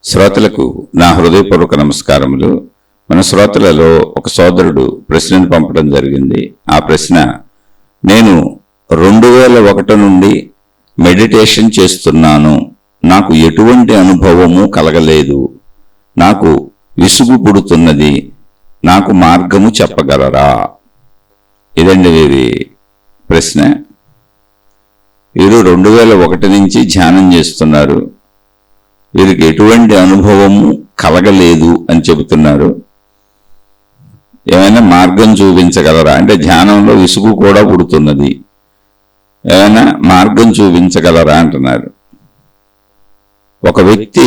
శ్రోతలకు నా హృదయపూర్వక నమస్కారములు. మన శ్రోతలలో ఒక సోదరుడు ప్రశ్నను పంపడం జరిగింది. ఆ ప్రశ్న, నేను 2001 నుండి మెడిటేషన్ చేస్తున్నాను, నాకు ఎటువంటి అనుభవము కలగలేదు, నాకు విసుగు పుడుతున్నది, నాకు మార్గము చెప్పగలరా? ఇదండి వీరి ప్రశ్న. వీరు 2001 నుంచి ధ్యానం చేస్తున్నారు, వీరికి ఎటువంటి అనుభవము కలగలేదు అని చెబుతున్నారు. ఏమైనా మార్గం చూపించగలరా అంటే ధ్యానంలో విసుగు కూడా పుడుతున్నది, ఏమైనా మార్గం చూపించగలరా అంటున్నారు. ఒక వ్యక్తి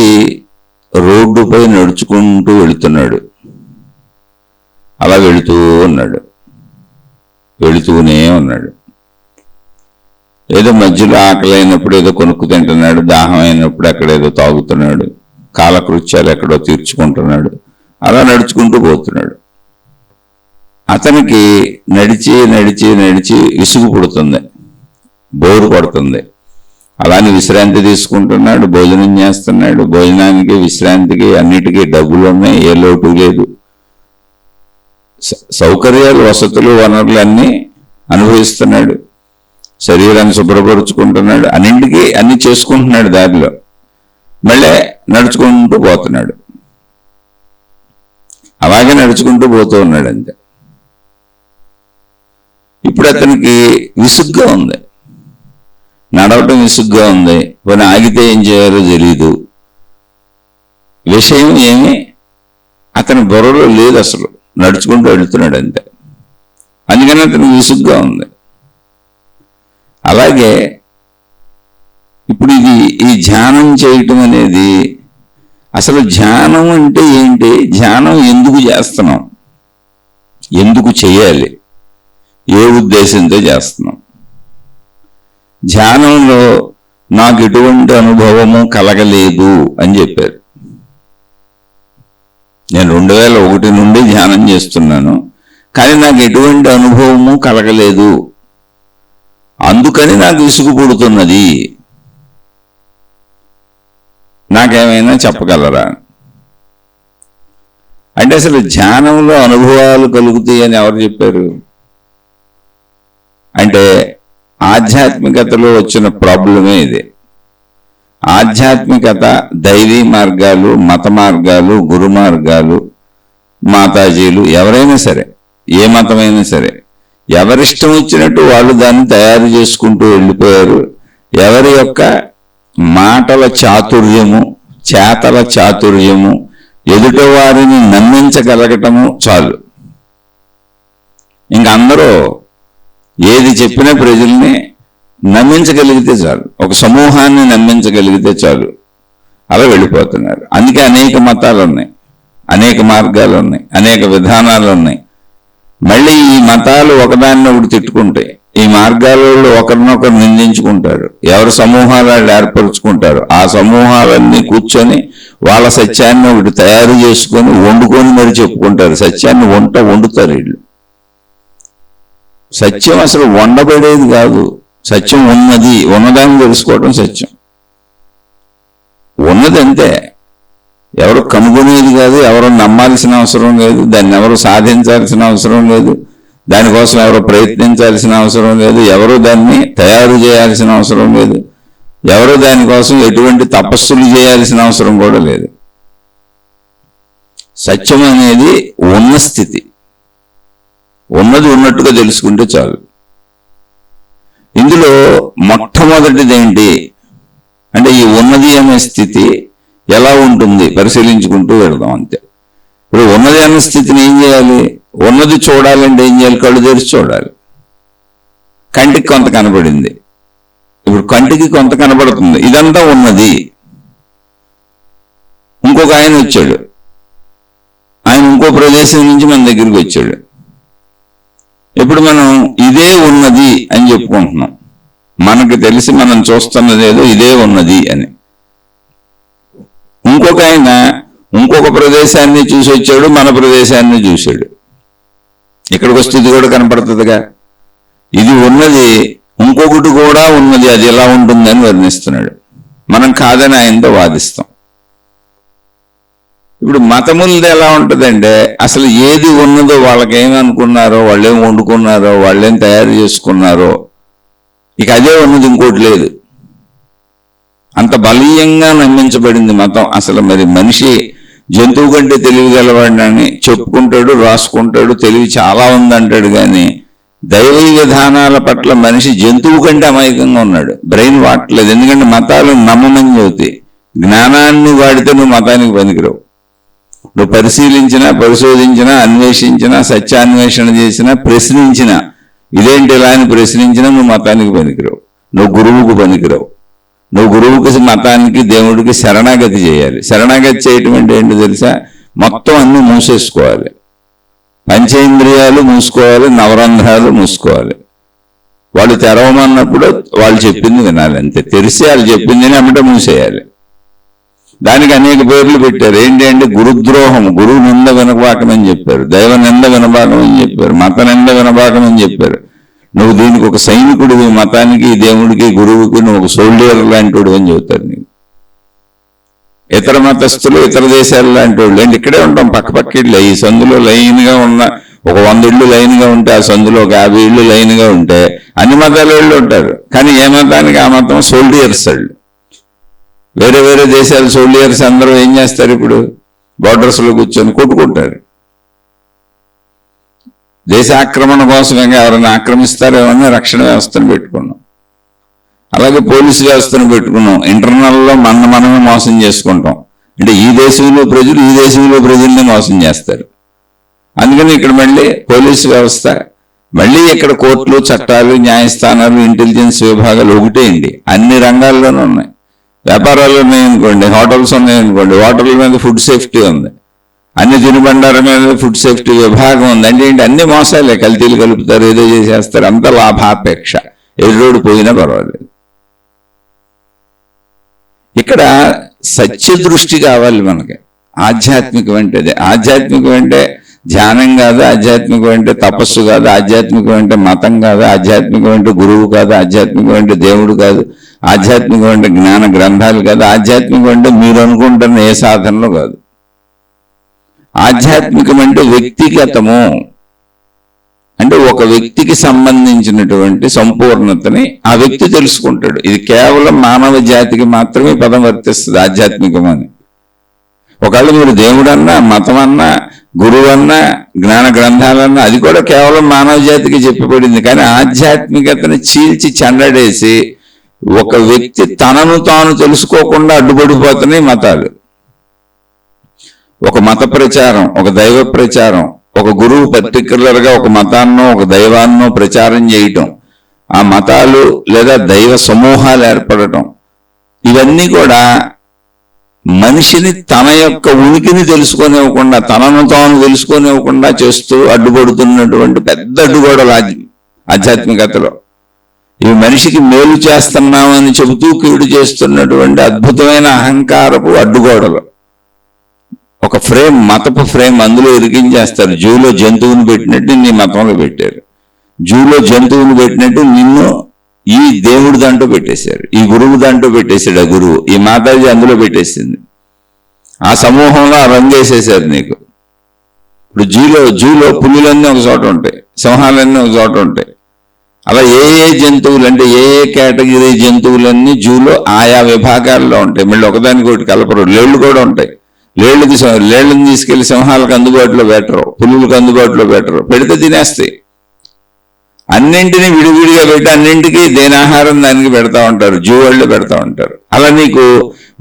రోడ్డుపై నడుచుకుంటూ వెళుతున్నాడు. అలా వెళుతూనే ఉన్నాడు. ఏదో మధ్యలో ఆకలి అయినప్పుడు ఏదో కొనుక్కు తింటున్నాడు, దాహం అయినప్పుడు అక్కడ ఏదో తాగుతున్నాడు, కాలకృత్యాలు ఎక్కడో తీర్చుకుంటున్నాడు, అలా నడుచుకుంటూ పోతున్నాడు. అతనికి నడిచి విసుగు పుడుతుంది, బోరు పడుతుంది. అలానే విశ్రాంతి తీసుకుంటున్నాడు, భోజనం చేస్తున్నాడు. భోజనానికి విశ్రాంతికి అన్నిటికీ డబ్బులు ఉన్నాయి, ఏ లోటు లేదు. సౌకర్యాలు, వసతులు, వనరులు అన్నీ అనుభవిస్తున్నాడు. శరీరాన్ని శుభ్రపరుచుకుంటున్నాడు, అన్నింటికీ అన్ని చేసుకుంటున్నాడు. దారిలో మళ్ళీ నడుచుకుంటూ పోతున్నాడు. అలాగే నడుచుకుంటూ పోతూ ఉన్నాడు అంతే. ఇప్పుడు అతనికి విసుగ్గా ఉంది, నడవటం విసుగ్గా ఉంది. పోనీ ఆగితే ఏం చేయాలో తెలియదు. విషయం ఏమీ అతని బుర్రలో లేదు, అసలు నడుచుకుంటూ వెళుతున్నాడు అంతే. అందుకని అతనికి విసుగ్గా ఉంది. అలాగే ఇప్పుడు ఈ ధ్యానం చేయటం అనేది, అసలు ధ్యానం అంటే ఏంటి, ధ్యానం ఎందుకు చేస్తున్నాం, ఎందుకు చేయాలి, ఏ ఉద్దేశంతో చేస్తున్నాం? ధ్యానంలో నాకు ఎటువంటి అనుభవము కలగలేదు అని చెప్పారు. నేను 2001 నుండి ధ్యానం చేస్తున్నాను, కానీ నాకు ఎటువంటి అనుభవము కలగలేదు, అందుకని నాకు విసుగు పుడుతున్నది, నాకేమైనా చెప్పగలరా అంటే, అసలు ధ్యానంలో అనుభవాలు కలుగుతాయి అని ఎవరు చెప్పారు? అంటే ఆధ్యాత్మికతలో వచ్చిన ప్రాబ్లమే ఇది. ఆధ్యాత్మికత, దైవీ మార్గాలు, మత మార్గాలు, గురు మార్గాలు, మాతాజీలు, ఎవరైనా సరే, ఏ మతమైనా సరే, ఎవరిష్టం వచ్చినట్టు వాళ్ళు దాన్ని తయారు చేసుకుంటూ వెళ్ళిపోయారు. ఎవరి యొక్క మాటల చాతుర్యము, చేతల చాతుర్యము, ఎదుట వారిని నమ్మించగలగటము చాలు. ఇంక అందరూ ఏది చెప్పినా ప్రజల్ని నమ్మించగలిగితే చాలు, ఒక సమూహాన్ని నమ్మించగలిగితే చాలు, అలా వెళ్ళిపోతున్నారు. అందుకే అనేక మతాలు ఉన్నాయి, అనేక మార్గాలు ఉన్నాయి, అనేక విధానాలు ఉన్నాయి. మళ్ళీ ఈ మతాలు ఒకదాన్ని ఒకటి తిట్టుకుంటాయి, ఈ మార్గాలలో ఒకరినొకరు నిందించుకుంటారు, ఎవరి సమూహాలు వాళ్ళు ఏర్పరుచుకుంటారు. ఆ సమూహాలన్నీ కూర్చొని వాళ్ళ సత్యాన్ని ఒకటి తయారు చేసుకొని వండుకొని మరి చెప్పుకుంటారు. సత్యాన్ని వండుతారు వీళ్ళు. సత్యం అసలు వండబడేది కాదు, సత్యం ఉన్నది, ఉన్నదాన్ని తెలుసుకోవడం సత్యం. ఉన్నది అంతే, ఎవరు కనుగొనేది కాదు, ఎవరు నమ్మాల్సిన అవసరం లేదు, దాన్ని ఎవరు సాధించాల్సిన అవసరం లేదు, దానికోసం ఎవరు ప్రయత్నించాల్సిన అవసరం లేదు, ఎవరు దాన్ని తయారు చేయాల్సిన అవసరం లేదు, ఎవరు దానికోసం ఎటువంటి తపస్సులు చేయాల్సిన అవసరం కూడా లేదు. సత్యం అనేది ఉన్న స్థితి, ఉన్నది ఉన్నట్టుగా తెలుసుకుంటే చాలు. ఇందులో మొట్టమొదటిది ఏంటి అంటే, ఈ ఉన్నది అనే స్థితి ఎలా ఉంటుంది పరిశీలించుకుంటూ వెళదాం అంతే. ఇప్పుడు ఉన్నది అనే స్థితిని ఏం చేయాలి? ఉన్నది చూడాలంటే ఏం చేయాలి? కళ్ళు తెరిచి చూడాలి. కంటికి కొంత కనబడింది, ఇప్పుడు కంటికి కొంత కనబడుతుంది, ఇదంతా ఉన్నది. ఇంకొక ఆయన వచ్చాడు, ఆయన ఇంకో ప్రదేశం నుంచి మన దగ్గరికి వచ్చాడు. ఇప్పుడు మనం ఇదే ఉన్నది అని చెప్పుకుంటున్నాం, మనకు తెలిసి మనం చూస్తున్నది ఏదో ఇదే ఉన్నది అని. ఇంకొక ఆయన ఇంకొక ప్రదేశాన్ని చూసి వచ్చాడు, మన ప్రదేశాన్ని చూశాడు. ఇక్కడికి వస్తే ఇది కూడా కనపడుతుందిగా, ఇది ఉన్నది, ఇంకొకటి కూడా ఉన్నది, అది ఎలా ఉంటుందని వర్ణిస్తున్నాడు. మనం కాదని ఆయనతో వాదిస్తాం. ఇప్పుడు మతములది ఎలా ఉంటుందంటే అసలు ఏది ఉన్నదో వాళ్ళకేమనుకున్నారో, వాళ్ళేం వండుకున్నారో, వాళ్ళేం తయారు చేసుకున్నారో, ఇక అదే ఉన్నది, ఇంకోటి లేదు. అంత బలీయంగా నమ్మించబడింది మతం. అసలు మరి మనిషి జంతువు కంటే తెలివి గలవాడినని చెప్పుకుంటాడు, రాసుకుంటాడు, తెలివి చాలా ఉందంటాడు, కానీ దైవ విధానాల పట్ల మనిషి జంతువు కంటే అమాయకంగా ఉన్నాడు. బ్రెయిన్ వాడట్లేదు. ఎందుకంటే మతాలు నమ్మమని చెబుతాయి. జ్ఞానాన్ని వాడితే నువ్వు మతానికి పనికిరావు. నువ్వు పరిశీలించినా, పరిశోధించినా, అన్వేషించినా, సత్యాన్వేషణ చేసినా, ప్రశ్నించినా, ఇదేంటి ఇలా అని ప్రశ్నించినా నువ్వు మతానికి పనికిరావు. నువ్వు గురువుకు పనికిరావు. నువ్వు గురువుకి, మతానికి, దేవుడికి శరణాగతి చేయాలి. శరణాగతి చేయటం అంటే ఏంటో తెలుసా? మొత్తం అన్ని మూసేసుకోవాలి. పంచేంద్రియాలు మూసుకోవాలి, నవరంధ్రాలు మూసుకోవాలి. వాళ్ళు తెరవమన్నప్పుడు వాళ్ళు చెప్పింది వినాలి, అంతే. తెరిసి వాళ్ళు చెప్పింది అమ్మటే మూసేయాలి. దానికి అనేక పేర్లు పెట్టారు. ఏంటి అంటే గురుద్రోహం, గురువు నింద వినబాకమని చెప్పారు, దైవ నింద వినబాకమని చెప్పారు, మత నింద వినబాకమని చెప్పారు. నువ్వు దీనికి ఒక సైనికుడివి, మతానికి, దేవుడికి, గురువుకి నువ్వు ఒక సోల్డియర్ లాంటి అని చెబుతారు. నీకు ఇతర మతస్థులు, ఇతర దేశాల లాంటి వాళ్ళు ఏంటి, ఇక్కడే ఉంటాం, పక్క ఇళ్ళు. ఈ సందులో లైన్గా ఉన్న ఒక 100 ఇళ్ళు లైన్గా ఉంటే, ఆ సందులో ఒక 50 ఇళ్ళు లైన్గా ఉంటే అన్ని మతాల వాళ్ళు ఉంటారు. కానీ ఏ మతానికి ఆ మతం సోల్డియర్స్ వాళ్ళు. వేరే వేరే దేశాల సోల్డియర్స్ అందరూ ఏం చేస్తారు? ఇప్పుడు బార్డర్స్లో కూర్చొని కొట్టుకుంటారు. దేశ ఆక్రమణ కోసం ఎవరైనా ఆక్రమిస్తారేమో రక్షణ వ్యవస్థను పెట్టుకున్నాం. అలాగే పోలీసు వ్యవస్థను పెట్టుకున్నాం. ఇంటర్నల్లో మనమే మోసం చేసుకుంటాం. అంటే ఈ దేశంలో ప్రజలు ఈ దేశంలో ప్రజల్ని మోసం చేస్తారు. అందుకని ఇక్కడ మళ్ళీ పోలీసు వ్యవస్థ, మళ్ళీ ఇక్కడ కోర్టులు, చట్టాలు, న్యాయస్థానాలు, ఇంటెలిజెన్స్ విభాగాలు ఒకటేంటి, అన్ని రంగాల్లోనూ ఉన్నాయి. వ్యాపారాలు ఉన్నాయనుకోండి, హోటల్స్ ఉన్నాయనుకోండి, హోటల్ మీద ఫుడ్ సేఫ్టీ ఉంది, అన్ని తినుబండారం మీద ఫుడ్ సేఫ్టీ విభాగం ఉంది. అంటే ఏంటి, అన్ని మోసాలే. కల్తీలు కలుపుతారు, ఏదో చేసేస్తారు, అంత లాభాపేక్ష. ఎదురోడు పోయినా పర్వాలేదు. ఇక్కడ సత్య దృష్టి కావాలి మనకి. ఆధ్యాత్మికం అంటే అదే. ఆధ్యాత్మికం అంటే ధ్యానం కాదు, ఆధ్యాత్మికం అంటే తపస్సు కాదు, ఆధ్యాత్మికం అంటే మతం కాదు, ఆధ్యాత్మికం అంటే గురువు కాదు, ఆధ్యాత్మికం అంటే దేవుడు కాదు, ఆధ్యాత్మికం అంటే జ్ఞాన గ్రంథాలు కాదు, ఆధ్యాత్మికం అంటే మీరు అనుకుంటున్న ఏ సాధనలో కాదు. ఆధ్యాత్మికం అంటే వ్యక్తిగతము. అంటే ఒక వ్యక్తికి సంబంధించినటువంటి సంపూర్ణతని ఆ వ్యక్తి తెలుసుకుంటాడు. ఇది కేవలం మానవ జాతికి మాత్రమే పదం వర్తిస్తుంది ఆధ్యాత్మికం అని. ఒకవేళ మీరు దేవుడన్నా, మతం అన్నా, గురువు అన్నా, జ్ఞాన గ్రంథాలన్నా, అది కూడా కేవలం మానవ జాతికి చెప్పబడింది. కానీ ఆధ్యాత్మికతని చీల్చి చెండడేసి ఒక వ్యక్తి తనను తాను తెలుసుకోకుండా అడ్డుపడిపోతున్నాయి మతాలు. ఒక మత ప్రచారం, ఒక దైవ ప్రచారం, ఒక గురువు పర్టికులర్గా ఒక మతాన్నో ఒక దైవాన్నో ప్రచారం చేయటం, ఆ మతాలు లేదా దైవ సమూహాలు ఏర్పడటం, ఇవన్నీ కూడా మనిషిని తన యొక్క ఉనికిని తెలుసుకొనివ్వకుండా, తనను తాను తెలుసుకొనివ్వకుండా చేస్తూ అడ్డుపడుతున్నటువంటి పెద్ద అడ్డుగోడలు ఆధ్యాత్మికతలో. ఇవి మనిషికి మేలు చేస్తున్నామని చెబుతూ కీడు చేస్తున్నటువంటి అద్భుతమైన అహంకారపు అడ్డుగోడలు. ఒక ఫ్రేమ్, మతపు ఫ్రేమ్, అందులో ఇరికించేస్తారు. జూలో జంతువుని పెట్టినట్టు నీ మతంలో పెట్టారు, జూలో జంతువుని పెట్టినట్టు నిన్ను ఈ దేవుడి దాంట్లో పెట్టేశారు, ఈ గురువు దాంట్లో పెట్టేశాడు. ఆ గురువు, ఈ మాతాజీ అందులో పెట్టేసింది. ఆ సమూహంలో ఆ రంగేసేసారు నీకు. ఇప్పుడు జూలో పులులన్నీ ఒక చోట ఉంటాయి, సింహాలన్నీ ఒక చోట ఉంటాయి. అలా ఏ జంతువులు అంటే ఏ కేటగిరీ జంతువులన్నీ జూలో ఆయా విభాగాల్లో ఉంటాయి. మళ్ళీ ఒకదానికి ఒకటి కలపరు. లేళ్లు కూడా ఉంటాయి. లేళ్లను తీసుకెళ్లి సింహాలకు అందుబాటులో పెట్టరు, పులులకు అందుబాటులో పెట్టరు. పెడితే తినేస్తాయి. అన్నింటినీ విడివిడిగా పెట్టి అన్నింటికీ దేనాహారం దానికి పెడతా ఉంటారు, జూ వాళ్ళు పెడతా ఉంటారు. అలా నీకు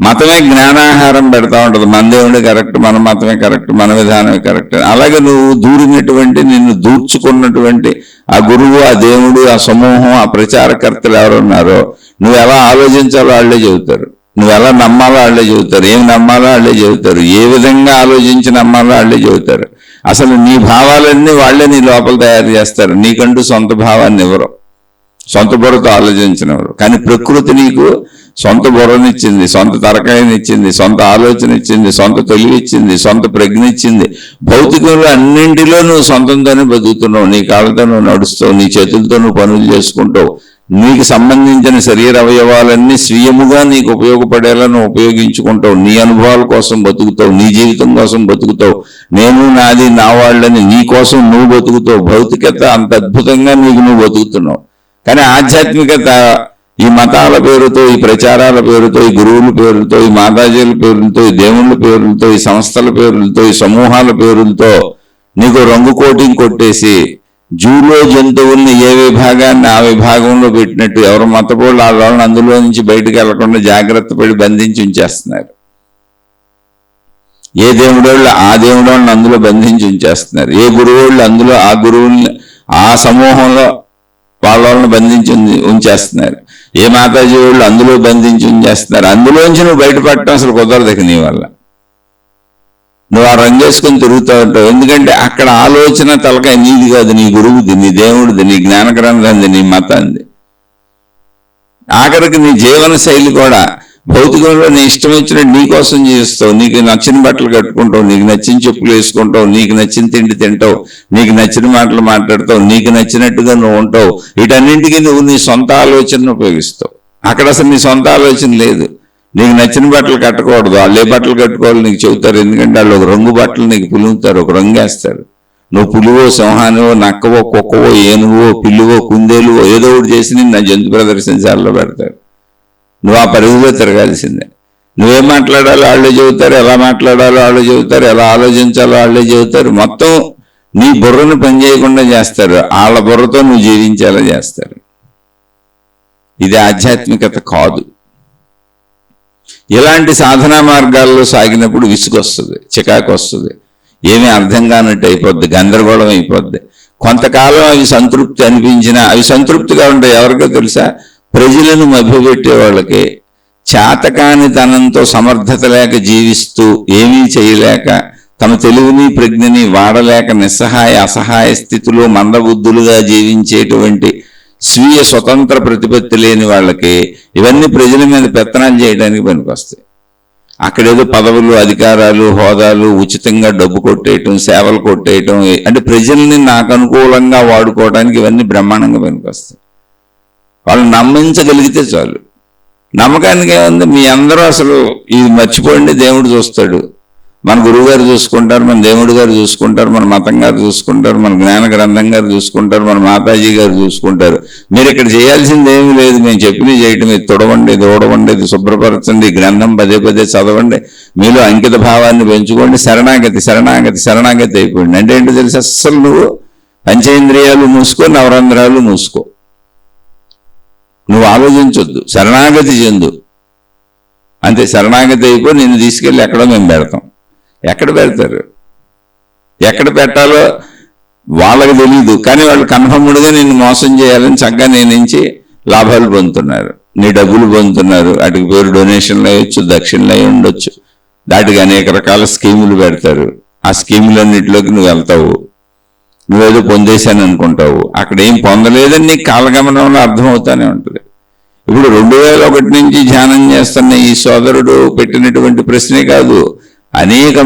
మతమే జ్ఞానాహారం పెడతా ఉంటుంది. మన దేవుడే కరెక్ట్, మన మతమే కరెక్ట్, మన విధానమే కరెక్ట్. అలాగే నువ్వు దూరినటువంటి, నిన్ను దూర్చుకున్నటువంటి ఆ గురువు, ఆ దేవుడు, ఆ సమూహం, ఆ ప్రచారకర్తలు ఎవరున్నారో నువ్వు ఎలా ఆలోచించాలో వాళ్ళే చెబుతారు, నువ్వు ఎలా నమ్మాలో వాళ్ళే చెబుతారు, ఏం నమ్మాలో వాళ్ళే చెబుతారు, ఏ విధంగా ఆలోచించి నమ్మాలో వాళ్ళే చెబుతారు. అసలు నీ భావాలన్నీ వాళ్ళే నీ లోపల తయారు చేస్తారు. నీకంటూ సొంత భావాన్ని ఇవ్వరు, సొంత బుర్రతో ఆలోచించినవారు. కానీ ప్రకృతి నీకు సొంత బుర్రనిచ్చింది, సొంత తరకాయనిచ్చింది, సొంత ఆలోచన ఇచ్చింది, సొంత తెలివి ఇచ్చింది, సొంత ప్రజ్ఞ ఇచ్చింది. భౌతికంలో అన్నింటిలో నువ్వు సొంతంతోనే బతుకుతున్నావు. నీ కాళ్ళతో నువ్వు నడుస్తావు, నీ చేతులతో నువ్వు పనులు చేసుకుంటావు, నీకు సంబంధించిన శరీర అవయవాలన్నీ స్వీయముగా నీకు ఉపయోగపడేలా నువ్వు ఉపయోగించుకుంటావు. నీ అనుభవాల కోసం బతుకుతావు, నీ జీవితం కోసం బతుకుతావు. నేను నాది నా వాళ్ళని నీ కోసం నువ్వు బతుకుతావు. భౌతికత అంత అద్భుతంగా నీకు నువ్వు బతుకుతున్నావు. కానీ ఆధ్యాత్మికత ఈ మతాల పేరుతో, ఈ ప్రచారాల పేరుతో, ఈ గురువుల పేరుతో, ఈ మాతాజీల పేరులతో, ఈ దేవుళ్ళ పేరులతో, ఈ సంస్థల పేరులతో, ఈ సమూహాల పేరులతో నీకు రంగు కోటింగ్ కొట్టేసి జూలో జంతువుల్ని ఏ విభాగాన్ని ఆ విభాగంలో పెట్టినట్టు ఎవరు మతపోళ్ళు ఆ వాళ్ళని అందులో నుంచి బయటకు వెళ్లకుండా జాగ్రత్త పడి బంధించి ఉంచేస్తున్నారు. ఏ దేవుడోళ్ళు ఆ దేవుడోళ్ళని అందులో బంధించి ఉంచేస్తున్నారు. ఏ గురువుళ్ళు అందులో ఆ గురువుల్ని ఆ సమూహంలో వాళ్ళని బంధించి ఉంచేస్తున్నారు. ఏ మాతాజీ వాళ్ళు అందులో బంధించి ఉంచేస్తున్నారు. అందులోంచి నువ్వు బయటపడటం అసలు కుదరదు నీ వల్ల. నువ్వు ఆ రంగేసుకొని తిరుగుతూ ఉంటావు. ఎందుకంటే అక్కడ ఆలోచన తలకాయ నీది కాదు, నీ గురువుది, నీ దేవుడిది, నీ జ్ఞాన గ్రంథంది, నీ మతాంది. ఆఖరికి నీ జీవన శైలి కూడా భౌతికంలో నీ ఇష్టం వచ్చినట్టు నీ కోసం జీవిస్తావు. నీకు నచ్చిన బట్టలు కట్టుకుంటావు, నీకు నచ్చిన చెప్పులు వేసుకుంటావు, నీకు నచ్చిన తిండి తింటావు, నీకు నచ్చిన మాటలు మాట్లాడతావు, నీకు నచ్చినట్టుగా నువ్వు ఉంటావు. వీటన్నింటికీ నువ్వు నీ సొంత ఆలోచనను ఉపయోగిస్తావు. అక్కడ అసలు నీ సొంత ఆలోచన లేదు. నీకు నచ్చిన బట్టలు కట్టకూడదు, వాళ్ళు ఏ బట్టలు కట్టుకోవాలి నీకు చెబుతారు. ఎందుకంటే వాళ్ళు ఒక రంగు బట్టలు నీకు పులుగుతారు, ఒక రంగు వేస్తారు. నువ్వు పులివో, సింహానివో, నక్కవో, కుక్కవో, ఏనువో, పిల్లువో, కుందేలువో ఏదో ఒకటి చేసి నిన్ను జంతు ప్రదర్శనశాలలో పెడతారు. నువ్వు ఆ పరిధిలో తిరగాల్సిందే. నువ్వేం మాట్లాడాలో వాళ్ళే చెబుతారు, ఎలా మాట్లాడాలో వాళ్ళే చెబుతారు, ఎలా ఆలోచించాలో వాళ్ళే చెబుతారు. మొత్తం నీ బుర్రను పనిచేయకుండా చేస్తారు. వాళ్ళ బుర్రతో నువ్వు జీవించేలా చేస్తారు. ఇది ఆధ్యాత్మికత కాదు. ఇలాంటి సాధనా మార్గాల్లో సాగినప్పుడు విసుగొస్తుంది, చికాకు వస్తుంది, ఏమీ అర్థం కానట్టు అయిపోద్ది, గందరగోళం అయిపోద్ది. కొంతకాలం అవి సంతృప్తి అనిపించినా అవి సంతృప్తిగా ఉంటాయి. ఎవరికో తెలుసా? ప్రజలను మభ్యపెట్టే వాళ్ళకి, చేతకానితనంతో సమర్థత లేక జీవిస్తూ ఏమీ చేయలేక తమ తెలివిని ప్రజ్ఞని వాడలేక నిస్సహాయ అసహాయ స్థితిలో మందబుద్ధులుగా జీవించేటువంటి స్వీయ స్వతంత్ర ప్రతిపత్తి లేని వాళ్ళకి ఇవన్నీ ప్రజల మీద పెత్తనాలు చేయడానికి పనికొస్తాయి. అక్కడేదో పదవులు, అధికారాలు, హోదాలు, ఉచితంగా డబ్బు కొట్టేయటం, సేవలు కొట్టేయటం, అంటే ప్రజల్ని నాకు అనుకూలంగా వాడుకోవడానికి ఇవన్నీ బ్రహ్మాండంగా పనికొస్తాయి. వాళ్ళు నమ్మించగలిగితే చాలు. నమ్మకానికి ఏముంది? మీ అందరూ అసలు ఇది మర్చిపోండి, దేవుడు చూస్తాడు. మన గురువు గారు చూసుకుంటారు, మన దేవుడు గారు చూసుకుంటారు, మన మతం గారు చూసుకుంటారు, మన జ్ఞాన గ్రంథం గారు చూసుకుంటారు, మన మాతాజీ గారు చూసుకుంటారు. మీరు ఇక్కడ చేయాల్సింది ఏమీ లేదు. మేము చెప్పినవి చేయటం, ఇది తొడవండి, ఇది ఓడవండి, ఇది శుభ్రపరచండి, గ్రంథం పదే పదే చదవండి, మీలో అంకిత భావాన్ని పెంచుకోండి, శరణాగతి శరణాగతి శరణాగతి అయిపోయింది. అంటే ఏంటో తెలుసు? అస్సలు నువ్వు పంచేంద్రియాలు మూసుకో, నవరంధ్రాలు మూసుకో, నువ్వు ఆలోచించొద్దు, శరణాగతి చెందు అంతే. శరణాగతి అయిపోయి నిన్ను తీసుకెళ్ళి ఎక్కడో మేము పెడతాం. ఎక్కడ పెడతారు? ఎక్కడ పెట్టాలో వాళ్ళకి తెలీదు. కానీ వాళ్ళు కన్ఫర్మ్డ్గా నిన్ను మోసం చేయాలని చక్కగా నీ నుంచి లాభాలు పొందుతున్నారు, నీ డబ్బులు పొందుతున్నారు. వాటికి పేరు డొనేషన్లు అయ్యొచ్చు, దక్షిణలు అయి ఉండొచ్చు. దాటికి అనేక రకాల స్కీములు పెడతారు. ఆ స్కీములన్నింటిలోకి నువ్వు వెళ్తావు, నువ్వేదో పొందేశాను అనుకుంటావు. అక్కడ ఏం పొందలేదని నీకు కాలగమనంలో అర్థమవుతానే ఉంటుంది. ఇప్పుడు 2001 నుంచి ధ్యానం చేస్తున్న ఈ సోదరుడు పెట్టినటువంటి ప్రశ్నే కాదు, అనేక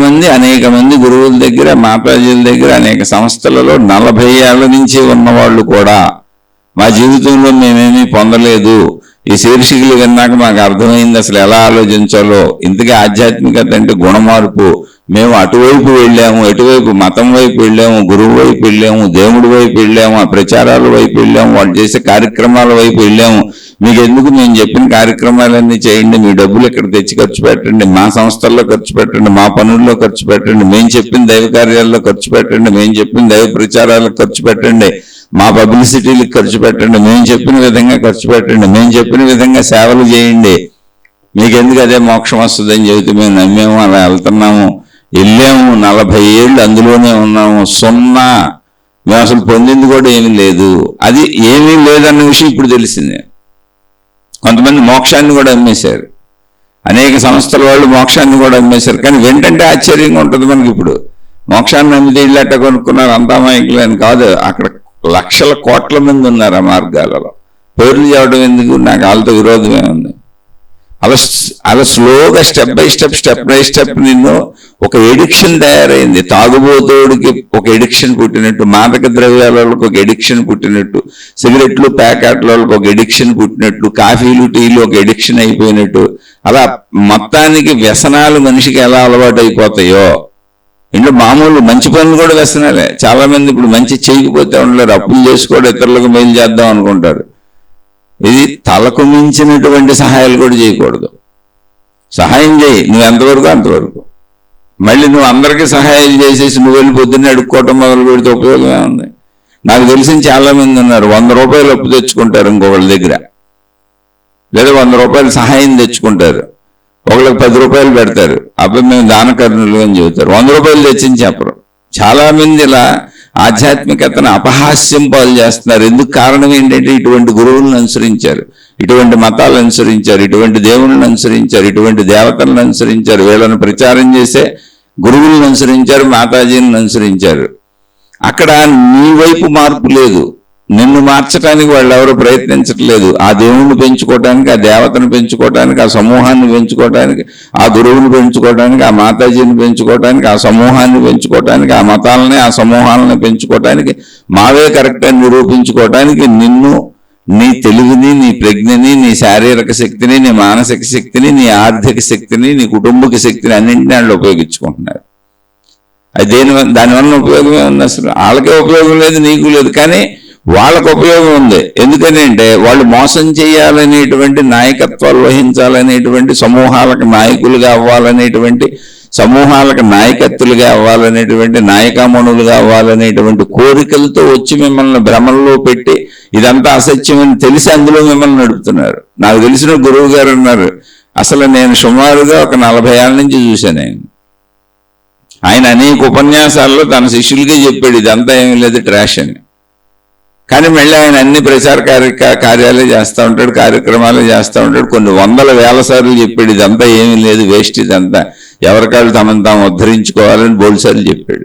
మంది గురువుల దగ్గర, మాతాజీల దగ్గర, అనేక సంస్థలలో 40 ఏళ్ల నుంచి ఉన్నవాళ్ళు కూడా మా జీవితంలో మేమేమీ పొందలేదు, ఈ శీర్షికలు విన్నాక మాకు అర్థమైంది అసలు ఎలా ఆలోచించాలో. ఇంతకీ ఆధ్యాత్మికత అంటే గుణమార్పు. మేము అటువైపు వెళ్ళాము, ఎటువైపు మతం వైపు వెళ్ళాము, గురువు వైపు వెళ్ళాము, దేవుడి వైపు వెళ్ళాము, ఆ ప్రచారాల వైపు వెళ్ళాము, వాళ్ళు చేసే కార్యక్రమాల వైపు వెళ్ళాము. మీకు ఎందుకు? మేము చెప్పిన కార్యక్రమాలన్నీ చేయండి, మీ డబ్బులు ఇక్కడ తెచ్చి ఖర్చు పెట్టండి, మా సంస్థల్లో ఖర్చు పెట్టండి, మా పనుల్లో ఖర్చు పెట్టండి, మేము చెప్పిన దైవ కార్యాల్లో ఖర్చు పెట్టండి, మేము చెప్పిన దైవ ప్రచారాలకు ఖర్చు పెట్టండి, మా పబ్లిసిటీలకు ఖర్చు పెట్టండి, మేము చెప్పిన విధంగా ఖర్చు పెట్టండి, మేము చెప్పిన విధంగా సేవలు చేయండి, మీకెందుకు అదే మోక్షం వస్తుందని చెబితే మేము నమ్మాము, అలా వెళ్తున్నాము, వెళ్ళాము, 40 ఏళ్ళు అందులోనే ఉన్నాము. సున్నా. మేము అసలు పొందింది కూడా ఏమీ లేదు. అది ఏమీ లేదన్న విషయం ఇప్పుడు తెలిసిందే. కొంతమంది మోక్షాన్ని కూడా అమ్మేశారు, అనేక సంస్థల వాళ్ళు మోక్షాన్ని కూడా అమ్మేశారు. కానీ వెంటంటే ఆశ్చర్యంగా ఉంటుంది మనకి. ఇప్పుడు మోక్షాన్ని అమ్మితే ఇళ్ళట్ట కొనుక్కున్నారు, అంతా మైకులు అని కాదు. అక్కడ లక్షల కోట్ల మంది ఉన్నారు ఆ మార్గాలలో. పేర్లు చెప్పడం ఎందుకు? నాకు వాళ్ళతో విరోధమే ఉంది. అలా అలా స్లోగా స్టెప్ బై స్టెప్ నిన్ను ఒక ఎడిక్షన్ తయారైంది. తాగుబోతోడికి ఒక ఎడిక్షన్ పుట్టినట్టు, మాదక ద్రవ్యాలకు ఒక ఎడిక్షన్ పుట్టినట్టు, సిగరెట్లు ప్యాకెట్లకు ఒక ఎడిక్షన్ పుట్టినట్టు, కాఫీలు టీలు ఒక ఎడిక్షన్ అయిపోయినట్టు, అలా మొత్తానికి వ్యసనాలు మనిషికి ఎలా అలవాటు అయిపోతాయో, ఇంట్లో మామూలు మంచి పనులు కూడా వ్యసనాలే. చాలా మంది ఇప్పుడు మంచి చేయకపోతే ఉండలేరు, అప్పులు చేసుకోవడం, ఇతరులకు మేలు చేద్దాం అనుకుంటారు. ఇది తలకు మించినటువంటి సహాయాలు కూడా చేయకూడదు. సహాయం చేయి, నువ్వు ఎంతవరకు అంతవరకు. మళ్ళీ నువ్వు అందరికీ సహాయం చేసేసి నువ్వు వెళ్ళి పొద్దున్నే అడుక్కోవటం మొదలు పెడితే ఉపయోగమే ఉంది. నాకు తెలిసిన చాలా మంది ఉన్నారు, 100 రూపాయలు అప్పు తెచ్చుకుంటారు ఇంకొకళ్ళ దగ్గర, లేదా 100 రూపాయలు సహాయం తెచ్చుకుంటారు, ఒకళ్ళకి 10 రూపాయలు పెడతారు, అప్పుడు మేము దానకర్ణులు అని చెబుతారు, 100 రూపాయలు తెచ్చింది చెప్పరు. చాలా మంది ఇలా ఆధ్యాత్మికతను అపహాస్యం పాలు చేస్తున్నారు. ఎందుకు? కారణం ఏంటంటే ఇటువంటి గురువులను అనుసరించారు, ఇటువంటి మతాలను అనుసరించారు, ఇటువంటి దేవుళ్ళని అనుసరించారు, ఇటువంటి దేవతలను అనుసరించారు, వీళ్ళని ప్రచారం చేసే గురువులను అనుసరించారు, మాతాజీలను అనుసరించారు. అక్కడ నీ వైపు మార్పు లేదు, నిన్ను మార్చడానికి వాళ్ళు ఎవరు ప్రయత్నించట్లేదు. ఆ దేవుణ్ణి పెంచుకోవడానికి, ఆ దేవతను పెంచుకోవడానికి, ఆ సమూహాన్ని పెంచుకోవడానికి, ఆ గురువుని పెంచుకోవడానికి, ఆ మాతాజీని పెంచుకోవడానికి, ఆ సమూహాన్ని పెంచుకోవడానికి, ఆ మతాలని, ఆ సమూహాలను పెంచుకోవడానికి, మావే కరెక్ట్ అని నిరూపించుకోవడానికి నిన్ను, నీ తెలివిని, నీ ప్రజ్ఞని, నీ శారీరక శక్తిని, నీ మానసిక శక్తిని, నీ ఆర్థిక శక్తిని, నీ కుటుంబక శక్తిని అన్నింటినీ వాళ్ళు ఉపయోగించుకుంటున్నారు. అది దానివల్ల ఉపయోగమే ఉంది? అసలు వాళ్ళకే ఉపయోగం లేదు, నీకు లేదు. కానీ వాళ్ళకు ఉపయోగం ఉంది. ఎందుకని అంటే వాళ్ళు మోసం చేయాలనేటువంటి, నాయకత్వాలు వహించాలనేటువంటి, సమూహాలకు నాయకులుగా అవ్వాలనేటువంటి, సమూహాలకు నాయకత్తులుగా అవ్వాలనేటువంటి, నాయకామణులుగా అవ్వాలనేటువంటి కోరికలతో వచ్చి మిమ్మల్ని భ్రమల్లో పెట్టి ఇదంతా అసత్యమని తెలిసి అందులో మిమ్మల్ని నడుపుతున్నారు. నాకు తెలిసిన గురువు గారు ఉన్నారు, అసలు నేను సుమారుగా ఒక 40 ఏళ్ళ నుంచి చూశాను ఆయన అనేక ఉపన్యాసాల్లో తన శిష్యులకే చెప్పాడు ఇదంతా ఏమీ లేదు, ట్రాష్ అని. కానీ మళ్ళీ ఆయన అన్ని ప్రచార కార్యాలే చేస్తూ ఉంటాడు, కార్యక్రమాలు చేస్తూ ఉంటాడు. కొన్ని 100,000 సార్లు చెప్పాడు ఇదంతా ఏమీ లేదు, వేస్ట్, ఇదంతా ఎవరికాళ్ళు తమను తాము ఉద్ధరించుకోవాలని బోల్డ్ సార్లు చెప్పాడు.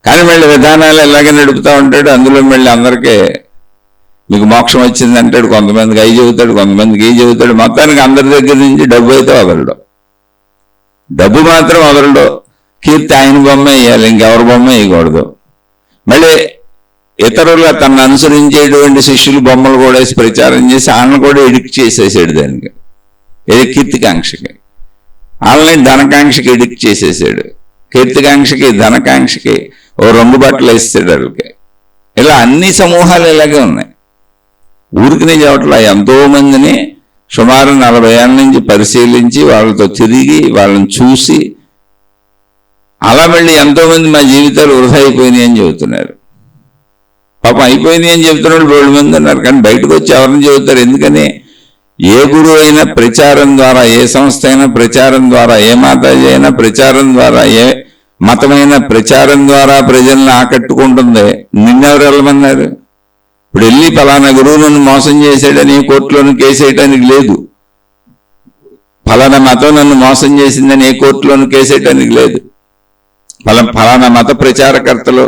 కానీ మళ్ళీ విధానాలు ఎలాగే నడుపుతూ ఉంటాడు. అందులో మళ్ళీ అందరికీ మీకు మోక్షం వచ్చింది అంటాడు, కొంతమందికి అవి చెబుతాడు, కొంతమందికి ఈ చెబుతాడు. మొత్తానికి అందరి దగ్గర నుంచి డబ్బు అయితే వదలడు, డబ్బు మాత్రం వదలడు. కీర్తి ఆయన బొమ్మ వేయాలి, ఇంకెవరి బొమ్మ వేయకూడదు. మళ్ళీ ఇతరులు తనను అనుసరించేటువంటి శిష్యులు బొమ్మలు కూడా వేసి ప్రచారం చేసి వాళ్ళని కూడా ఎడిక్ట్ చేసేసాడు దానికి, ఏది కీర్తికాంక్షకి. వాళ్ళని ధనకాంక్షకి ఎడిక్ట్ చేసేసాడు. కీర్తికాంక్షకి, ధనకాంక్షకి ఓ రంగు బట్టలు వేస్తాడు వాళ్ళకి. ఇలా అన్ని సమూహాలు ఇలాగే ఉన్నాయి. ఊరికినే చెప్పట్లా, ఎంతో మందిని సుమారు 40 ఏళ్ళ నుంచి పరిశీలించి వాళ్ళతో తిరిగి వాళ్ళని చూసి అలా మళ్ళీ ఎంతోమంది మా జీవితాలు వృధా అయిపోయినాయి అని చెబుతున్నారు. పాపం అయిపోయింది అని చెబుతున్న వాళ్ళు 2 మంది ఉన్నారు. కానీ బయటకు వచ్చి ఎవరిని చెబుతారు? ఎందుకని ఏ గురువు అయినా ప్రచారం ద్వారా, ఏ సంస్థ అయినా ప్రచారం ద్వారా, ఏ మాతాజీ అయినా ప్రచారం ద్వారా, ఏ మతమైన ప్రచారం ద్వారా ప్రజల్ని ఆకట్టుకుంటుంది. నిన్నెవరు వెళ్ళమన్నారు? ఇప్పుడు వెళ్ళి ఫలానా గురువు నన్ను మోసం చేసాడని కోర్టులోని కేసు వేయటానికి లేదు, ఫలానా మతం నన్ను మోసం చేసిందని ఏ కోర్టులోని కేసు వేయటానికి లేదు. ఫలానా మత ప్రచారకర్తలు,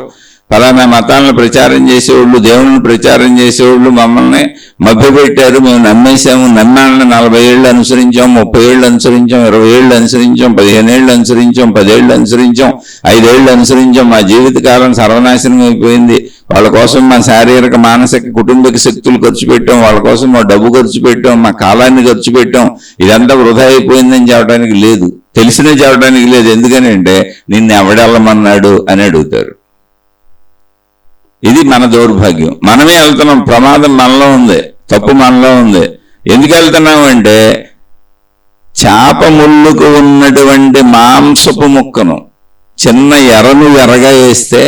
ఫలానా మతాలను ప్రచారం చేసేవాళ్ళు, దేవుళ్ళని ప్రచారం చేసేవాళ్ళు మమ్మల్ని మభ్యపెట్టారు, మేము నమ్మేశాము, నమ్మాలని 40 ఏళ్ళు అనుసరించాం, 30 ఏళ్ళు అనుసరించాం, 20 ఏళ్ళు అనుసరించాం, 15 ఏళ్ళు అనుసరించాం, 10 ఏళ్ళు అనుసరించాం, 5 ఏళ్ళు అనుసరించాం, మా జీవితకాలం సర్వనాశనం అయిపోయింది. వాళ్ళ కోసం మా శారీరక, మానసిక, కుటుంబక శక్తులు ఖర్చు పెట్టాం, వాళ్ళ కోసం మా డబ్బు ఖర్చు పెట్టాం, మా కాలాన్ని ఖర్చు పెట్టాం, ఇదంతా వృధా అయిపోయిందని చెప్పడానికి లేదు, తెలిసినే చెప్పడానికి లేదు. ఎందుకని అంటే నిన్ను ఎవడెళ్ళమన్నాడు అని అడుగుతారు. ఇది మన దౌర్భాగ్యం. మనమే వెళ్తున్నాం, ప్రమాదం మనలో ఉంది, తప్పు మనలో ఉంది. ఎందుకు వెళ్తున్నాం అంటే చేప ముళ్ళుకు ఉన్నటువంటి మాంసపు ముక్కను చిన్న ఎర్రను ఎర్రగా వేస్తే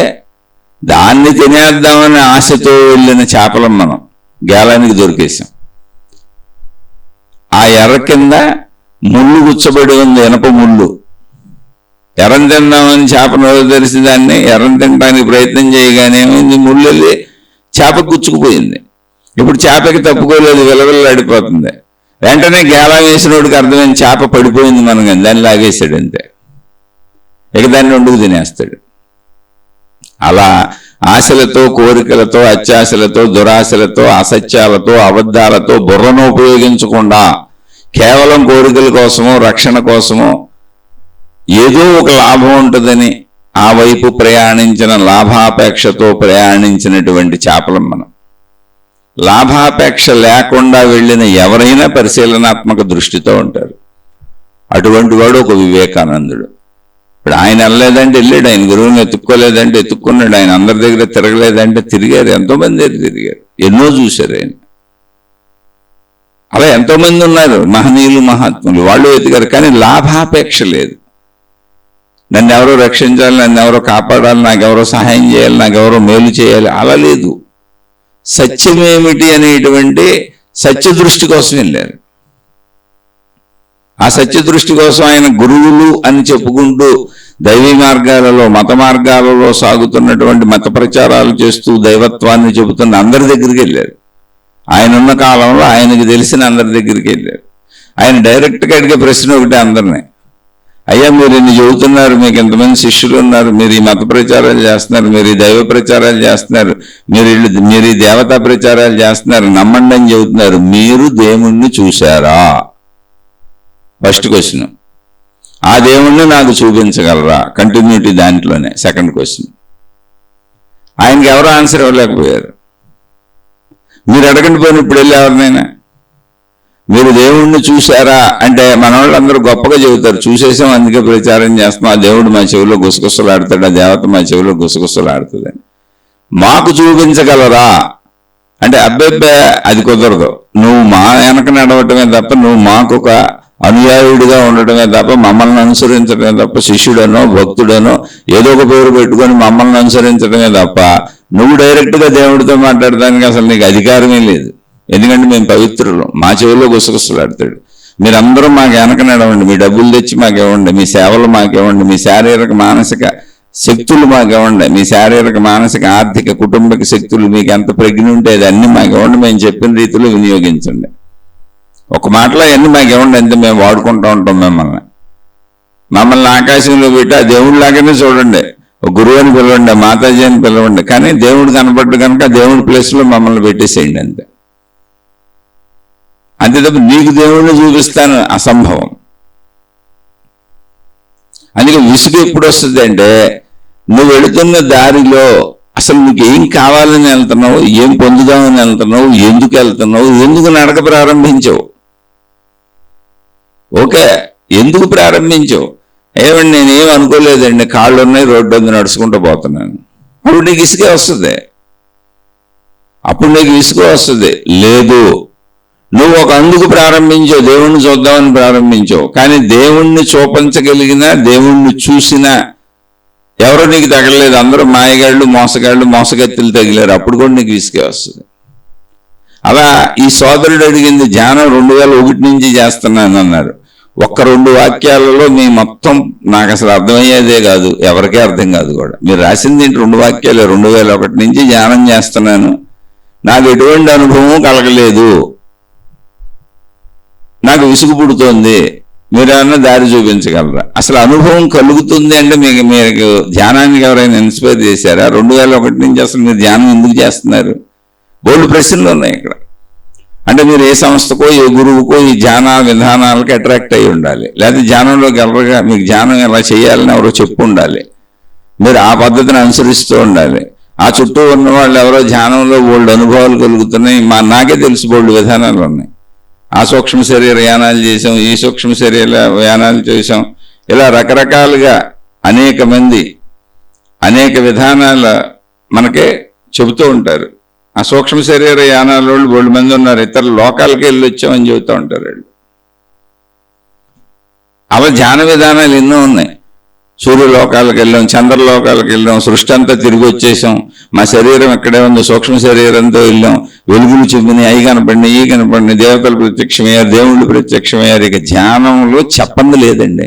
దాన్ని తినేద్దామని ఆశతో వెళ్ళిన చేపలం మనం గేలానికి దొరికేసాం. ఆ ఎర్ర కింద ముళ్ళు గుచ్చబడి ఉంది, ఇనప ముళ్ళు. ఎర్రని తిందామని చేప నోరు తెరిచి దాన్ని ఎర్రని తినడానికి ప్రయత్నం చేయగానే ముళ్ళు వెళ్ళి చేప గుచ్చుకుపోయింది. ఇప్పుడు చేపకి తప్పుకోలేదు, విలవిల్లాడిపోతుంది. వెంటనే గేలా వేసినోడికి అర్థమైన చేప పడిపోయింది, మనం కానీ దాన్ని లాగేశాడు అంతే. ఇక దాన్ని వండుకు తినేస్తాడు. అలా ఆశలతో, కోరికలతో, అత్యాశలతో, దురాశలతో, అసత్యాలతో, అబద్ధాలతో బుర్రను ఉపయోగించకుండా కేవలం కోరికల కోసమో రక్షణ కోసమో ఏదో ఒక లాభం ఉంటుందని ఆ వైపు ప్రయాణించిన, లాభాపేక్షతో ప్రయాణించినటువంటి చేపలం మనం. లాభాపేక్ష లేకుండా వెళ్ళిన ఎవరైనా పరిశీలనాత్మక దృష్టితో ఉంటారు. అటువంటి వాడు ఒక వివేకానందుడు. ఇప్పుడు ఆయన వెళ్ళలేదంటే వెళ్ళాడు, ఆయన గురువుని ఎత్తుక్కోలేదంటే ఎత్తుక్కున్నాడు, ఆయన అందరి దగ్గర తిరగలేదంటే తిరిగారు, ఎంతోమంది దగ్గర తిరిగారు, ఎన్నో చూశారు ఆయన. అలా ఎంతోమంది ఉన్నారు మహనీయులు, మహాత్ములు, వాళ్ళు ఎత్తుగారు. కానీ లాభాపేక్ష లేదు. నన్ను ఎవరో రక్షించాలి, నన్ను ఎవరో కాపాడాలి, నాకెవరో సహాయం చేయాలి, నాకెవరో మేలు చేయాలి, అలా లేదు. సత్యమేమిటి అనేటువంటి సత్య దృష్టి కోసం వెళ్ళారు. ఆ సత్య దృష్టి కోసం ఆయన గురువులు అని చెప్పుకుంటూ దైవీ మార్గాలలో, మత మార్గాలలో సాగుతున్నటువంటి మత ప్రచారాలు చేస్తూ దైవత్వాన్ని చెబుతున్న అందరి దగ్గరికి వెళ్ళారు. ఆయన ఉన్న కాలంలో ఆయనకి తెలిసిన అందరి దగ్గరికి వెళ్ళారు. ఆయన డైరెక్ట్గా అడిగే ప్రశ్న ఒకటే అందరినీ, అయ్యా మీరు ఇన్ని చెబుతున్నారు, మీకు ఎంతమంది శిష్యులు ఉన్నారు, మీరు ఈ మత ప్రచారాలు చేస్తున్నారు, మీరు ఈ దైవ ప్రచారాలు చేస్తున్నారు, మీరు ఈ దేవతా ప్రచారాలు చేస్తున్నారు, నమ్మండి అని చెబుతున్నారు, మీరు దేవుణ్ణి చూశారా? First question. ఆ దేవుణ్ణి నాకు చూపించగలరా? కంటిన్యూటీ దాంట్లోనే సెకండ్ క్వశ్చన్. ఆయనకి ఎవరు ఆన్సర్ ఇవ్వలేకపోయారు. మీరు అడగండి పోయిన ఇప్పుడు వెళ్ళి ఎవరినైనా, మీరు దేవుణ్ణి చూశారా అంటే మన వాళ్ళందరూ గొప్పగా చెబుతారు, చూసేసాం అందుకే ప్రచారం చేస్తాం, ఆ దేవుడు మా చెవిలో గుసగుసలాడతాడు, ఆ దేవత మా చెవిలో గుసగుసలాడుతుందని. మాకు చూపించగలరా అంటే అబ్బెబ్బే అది కుదరదు, నువ్వు మా వెనక నడవటమే తప్ప, నువ్వు మాకు ఒక అనుయాయుడిగా ఉండటమే తప్ప, మమ్మల్ని అనుసరించడమే తప్ప, శిష్యుడనో భక్తుడనో ఏదో ఒక పేరు పెట్టుకొని మమ్మల్ని అనుసరించడమే తప్ప, నువ్వు డైరెక్ట్గా దేవుడితో మాట్లాడడానికి అసలు నీకు అధికారమే లేదు. ఎందుకంటే మేము పవిత్రులు, మా చెవిలో గుసగుసలాడతాడు. మీరందరూ మాకు వెనక నడవండి, మీ డబ్బులు తెచ్చి మాకు ఇవ్వండి, మీ సేవలు మాకు ఇవ్వండి, మీ శారీరక మానసిక శక్తులు మాకు ఇవ్వండి, మీ శారీరక మానసిక ఆర్థిక కుటుంబక శక్తులు మీకు ఎంత ప్రజ్ఞ ఉంటే అది అన్ని మాకు ఇవ్వండి, మేము చెప్పిన రీతిలో వినియోగించండి. ఒక మాటలో అన్ని మాకు ఇవ్వండి, అంతే, మేము వాడుకుంటూ ఉంటాం మమ్మల్ని ఆకాశంలో పెట్టి ఆ దేవుడి లాగానే చూడండి, గురువు అని పిలవండి, మాతాజీ అని పిలవండి, కానీ దేవుడు కనపడ్డు కనుక దేవుడి ప్లేస్లో మమ్మల్ని పెట్టేసేయండి అంతే. అంతే తప్ప నీకు దేవుడిని చూపిస్తాను అసంభవం. అందుకే విసుగు ఎప్పుడు వస్తుంది అంటే, నువ్వు వెళుతున్న దారిలో అసలు నీకు ఏం కావాలని వెళ్తున్నావు, ఏం పొందుదామని వెళ్తున్నావు, ఎందుకు వెళ్తున్నావు, ఎందుకు నడక ప్రారంభించావు? ఓకే, ఎందుకు ప్రారంభించావు? ఏమండి నేనేం అనుకోలేదండి, కాళ్ళు ఉన్నాయి, రోడ్డు ఉంది, నడుచుకుంటూ పోతున్నాను. అప్పుడు నీకు ఇసుకే వస్తుంది, అప్పుడు నీకు ఇసుక వస్తుంది. లేదు, నువ్వు ఒక అందుకు ప్రారంభించావు, దేవుణ్ణి చూద్దామని ప్రారంభించావు, కానీ దేవుణ్ణి చూపించగలిగినా దేవుణ్ణి చూసినా ఎవరో నీకు తగలలేదు, అందరూ మాయగాళ్ళు, మోసగత్తులు తగిలారు, అప్పుడు కూడా నీకు ఇసుకే వస్తుంది. అలా ఈ సోదరుడు అడిగింది, ధ్యానం 2001 నుంచి చేస్తున్నాను అన్నారు. ఒక్క 2 వాక్యాలలో మీ మొత్తం నాకు అసలు అర్థమయ్యేదే కాదు, ఎవరికే అర్థం కాదు కూడా. మీరు రాసింది ఏంటి? 2 వాక్యాలు. 2001 నుంచి ధ్యానం చేస్తున్నాను, నాకు ఎటువంటి అనుభవం కలగలేదు, నాకు విసుగు పుడుతోంది, మీరు ఏమన్నా దారి చూపించగలరా? అసలు అనుభవం కలుగుతుంది అంటే మీకు ధ్యానానికి ఎవరైనా ఇన్స్పైర్ చేశారా? 2001 నుంచి అసలు మీరు ధ్యానం ఎందుకు చేస్తున్నారు? బోల్డ్ ప్రశ్నలు ఉన్నాయి ఇక్కడ. అంటే మీరు ఏ సంస్థకో ఏ గురువుకో ఈ ధ్యాన విధానాలకు అట్రాక్ట్ అయ్యి ఉండాలి, లేకపోతే ధ్యానంలోకి ఎవరుగా మీకు ధ్యానం ఎలా చేయాలని ఎవరో చెప్పు ఉండాలి, మీరు ఆ పద్ధతిని అనుసరిస్తూ ఉండాలి. ఆ చుట్టూ ఉన్న వాళ్ళు ఎవరో ధ్యానంలో బోల్డ్ అనుభవాలు కలుగుతున్నాయి, నాకే తెలుసు బోల్డ్ విధానాలు ఉన్నాయి. ఆ సూక్ష్మ శరీర యానాలు చేసాం, ఈ సూక్ష్మ శరీర యానాలు చేసాం, ఇలా రకరకాలుగా అనేక మంది అనేక విధానాల మనకే చెబుతూ ఉంటారు. ఆ సూక్ష్మ శరీర యానాల వాళ్ళు 2 మంది ఉన్నారు, ఇతర లోకాలకి వెళ్ళి వచ్చామని చెబుతూ ఉంటారు వాళ్ళు. అలా ధ్యాన విధానాలు ఎన్నో ఉన్నాయి. సూర్యలోకాలకు వెళ్ళాం, చంద్రలోకాలకు వెళ్ళాం, సృష్టి అంతా తిరిగి వచ్చేసాం, మా శరీరం ఎక్కడే ఉంది, సూక్ష్మ శరీరంతో వెళ్ళాం, వెలుగులు చెందినాయి, అవి కనపడినాయి, ఈ కనపడినాయి, దేవతలు ప్రత్యక్షమయ్యారు, దేవుళ్ళు ప్రత్యక్షమయ్యారు. ఇక ధ్యానంలో చెప్పంది లేదండి.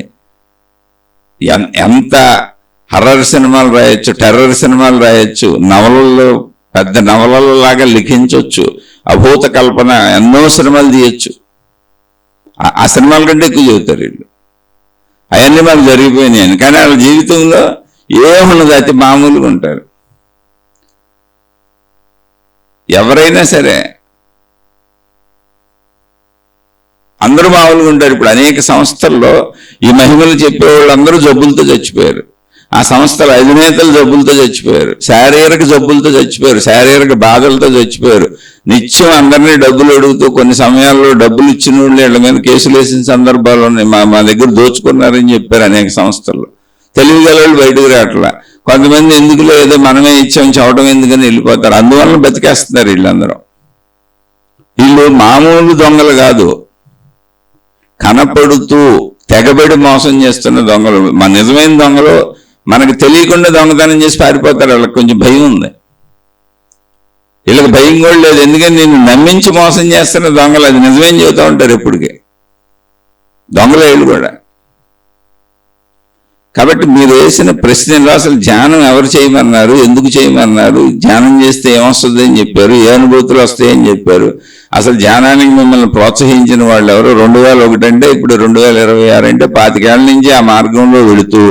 ఎంత హర్రర్ సినిమాలు రాయొచ్చు, టెర్రర్ సినిమాలు రాయొచ్చు, నవలల్లో పెద్ద నవలలాగా లిఖించవచ్చు, అభూత కల్పన ఎన్నో సినిమాలు తీయచ్చు. ఆ సినిమాల కంటే ఎక్కువ చెబుతారు వీళ్ళు. అవన్నీ మాకు జరిగిపోయినాయి అని. కానీ వాళ్ళ జీవితంలో ఏమున్నది, అతి మామూలుగా ఉంటారు. ఎవరైనా సరే అందరూ మామూలుగా ఉంటారు. ఇప్పుడు అనేక సంస్థల్లో ఈ మహిమలు చెప్పేవాళ్ళు అందరూ జబ్బులతో చచ్చిపోయారు. ఆ సంస్థల అధినేతలు జబ్బులతో చచ్చిపోయారు, శారీరక జబ్బులతో చచ్చిపోయారు, శారీరక బాధలతో చచ్చిపోయారు. నిత్యం అందరినీ డబ్బులు అడుగుతూ కొన్ని సమయాల్లో డబ్బులు ఇచ్చిన వాళ్ళు వీళ్ళ మీద కేసులు వేసిన సందర్భాలు ఉన్నాయి. మా దగ్గర దోచుకున్నారని చెప్పారు అనేక సంస్థల్లో. తెలివిగల వాళ్ళు బయటకు రావట్లా. కొంతమంది ఎందుకులో ఏదో మనమే ఇచ్చాం చవటం ఎందుకని వెళ్ళిపోతారు. అందువల్ల బతికేస్తున్నారు వీళ్ళందరూ. వీళ్ళు మామూలు దొంగలు కాదు, కనపడుతూ తెగబడి మోసం చేస్తున్న దొంగలు. మన నిజమైన దొంగలు మనకు తెలియకుండా దొంగతనం చేసి పారిపోతారు. వాళ్ళకి కొంచెం భయం ఉంది, వీళ్ళకి భయం కూడా లేదు. ఎందుకని నేను నమ్మించి మోసం చేస్తున్న దొంగలు అది నిజమేం చెబుతూ ఉంటారు ఎప్పటికీ దొంగలు వీళ్ళు కూడా. కాబట్టి మీరు వేసిన ప్రశ్నలో అసలు ధ్యానం ఎవరు చేయమన్నారు, ఎందుకు చేయమన్నారు, ధ్యానం చేస్తే ఏమొస్తుంది అని చెప్పారు, ఏ అనుభూతులు వస్తాయని చెప్పారు, అసలు ధ్యానానికి మిమ్మల్ని ప్రోత్సహించిన వాళ్ళు ఎవరు, 2001 అంటే ఇప్పుడు 2026 అంటే 25 ఏళ్ల నుంచి ఆ మార్గంలో వెళుతూ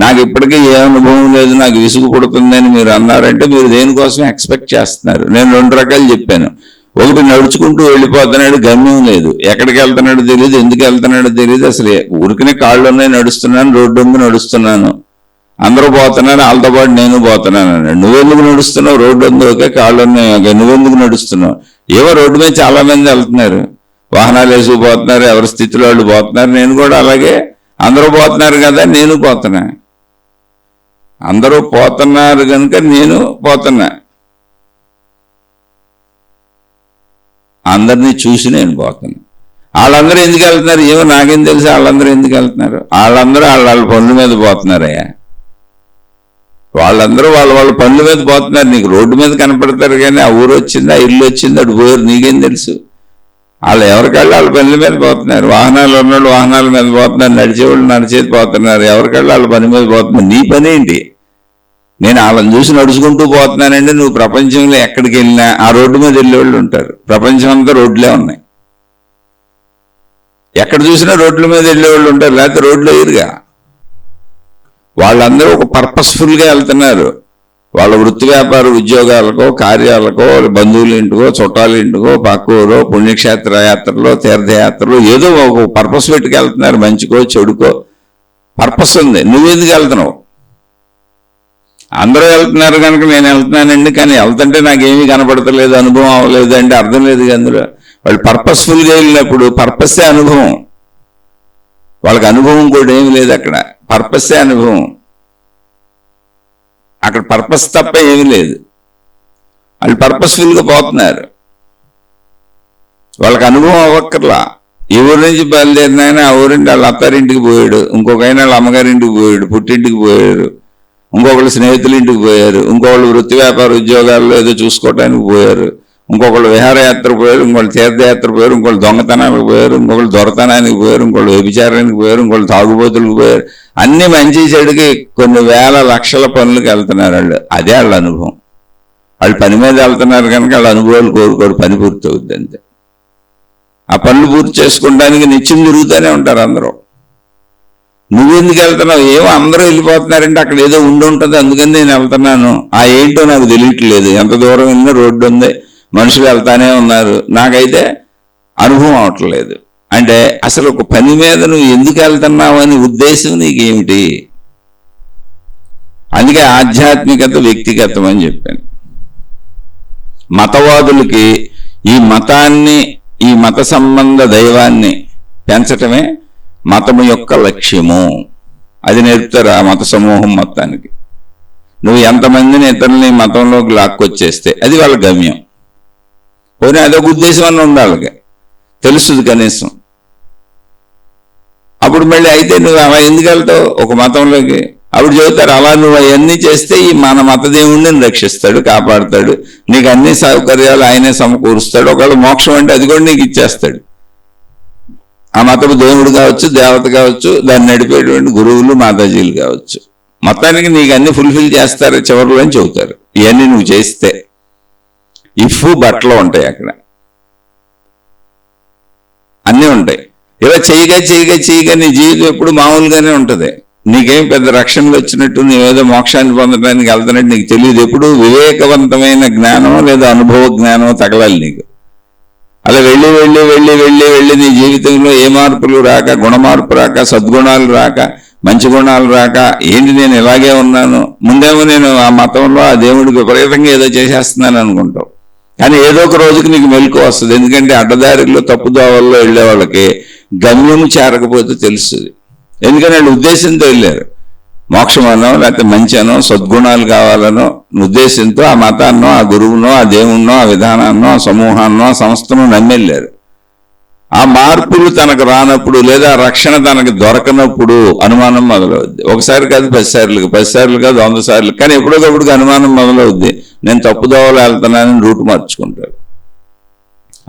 నాకు ఇప్పటికీ ఏ అనుభవం లేదు, నాకు విసుగు పుడుతుందని మీరు అన్నారంటే మీరు దేనికోసం ఎక్స్పెక్ట్ చేస్తున్నారు. నేను 2 రకాలు చెప్పాను. ఒకటి నడుచుకుంటూ వెళ్ళిపోతున్నాడు, గమ్యం లేదు, ఎక్కడికి వెళ్తున్నాడో తెలియదు, ఎందుకు వెళ్తున్నాడో తెలియదు, అసలు ఊరికనే కాళ్ళు ఉన్నాయి, నడుస్తున్నాను, రోడ్డు ఉంది నడుస్తున్నాను, అందరూ పోతున్నారు వాళ్ళతో పాటు నేను పోతున్నాను అన్నాడు. నువ్వెందుకు నడుస్తున్నావు, రోడ్డు ఉంది ఓకే, కాళ్ళు ఉన్నాయి, నువ్వెందుకు నడుస్తున్నావు? ఏవో రోడ్డు మీద చాలా మంది వెళ్తున్నారు, వాహనాలు వేసుకుపోతున్నారు, ఎవరి స్థితిలో వాళ్ళు పోతున్నారు, నేను కూడా అలాగే అందరూ పోతున్నారు కదా నేను పోతున్నా, అందరూ పోతున్నారు కనుక నేను పోతున్నా, అందరినీ చూసి నేను పోతున్నా. వాళ్ళందరూ ఎందుకు వెళ్తున్నారు ఏమో నాకేం తెలుసు, వాళ్ళందరూ ఎందుకు వెళ్తున్నారు, వాళ్ళందరూ వాళ్ళ పనుల మీద పోతున్నారయ్యా. వాళ్ళందరూ వాళ్ళ పనుల మీద పోతున్నారు, నీకు రోడ్డు మీద కనపడతారు కానీ ఆ ఊరు వచ్చింది ఆ ఇల్లు వచ్చింది అటు పోయారు నీకేం తెలుసు. వాళ్ళు ఎవరికళ్ళు వాళ్ళ పనుల మీద పోతున్నారు, వాహనాలు ఉన్నవాళ్ళు వాహనాల మీద పోతున్నారు, నడిచేవాళ్ళు నడిచేది పోతున్నారు, ఎవరికళ్ళు వాళ్ళ పని మీద పోతున్నారు. నీ పని ఏంటి? నేను వాళ్ళని చూసి నడుచుకుంటూ పోతున్నానంటే నువ్వు ప్రపంచంలో ఎక్కడికి వెళ్ళినా ఆ రోడ్డు మీద వెళ్ళేవాళ్ళు ఉంటారు. ప్రపంచం అంతా రోడ్లే ఉన్నాయి, ఎక్కడ చూసినా రోడ్ల మీద వెళ్ళేవాళ్ళు ఉంటారు, లేకపోతే రోడ్లు వేయరుగా. వాళ్ళందరూ ఒక పర్పస్ఫుల్గా వెళ్తున్నారు. వాళ్ళ వృత్తి వ్యాపార ఉద్యోగాలకో కార్యాలకో బంధువుల ఇంటికో చుట్టాల ఇంటికో పక్కూరో పుణ్యక్షేత్ర యాత్రలో తీర్థయాత్రలో ఏదో ఒక పర్పస్ పెట్టుకు వెళ్తున్నారు, మంచికో చెడుకో పర్పస్ ఉంది. నువ్వెందుకు వెళ్తున్నావు? అందరూ వెళ్తున్నారు కనుక నేను వెళ్తున్నానండి, కానీ వెళ్తుంటే నాకేమీ కనపడతలేదు, అనుభవం అవ్వలేదు అంటే అర్థం లేదు. అందులో వాళ్ళు పర్పస్ఫుల్గా వెళ్ళినప్పుడు పర్పస్సే అనుభవం, వాళ్ళకి అనుభవం కూడా ఏమి లేదు, అక్కడ పర్పస్సే అనుభవం, అక్కడ పర్పస్ తప్ప ఏమీ లేదు. వాళ్ళు పర్పస్ఫుల్గా పోతున్నారు, వాళ్ళకి అనుభవం అవ్వక్కర్లా. ఈ ఊరి నుంచి బయలుదేరినాయన ఆ ఊరింటి వాళ్ళ అత్తారింటికి పోయాడు, ఇంకొకైనా వాళ్ళ అమ్మగారింటికి పోయాడు, పుట్టింటికి పోయాడు, ఇంకొకళ్ళు స్నేహితుల ఇంటికి పోయారు, ఇంకొకళ్ళు వృత్తి వ్యాపార ఉద్యోగాల్లో ఏదో చూసుకోవడానికి పోయారు, ఇంకొకళ్ళు విహారయాత్ర పోయారు, ఇంకొకళ్ళు తీర్థయాత్ర పోయారు, ఇంకొకళ్ళు దొంగతనానికి పోయారు, ఇంకొకళ్ళు దొరతనానికి పోయారు, ఇంకొకళ్ళు వ్యభిచారానికి పోయారు, ఇంకొకళ్ళు తాగుబోతులకు పోయారు. అన్ని మంచి చెడుకి కొన్ని వేల లక్షల పనులకు వెళ్తున్నారు వాళ్ళు. అదే వాళ్ళ అనుభవం. వాళ్ళు పని మీద వెళ్తున్నారు కనుక వాళ్ళ అనుభవాలు కోరుకోరు, పని పూర్తి అవుద్ది అంతే. ఆ పనులు పూర్తి చేసుకోవడానికి నిత్యం తిరుగుతూనే ఉంటారు అందరూ. నువ్వెందుకు వెళ్తున్నావు? ఏమో అందరూ వెళ్ళిపోతున్నారంటే అక్కడ ఏదో ఉండి ఉంటుంది అందుకని నేను వెళ్తున్నాను. ఆ ఏంటో నాకు తెలియట్లేదు, ఎంత దూరం వెళ్ళినా రోడ్డు ఉంది, మనుషులు వెళ్తానే ఉన్నారు, నాకైతే అనుభవం అవట్లేదు. అంటే అసలు ఒక పని మీద నువ్వు ఎందుకు వెళ్తున్నావు అని ఉద్దేశం నీకేమిటి? అందుకే ఆధ్యాత్మికత వ్యక్తిగతం అని చెప్పాను. మతవాదులకి ఈ మతాన్ని, ఈ మత సంబంధ దైవాన్ని పెంచటమే మతము యొక్క లక్ష్యము. అది నేర్పుతారు ఆ మత సమూహం మొత్తానికి. నువ్వు ఎంతమందిని ఇతరులని మతంలోకి లాక్కొచ్చేస్తే అది వాళ్ళ గమ్యం. పోనీ అదొక ఉద్దేశం అని ఉండాలి, తెలుస్తుంది కనీసం. అప్పుడు మళ్ళీ అయితే నువ్వు అలా ఎందుకు వెళ్తావు ఒక మతంలోకి? అప్పుడు చెబుతారు అలా నువ్వు అవన్నీ చేస్తే ఈ మన మతదేవుడిని రక్షిస్తాడు, కాపాడుతాడు, నీకు అన్ని సౌకర్యాలు ఆయనే సమకూరుస్తాడు, ఒకవేళ మోక్షం అంటే అది కూడా నీకు ఇచ్చేస్తాడు. ఆ మతపు దేవుడు కావచ్చు, దేవత కావచ్చు, దాన్ని నడిపేటువంటి గురువులు మాతాజీలు కావచ్చు, మొత్తానికి నీకు అన్ని ఫుల్ఫిల్ చేస్తారు చివరిలో అని చెబుతారు. ఇవన్నీ నువ్వు చేస్తే బట్టలు ఉంటాయి, అక్కడ అన్నీ ఉంటాయి. ఇలా చేయగా నీ జీవితం ఎప్పుడు మామూలుగానే ఉంటుంది. నీకేం పెద్ద రక్షణలు వచ్చినట్టు నీవేదో మోక్షాన్ని పొందడానికి వెళ్తున్నట్టు నీకు తెలియదు. ఎప్పుడు వివేకవంతమైన జ్ఞానం లేదా అనుభవ జ్ఞానం తగలాలి నీకు. అలా వెళ్ళి వెళ్ళి వెళ్ళి వెళ్ళి వెళ్ళి నీ జీవితంలో ఏ మార్పులు రాక, గుణమార్పు రాక, సద్గుణాలు రాక, మంచి గుణాలు రాక, ఏంటి నేను ఇలాగే ఉన్నాను, ముందేమో నేను ఆ మతంలో ఆ దేవుడికి విపరీతంగా ఏదో చేసేస్తున్నాను అనుకుంటావు. కానీ ఏదో ఒక రోజుకి నీకు మెలకు వస్తుంది. ఎందుకంటే అడ్డదారిలో తప్పుదోవల్లో వెళ్ళే వాళ్ళకి గమ్యం చేరకపోతే తెలుస్తుంది. ఎందుకని వాళ్ళు ఉద్దేశంతో వెళ్ళారు. మోక్షమనో లేకపోతే మంచి అనో సద్గుణాలు కావాలనో ఉద్దేశంతో ఆ మతాన్నో, ఆ గురువునో, ఆ దేవుణ్ణో, ఆ విధానాన్నో, ఆ సమూహాన్నో, ఆ సంస్థను నమ్మెళ్ళారు. ఆ మార్పులు తనకు రానప్పుడు లేదా రక్షణ తనకు దొరకనప్పుడు అనుమానం మొదలవుద్ది. ఒకసారి కాదు 10 సార్లు, 10 సార్లు కాదు 100 సార్లు, కానీ ఎప్పటికప్పుడు అనుమానం మొదలవుద్ది. నేను తప్పుదోవలు వెళ్తున్నానని రూట్ మార్చుకుంటాడు.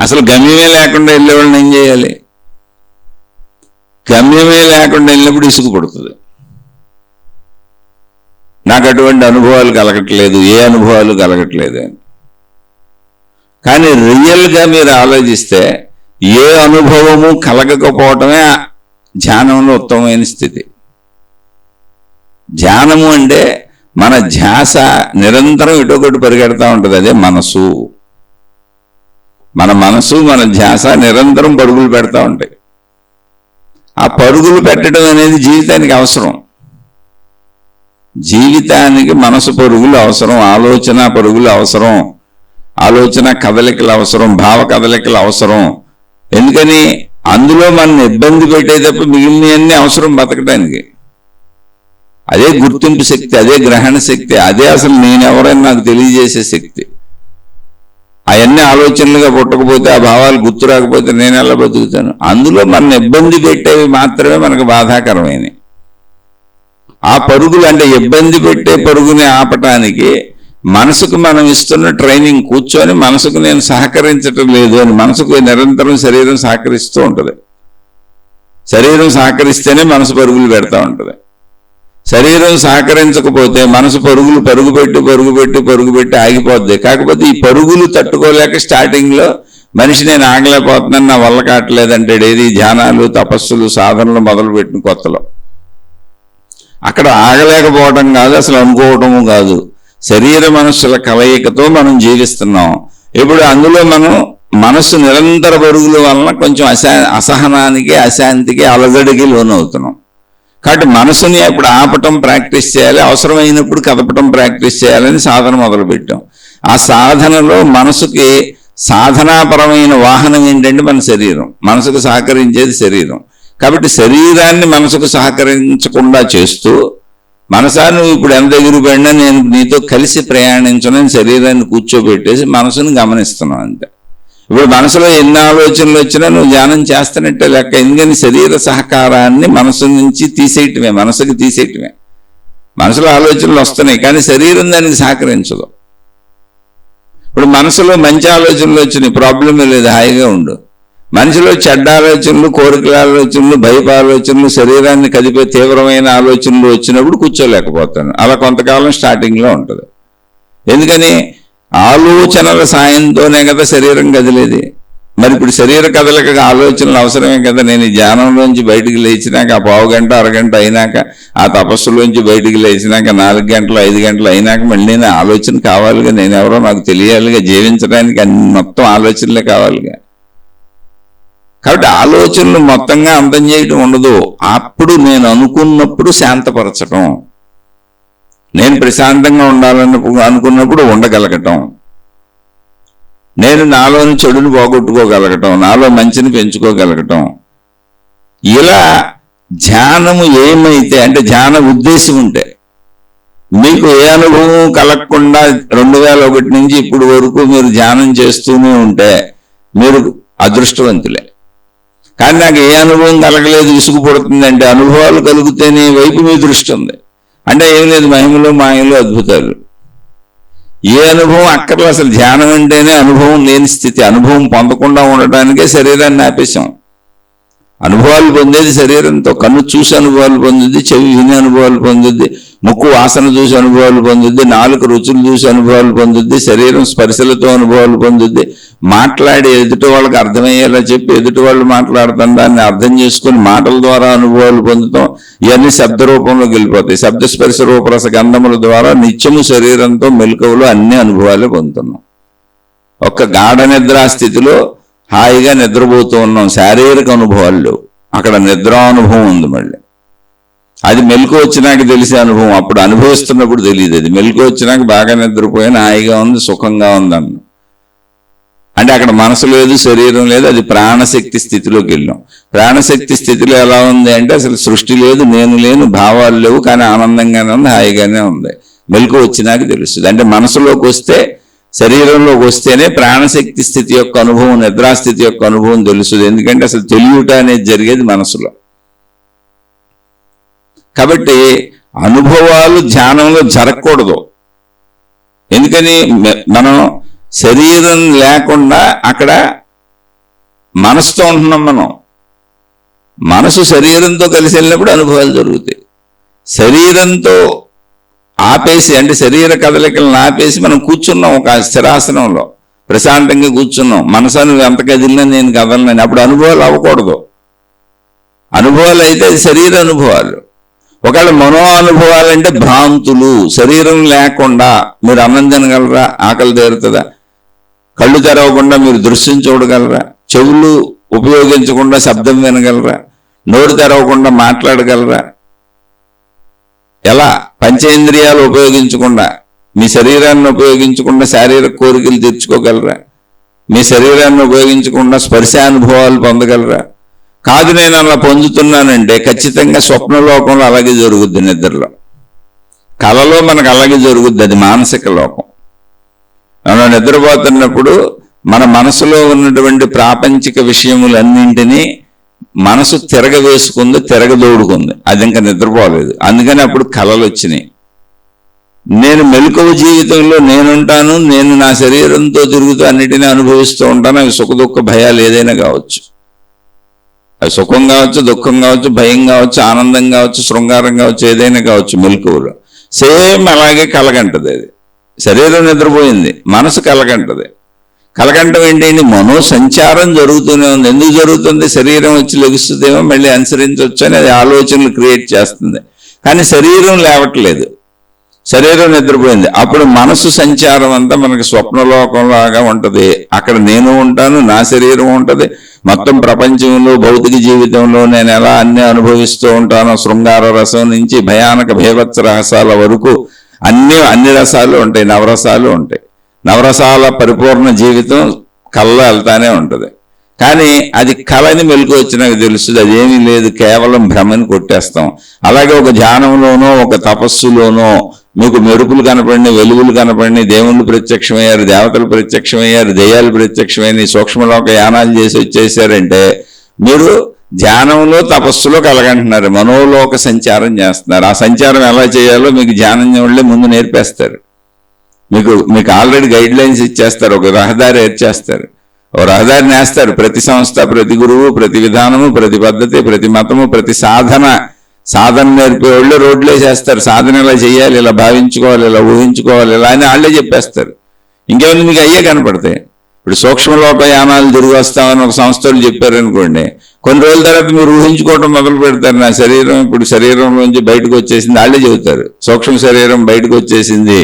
అసలు గమ్యమే లేకుండా వెళ్ళేవాళ్ళని ఏం చేయాలి? గమ్యమే లేకుండా వెళ్ళినప్పుడు ఇసుకు పడుతుంది. నాకు అటువంటి అనుభవాలు కలగట్లేదు, ఏ అనుభవాలు కలగట్లేదు అని. కానీ రియల్గా మీరు ఆలోచిస్తే ఏ అనుభవము కలగకపోవటమే ధ్యానంలో ఉత్తమమైన స్థితి. ధ్యానము అంటే మన ధ్యాస నిరంతరం ఇటొకటి పరిగెడతా ఉంటుంది. అదే మనసు. మన మనసు, మన ధ్యాస నిరంతరం పరుగులు పెడతా ఉంటాయి. ఆ పరుగులు పెట్టడం అనేది జీవితానికి అవసరం. జీవితానికి మనసు పరుగులు అవసరం, ఆలోచన పరుగులు అవసరం, ఆలోచన కదలికలు అవసరం, భావ కదలికలు అవసరం. ఎందుకని? అందులో మన ఇబ్బంది పెట్టే తప్ప మిగిలినవన్నీ అవసరం బతకడానికి. అదే గుర్తింపు శక్తి, అదే గ్రహణ శక్తి, అదే అసలు నేనెవరైనా నాకు తెలియజేసే శక్తి. అవన్నీ ఆలోచనలుగా పుట్టకపోతే, ఆ భావాలు గుర్తు రాకపోతే నేను ఎలా బతుకుతాను? అందులో మన ఇబ్బంది పెట్టేవి మాత్రమే మనకు బాధాకరమైనవి. ఆ పరుగులు అంటే ఇబ్బంది పెట్టే పరుగుని ఆపటానికి మనసుకు మనం ఇస్తున్న ట్రైనింగ్. కూర్చొని మనసుకు నేను సహకరించటం లేదు అని మనసుకు నిరంతరం శరీరం సహకరిస్తూ ఉంటుంది. శరీరం సహకరిస్తేనే మనసు పరుగులు పెడతా ఉంటుంది. శరీరం సహకరించకపోతే మనసు పరుగులు పరుగుపెట్టి ఆగిపోద్ది. కాకపోతే ఈ పరుగులు తట్టుకోలేక స్టార్టింగ్లో మనిషి నేను ఆగలేకపోతున్నాను, నా వల్ల కావట్లేదంటాడు. ఏది? ధ్యానాలు, తపస్సులు, సాధనలు మొదలుపెట్టిన కొత్తలో. అక్కడ ఆగలేకపోవడం కాదు, అసలు అనుకోవటము కాదు, శరీర మనస్సుల కలయికతో మనం జీవిస్తున్నాం. ఇప్పుడు అందులో మనం మనస్సు నిరంతర పరుగుల వలన కొంచెం అసహనానికి, అశాంతికి, అలజడికి లోనవుతున్నాం. కాబట్టి మనసుని అప్పుడు ఆపటం ప్రాక్టీస్ చేయాలి, అవసరమైనప్పుడు కదపటం ప్రాక్టీస్ చేయాలని సాధన మొదలుపెట్టాం. ఆ సాధనలో మనసుకి సాధనాపరమైన వాహనం ఏంటంటే మన శరీరం. మనసుకు సహకరించేది శరీరం. కాబట్టి శరీరాన్ని మనసుకు సహకరించకుండా చేస్తూ, మనసా నువ్వు ఇప్పుడు ఎంత ఎగిరిపోయినా నేను నీతో కలిసి ప్రయాణించనని శరీరాన్ని కూర్చోబెట్టేసి మనసును గమనిస్తున్నావు అంతే. ఇప్పుడు మనసులో ఎన్ని ఆలోచనలు వచ్చినా నువ్వు ధ్యానం చేస్తున్నట్టే లెక్క. ఎందుకని? శరీర సహకారాన్ని మనసు నుంచి తీసేయటమే, మనసుకి తీసేయటమే. మనసులో ఆలోచనలు వస్తున్నాయి కానీ శరీరం దానికి సహకరించదు. ఇప్పుడు మనసులో మంచి ఆలోచనలు వచ్చినాయి, ప్రాబ్లమే లేదు, హాయిగా ఉండు. మనిషిలో చెడ్డ ఆలోచనలు, కోరికల ఆలోచనలు, భయప ఆలోచనలు, శరీరాన్ని కదిపే తీవ్రమైన ఆలోచనలు వచ్చినప్పుడు కూర్చోలేకపోతాను. అలా కొంతకాలం స్టార్టింగ్లో ఉంటుంది. ఎందుకని? ఆలోచనల సాయంతోనే కదా శరీరం కదిలేది. మరి ఇప్పుడు శరీర కదలిక ఆలోచనలు అవసరమే కదా. నేను ఈ ధ్యానంలోంచి బయటికి లేచినాక ఆ పావు గంట, అరగంట అయినాక, ఆ తపస్సులోంచి బయటికి లేచినాక 4 గంటలు, 5 గంటలు అయినాక మళ్ళీ నేను ఆలోచన కావాలిగా, నేను ఎవరో నాకు తెలియాలిగా, జీవించడానికి అన్ని మొత్తం ఆలోచనలే కావాలిగా. కాబట్టి ఆలోచనలు మొత్తంగా అంతం చేయటం ఉండదు. అప్పుడు నేను అనుకున్నప్పుడు శాంతపరచటం, నేను ప్రశాంతంగా ఉండాలని అనుకున్నప్పుడు ఉండగలగటం, నేను నాలోని చెడుని పోగొట్టుకోగలగటం, నాలో మంచిని పెంచుకోగలగటం. ఇలా ధ్యానము ఏమైతే అంటే ధ్యాన ఉద్దేశం ఉంటే మీకు ఏ అనుభవం కలగకుండా 2001 నుంచి ఇప్పుడు వరకు మీరు ధ్యానం చేస్తూనే ఉంటే మీరు అదృష్టవంతులే. కానీ నాకు ఏ అనుభవం కలగలేదు, విసుగు పడుతుందంటే అనుభవాలు కలిగితేనే వైపు మీ దృష్టి ఉంది. అంటే ఏం లేదు, మహిమలు, మాయలు, అద్భుతాలు. ఏ అనుభవం అక్కర్లేదు. అసలు ధ్యానం అంటేనే అనుభవం లేని స్థితి. అనుభవం పొందకుండా ఉండటానికే శరీరాన్ని ఆపేశాం. అనుభవాలు పొందేది శరీరంతో. కన్ను చూసి అనుభవాలు పొందుద్ది, చెవి విని అనుభవాలు పొందుద్ది, ముక్కు వాసన చూసి అనుభవాలు పొందుద్ది, నాలుక రుచులు చూసి అనుభవాలు పొందుద్ది, శరీరం స్పర్శలతో అనుభవాలు పొందుద్ది. మాట్లాడి ఎదుటి వాళ్ళకి అర్థమయ్యేలా చెప్పి ఎదుటి వాళ్ళు మాట్లాడుతాం, దాన్ని అర్థం చేసుకుని మాటల ద్వారా అనుభవాలు పొందుతాం. ఇవన్నీ శబ్ద రూపంలోకి వెళ్ళిపోతాయి. శబ్ద స్పర్శ రూపరస గంధముల ద్వారా నిత్యము శరీరంతో మెలకువలు అన్ని అనుభవాలు పొందుతున్నాం. ఒక్క గాఢ నిద్రా స్థితిలో హాయిగా నిద్రపోతూ ఉన్నాం, శారీరక అనుభవాలు లేవు, అక్కడ నిద్రానుభవం ఉంది. మళ్ళీ అది మెలకు వచ్చినాక తెలిసే అనుభవం, అప్పుడు అనుభవిస్తున్నప్పుడు తెలియదు. అది మెలకు వచ్చినాక బాగా నిద్రపోయిన హాయిగా ఉంది, సుఖంగా ఉందన్న. అంటే అక్కడ మనసు లేదు, శరీరం లేదు, అది ప్రాణశక్తి స్థితిలోకి వెళ్ళాం. ప్రాణశక్తి స్థితిలో ఎలా ఉంది అంటే అసలు సృష్టి లేదు, నేను లేను, భావాలు లేవు, కానీ ఆనందంగానే ఉంది, హాయిగానే ఉంది. మెలకు వచ్చినాక తెలుస్తుంది. అంటే మనసులోకి వస్తే, శరీరంలోకి వస్తేనే ప్రాణశక్తి స్థితి యొక్క అనుభవం, నిద్రాస్థితి యొక్క అనుభవం తెలుస్తుంది. ఎందుకంటే అసలు తెలియట అనేది జరిగేది మనసులో. కాబట్టి అనుభవాలు ధ్యానంలో జరగకూడదు. ఎందుకని? మనం శరీరం లేకుండా అక్కడ మనసుతో ఉంటున్నాం. మనం మనసు శరీరంతో కలిసి వెళ్ళినప్పుడు అనుభవాలు జరుగుతాయి. శరీరంతో ఆపేసి, అంటే శరీర కదలికలను ఆపేసి మనం కూర్చున్నాం ఒక స్థిరాసనంలో, ప్రశాంతంగా కూర్చున్నాం. మనసాన్ని ఎంత కదిలినా నేను కదలనని, అప్పుడు అనుభవాలు అవ్వకూడదు. అనుభవాలు అయితే అది శరీర అనుభవాలు. ఒకవేళ మనో అనుభవాలు అంటే భ్రాంతులు. శరీరం లేకుండా మీరు అన్నం తినగలరా? ఆకలి తీరుతుందా? కళ్ళు తెరవకుండా మీరు దృశ్యం చూడగలరా? చెవులు ఉపయోగించకుండా శబ్దం వినగలరా? నోరు తెరవకుండా మాట్లాడగలరా? ఎలా? పంచేంద్రియాలు ఉపయోగించకుండా, మీ శరీరాన్ని ఉపయోగించకుండా శారీరక కోరికలు తీర్చుకోగలరా? మీ శరీరాన్ని ఉపయోగించకుండా స్పర్శానుభవాలు పొందగలరా? కాదు, నేను అలా పొందుతున్నానంటే ఖచ్చితంగా స్వప్నలోకంలో అలాగే జరుగుద్ది. నిద్రలో, కళలో మనకు అలాగే జరుగుద్ది. అది మానసిక లోకం. మనం నిద్రపోతున్నప్పుడు మన మనసులో ఉన్నటువంటి ప్రాపంచిక విషయములన్నింటినీ మనసు తిరగవేసుకుంది, తిరగదోడుకుంది. అది ఇంకా నిద్రపోలేదు. అందుకని అప్పుడు కళలు వచ్చినాయి. నేను మెలకువ జీవితంలో నేనుంటాను, నేను నా శరీరంతో తిరుగుతూ అన్నిటినీ అనుభవిస్తూ ఉంటాను. అవి సుఖ దుఃఖ భయాలు ఏదైనా కావచ్చు. అవి సుఖం కావచ్చు, దుఃఖం కావచ్చు, భయం కావచ్చు, ఆనందం కావచ్చు, శృంగారం కావచ్చు, ఏదైనా కావచ్చు. మెలకువలో సేమ్ అలాగే కలగంటది. అది శరీరం నిద్రపోయింది, మనసు కలగంటది. కలగంటం ఏంటి? మనో సంచారం జరుగుతూనే ఉంది. ఎందుకు జరుగుతుంది? శరీరం వచ్చి లెగుస్తుందేమో, మళ్ళీ అనుసరించవచ్చు అని అది ఆలోచనలు క్రియేట్ చేస్తుంది. కానీ శరీరం లేవట్లేదు, శరీరం నిద్రపోయింది. అప్పుడు మనసు సంచారం అంతా మనకి స్వప్నలోకంలాగా ఉంటుంది. అక్కడ నేను ఉంటాను, నా శరీరం ఉంటుంది. మొత్తం ప్రపంచంలో, భౌతిక జీవితంలో నేను ఎలా అన్ని అనుభవిస్తూ ఉంటానో, శృంగార రసం నుంచి భయానక భీభత్స రహసాల వరకు అన్ని రసాలు ఉంటాయి, నవరసాలు ఉంటాయి. నవరసాల పరిపూర్ణ జీవితం కళ్ళలో వెళ్తానే ఉంటుంది. కానీ అది కళని మెలకు వచ్చినాక తెలుస్తుంది అదేమీ లేదు, కేవలం భ్రమని కొట్టేస్తాం. అలాగే ఒక ధ్యానంలోనో, ఒక తపస్సులోనో మీకు మెరుపులు కనపడిన, వెలుగులు కనపడిన, దేవుళ్ళు ప్రత్యక్షమయ్యారు, దేవతలు ప్రత్యక్షమయ్యారు, దెయ్యాలు ప్రత్యక్షమైన సూక్ష్మలోక యానాలు చేసి వచ్చేసారంటే మీరు ధ్యానంలో, తపస్సులో కలగంటున్నారు, మనోలోక సంచారం చేస్తున్నారు. ఆ సంచారం ఎలా చేయాలో మీకు ధ్యానం వాళ్ళే ముందు నేర్పేస్తారు. మీకు ఆల్రెడీ గైడ్ లైన్స్ ఇచ్చేస్తారు, ఒక రహదారి ఏర్చేస్తారు, ఒక రహదారిని వేస్తారు. ప్రతి సంస్థ, ప్రతి గురువు, ప్రతి విధానము, ప్రతి పద్ధతి, ప్రతి మతము, ప్రతి సాధన నేర్పేవాళ్ళు రోడ్లే చేస్తారు. సాధన ఇలా చేయాలి, ఇలా భావించుకోవాలి, ఇలా ఊహించుకోవాలి, ఇలా అని వాళ్ళే చెప్పేస్తారు. ఇంకేమైనా మీకు అయ్యే కనపడతాయి. ఇప్పుడు సూక్ష్మలోక యానాలు తిరిగి వస్తామని ఒక సంస్థలు చెప్పారనుకోండి, కొన్ని రోజుల తర్వాత మీరు ఊహించుకోవటం మొదలు పెడతారు. నా శరీరం ఇప్పుడు శరీరంలోంచి బయటకు వచ్చేసింది, వాళ్ళే చెబుతారు. సూక్ష్మ శరీరం బయటకు వచ్చేసింది,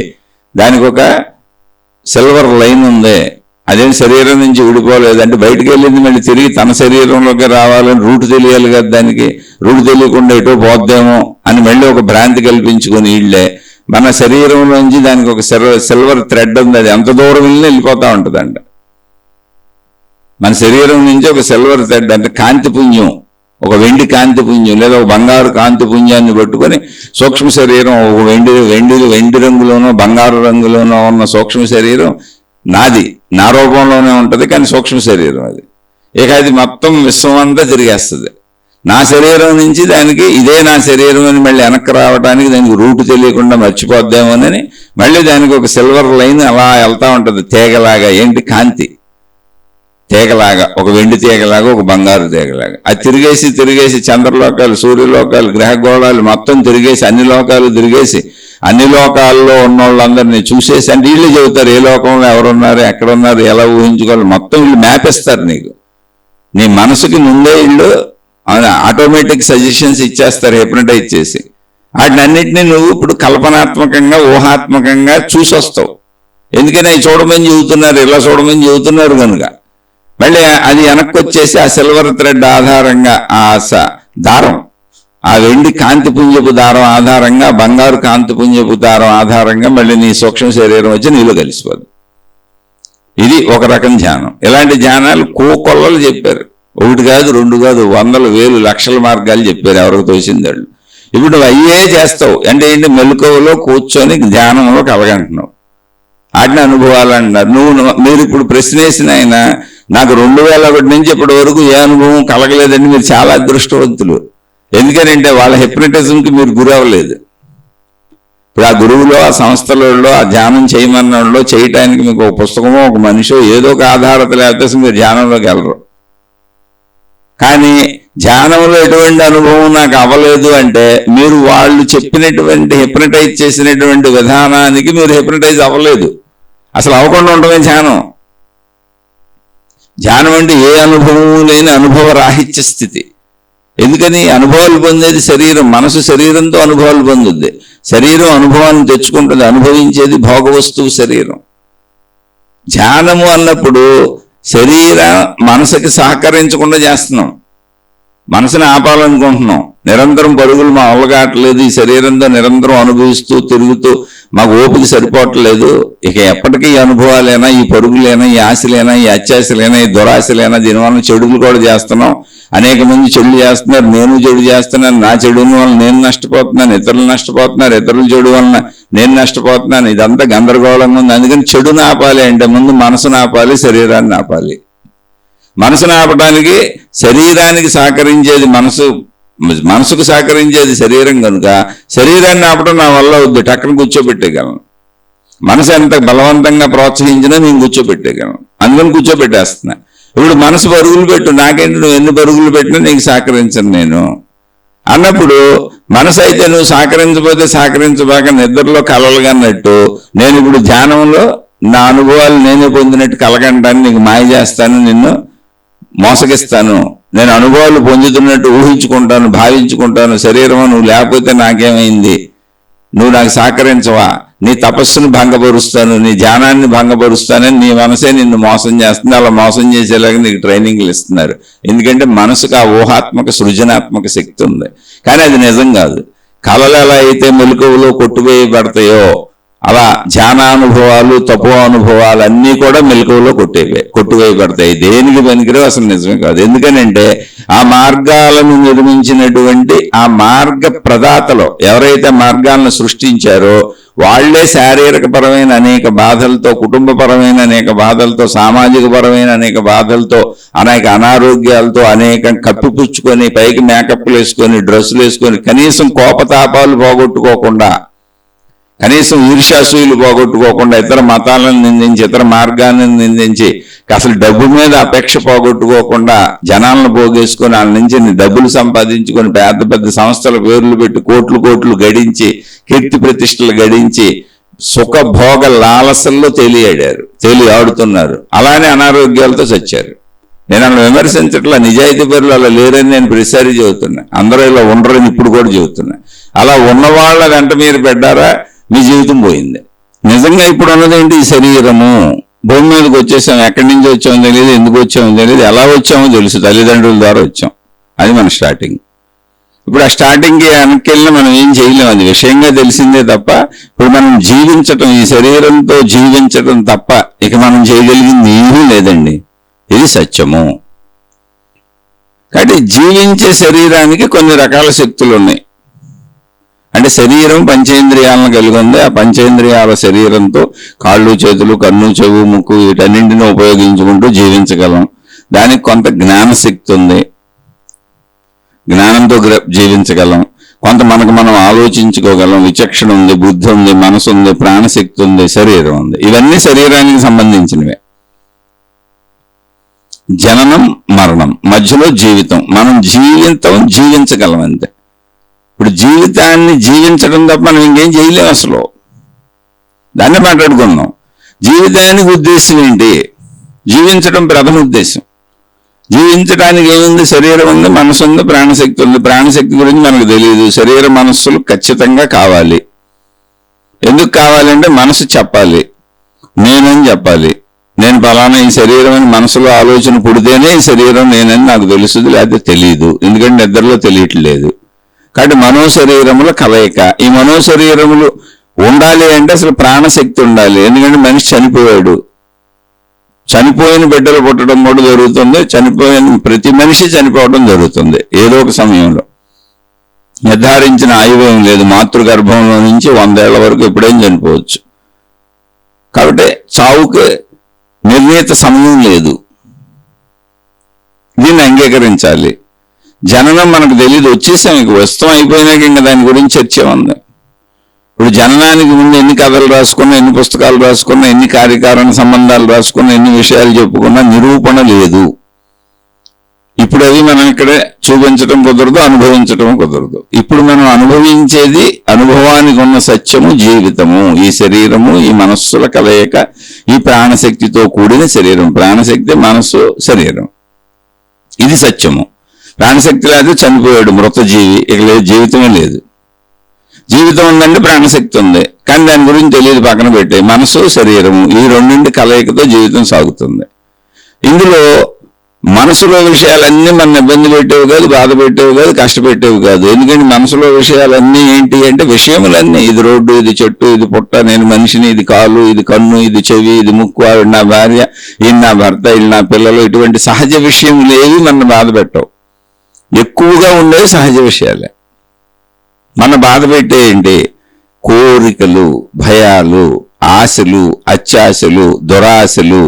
దానికి ఒక సిల్వర్ లైన్ ఉంది, అదేం శరీరం నుంచి విడిపోలేదు. అంటే బయటకు వెళ్ళింది మళ్ళీ తిరిగి తన శరీరంలోకి రావాలని రూట్ తెలియాలి కదా. దానికి రూట్ తెలియకుండా ఎటో పోద్దేమో అని మళ్ళీ ఒక భ్రాంతి కల్పించుకొని వీళ్ళే మన శరీరంలోంచి దానికి ఒక సిల్వర్ థ్రెడ్ ఉంది, అది ఎంత దూరం వెళ్ళినా వెళ్ళిపోతూ ఉంటుందంట. మన శరీరం నుంచి ఒక సిల్వర్ థ్రెడ్ అంటే కాంతి పుంజం, ఒక వెండి కాంతి పుంజం లేదా ఒక బంగారు కాంతి పుంజాన్ని పట్టుకొని సూక్ష్మ శరీరం, ఒక వెండి రంగులోనో బంగారు రంగులోనో ఉన్న సూక్ష్మ శరీరం నాది, నా రూపంలోనే ఉంటుంది, కానీ సూక్ష్మ శరీరం అది. ఇక అది మొత్తం విశ్వం అంతా తిరిగేస్తుంది. నా శరీరం నుంచి దానికి ఇదే నా శరీరం అని మళ్ళీ వెనక్కి రావడానికి దానికి రూటు తెలియకుండా మర్చిపోద్దామోనని మళ్ళీ దానికి ఒక సిల్వర్ లైన్ అలా వెళ్తూ ఉంటుంది, తీగలాగా. ఏంటి? కాంతి తీగలాగా, ఒక వెండి తీగలాగా, ఒక బంగారు తీగలాగా. అది తిరిగేసి చంద్రలోకాలు, సూర్యలోకాలు, గ్రహగోళాలు మొత్తం తిరిగేసి అన్ని లోకాలు తిరిగేసి అన్ని లోకాల్లో ఉన్న వాళ్ళందరినీ చూసేసి, అంటే వీళ్ళు చెబుతారు ఏ లోకంలో ఎవరున్నారు, ఎక్కడున్నారు, ఎలా ఊహించుకోవాలి, మొత్తం వీళ్ళు మ్యాప్ ఇస్తారు నీకు. నీ మనసుకి ముందే వీళ్ళు ఆటోమేటిక్ సజెషన్స్ ఇచ్చేస్తారు, హిప్నటైజ్ చేసి. వాటినన్నింటినీ నువ్వు ఇప్పుడు కల్పనాత్మకంగా, ఊహాత్మకంగా చూసి వస్తావు. ఎందుకని అవి చూడమని చెబుతున్నారు, ఇలా చూడమని చెబుతున్నారు కనుక. మళ్ళీ అది వెనక్కి వచ్చేసి ఆ సిల్వర్ థ్రెడ్ ఆధారంగా ఆ దారం, ఆ వెండి కాంతిపుంజపు దారం ఆధారంగా, బంగారు కాంతిపుంజపు దారం ఆధారంగా మళ్ళీ నీ సూక్ష్మ శరీరం వచ్చి నీలో కలిసిపోదు. ఇది ఒక రకం ధ్యానం. ఇలాంటి ధ్యానాలు కోకొల్లలు చెప్పారు. ఒకటి కాదు, రెండు కాదు, వందలు, వేలు, లక్షల మార్గాలు చెప్పారు ఎవరికి తోచింది వాళ్ళు. ఇప్పుడు నువ్వు అయ్యే చేస్తావు అంటే ఏంటి? మెలకువలో కూర్చొని ధ్యానంలో కలగంటున్నావు. వాటిని అనుభవాలు అంటున్నారు. మీరు ఇప్పుడు ప్రశ్న వేసిన ఆయన నాకు 2001 నుంచి ఇప్పటి వరకు ఏ అనుభవం కలగలేదండి. మీరు చాలా అదృష్టవంతులు. ఎందుకనంటే వాళ్ళ హిప్నటిజంకి మీరు గురి అవ్వలేదు. ఇప్పుడు ఆ గురువులో, ఆ సంస్థలలో, ఆ ధ్యానం చేయమన్నలో చేయటానికి మీకు ఒక పుస్తకమో ఒక మనిషో ఏదో ఒక ఆధారత లేకపోతే మీరు ధ్యానంలోకి వెళ్ళరు. కానీ ధ్యానంలో ఎటువంటి అనుభవం నాకు అవ్వలేదు అంటే మీరు వాళ్ళు చెప్పినటువంటి హిప్నటైజ్ చేసినటువంటి విధానానికి మీరు హిప్నటైజ్ అవ్వలేదు. అసలు అవ్వకుండా ఉండమే ధ్యానం. ధ్యానం అంటే ఏ అనుభవం లేని అనుభవ రాహిత్య స్థితి. ఎందుకని? అనుభవాలు పొందేది శరీరం, మనసు శరీరంతో అనుభవాలు పొందుద్ది. శరీరం అనుభవాన్ని తెచ్చుకుంటుంది, అనుభవించేది భోగ వస్తువు శరీరం. ధ్యానము అన్నప్పుడు శరీరం మనసుకి సహకరించకుండా చేస్తున్నాం. మనసుని ఆపాలనుకుంటున్నాం. నిరంతరం పరుగులు మా వల్ల కావట్లేదు, ఈ శరీరంతో నిరంతరం అనుభవిస్తూ తిరుగుతూ మాకు ఓపిక సరిపోవట్లేదు. ఇక ఎప్పటికీ ఈ అనుభవాలైనా, ఈ పరుగులైనా, ఈ ఆశలైనా, ఈ అత్యాశలైనా, ఈ దురాశలైనా, దీనివల్ల చెడులు కూడా చేస్తున్నాం. అనేక మంది చెడు చేస్తున్నారు, నేను చెడు చేస్తున్నాను. నా చెడు వల్ల నేను నష్టపోతున్నాను, ఇతరులు నష్టపోతున్నారు, ఇతరుల చెడు వలన నేను నష్టపోతున్నాను. ఇదంతా గందరగోళంగా ఉంది. అందుకని చెడుని ఆపాలి అంటే ముందు మనసును ఆపాలి, శరీరాన్ని ఆపాలి. మనసును ఆపడానికి శరీరానికి సహకరించేది మనసుకు సహకరించేది శరీరం కనుక శరీరాన్ని ఆపడం నా వల్ల వద్దు, టక్కన కూర్చోబెట్టేయగలను. మనసు ఎంత బలవంతంగా ప్రోత్సహించినా నేను కూర్చోబెట్టేయగలను. అందుకని కూర్చోబెట్టేస్తున్నా. ఇప్పుడు మనసు పరుగులు పెట్టు, నాకేంటి నువ్వు ఎన్ని పరుగులు పెట్టినా నీకు సహకరించను నేను అన్నప్పుడు, మనసు అయితే నువ్వు సహకరించబోతే సహకరించబాక నిద్రలో కలలుగా అన్నట్టు నేను ఇప్పుడు ధ్యానంలో నా అనుభవాలు నేనే పొందినట్టు కలగంటాను, నీకు మాయ చేస్తాను, నిన్ను మోసగిస్తాను, నేను అనుభవాలు పొందుతున్నట్టు ఊహించుకుంటాను, భావించుకుంటాను. శరీరమా నువ్వు లేకపోతే నాకేమైంది, నువ్వు నాకు సహకరించవా, నీ తపస్సును భంగపరుస్తాను, నీ ధ్యానాన్ని భంగపరుస్తానని నీ మనసే నిన్ను మోసం చేస్తుంది. అలా మోసం చేసేలాగా నీకు ట్రైనింగ్లు ఇస్తున్నారు. ఎందుకంటే మనసుకు ఆ ఊహాత్మక సృజనాత్మక శక్తి ఉంది. కానీ అది నిజం కాదు. కళలు ఎలా అయితే మెలకువలో కొట్టువేయబడతాయో అలా ధ్యానానుభవాలు, తపో అనుభవాలు అన్నీ కూడా మెలకువలో కొట్టువేయబడతాయి. దేనికి పనికిరావు, అసలు నిజమే కాదు. ఎందుకనంటే ఆ మార్గాలను నిర్మించినటువంటి ఆ మార్గ ప్రదాతలో ఎవరైతే మార్గాలను సృష్టించారో వాళ్లే శారీరకపరమైన అనేక బాధలతో, కుటుంబపరమైన అనేక బాధలతో, సామాజిక పరమైన అనేక బాధలతో, అనేక అనారోగ్యాలతో అనేక కప్పిపుచ్చుకొని పైకి మేకప్లు వేసుకొని డ్రెస్సులు వేసుకొని కనీసం కోపతాపాలు పోగొట్టుకోకుండా, కనీసం ఈర్ష్యాసూయులు పోగొట్టుకోకుండా, ఇతర మతాలను నిందించి, ఇతర మార్గాలను నిందించి, అసలు డబ్బు మీద అపేక్ష పోగొట్టుకోకుండా జనాలను పోగేసుకొని వాళ్ళ నుంచి డబ్బులు సంపాదించుకొని పెద్ద పెద్ద సంస్థల పేర్లు పెట్టి కోట్లు గడించి, కీర్తి ప్రతిష్టలు గడించి సుఖ భోగ లాలసల్లో తేలి ఆడుతున్నారు. అలానే అనారోగ్యాలతో చచ్చారు. నేను అలా విమర్శించట్లా, నిజాయితీ పరులు అలా లేరని నేను ప్రతిసారి చెబుతున్నా. అందరూ ఇలా ఉండరని ఇప్పుడు కూడా చెబుతున్నా. అలా ఉన్నవాళ్ళ వెంట మీరు పెట్టారా మీ జీవితం పోయింది. నిజంగా ఇప్పుడు ఉన్నదేంటి? ఈ శరీరము. భూమి మీదకి వచ్చేసాం, ఎక్కడి నుంచి వచ్చామో తెలియదు, ఎందుకు వచ్చామో తెలియదు, ఎలా వచ్చామో తెలుసు, తల్లిదండ్రుల ద్వారా వచ్చాం. అది మన స్టార్టింగ్. ఇప్పుడు ఆ స్టార్టింగ్కి వెనక్కి మనం ఏం చేయలేము, అది విషయంగా తెలిసిందే తప్ప ఇప్పుడు మనం జీవించటం, ఈ శరీరంతో జీవించటం తప్ప ఇక మనం చేయగలిగింది ఏమీ లేదండి. ఇది సత్యము. కాబట్టి జీవించే శరీరానికి కొన్ని రకాల శక్తులు ఉన్నాయి. అంటే శరీరం పంచేంద్రియాలను కలిగి ఉంది. ఆ పంచేంద్రియాల శరీరంతో కాళ్ళు, చేతులు, కన్ను, చెవు, ముక్కు వీటన్నింటినీ ఉపయోగించుకుంటూ జీవించగలం. దానికి కొంత జ్ఞానశక్తి ఉంది, జ్ఞానంతో జీవించగలం. కొంత మనకు మనం ఆలోచించుకోగలం, విచక్షణ ఉంది, బుద్ధి ఉంది, మనసు ఉంది, ప్రాణశక్తి ఉంది, శరీరం ఉంది. ఇవన్నీ శరీరానికి సంబంధించినవే. జననం, మరణం, మధ్యలో జీవితం. మనం జీవించగలం అంతే. ఇప్పుడు జీవితాన్ని జీవించడం తప్ప మనం ఇంకేం చేయలేము అసలు. దాన్ని మాట్లాడుకున్నాం. జీవితానికి ఉద్దేశం ఏంటి? జీవించడం ప్రథమ ఉద్దేశం. జీవించడానికి ఏముంది? శరీరం ఉంది, మనసు ఉంది, ప్రాణశక్తి ఉంది. ప్రాణశక్తి గురించి మనకు తెలియదు. శరీర మనస్సులు ఖచ్చితంగా కావాలి. ఎందుకు కావాలంటే మనసు చెప్పాలి, నేనని చెప్పాలి, నేను పలానా ఈ శరీరం అని మనసులో ఆలోచన పుడితేనే ఈ శరీరం నేనని నాకు తెలుస్తుంది, లేకపోతే తెలియదు. ఎందుకంటే నిద్రలో తెలియట్లేదు. కాబట్టి మనోశరీరముల కలయిక. ఈ మనోశరీరములు ఉండాలి అంటే అసలు ప్రాణశక్తి ఉండాలి. ఎందుకంటే మనిషి చనిపోయాడు, చనిపోయిన బిడ్డలు పుట్టడం కూడా జరుగుతుంది, చనిపోయిన ప్రతి మనిషి చనిపోవడం జరుగుతుంది ఏదో ఒక సమయంలో. నిర్ధారించిన ఆయువేం లేదు. మాతృగర్భంలో నుంచి 100 ఏళ్ల వరకు ఎప్పుడైనా చనిపోవచ్చు. కాబట్టి చావుకి నిర్ణీత సమయం లేదు. దీన్ని అంగీకరించాలి. జననం మనకు తెలియదు, వచ్చేసాం, ఇంక వస్తాం, అయిపోయినాక ఇంకా దాని గురించి చర్చ ఉంది. ఇప్పుడు జననానికి ముందు ఎన్ని కథలు రాసుకున్నా, ఎన్ని పుస్తకాలు రాసుకున్నా, ఎన్ని కార్యకారణ సంబంధాలు రాసుకున్నా, ఎన్ని విషయాలు చెప్పుకున్నా నిరూపణ లేదు. ఇప్పుడు అది మనం ఇక్కడే చూపించడం కుదరదు, అనుభవించడం కుదరదు. ఇప్పుడు మనం అనుభవించేది అనుభవానికి ఉన్న సత్యము జీవితము. ఈ శరీరము, ఈ మనస్సుల కలయిక, ఈ ప్రాణశక్తితో కూడిన శరీరం. ప్రాణశక్తి, మనస్సు, శరీరం, ఇది సత్యము. ప్రాణశక్తి లేదు, చనిపోయాడు, మృత జీవి, ఇక లేదు, జీవితమే లేదు. జీవితం ఉందంటే ప్రాణశక్తి ఉంది, కానీ దాని గురించి తెలియదు, పక్కన పెట్టే. మనసు, శరీరము, ఈ రెండింటి కలయికతో జీవితం సాగుతుంది. ఇందులో మనసులో విషయాలన్నీ మన ఇబ్బంది పెట్టేవి కాదు, బాధ పెట్టేవి కాదు, కష్టపెట్టేవి కాదు. ఎందుకంటే మనసులో విషయాలన్నీ ఏంటి అంటే విషయములన్నీ. ఇది రోడ్డు, ఇది చెట్టు, ఇది పుట్ట, నేను మనిషిని, ఇది కాలు, ఇది కన్ను, ఇది చెవి, ఇది ముక్కు, ఆవిడ నా భార్య, ఈయన నా భర్త, వీళ్ళు నా పిల్లలు. ఇటువంటి సహజ విషయములు ఏవి మన బాధ పెట్టవు. ఎక్కువగా ఉండేవి సహజ విషయాలే. మన బాధ పెట్టే ఏంటి? కోరికలు, భయాలు, ఆశలు, అత్యాశలు, దురాశలు,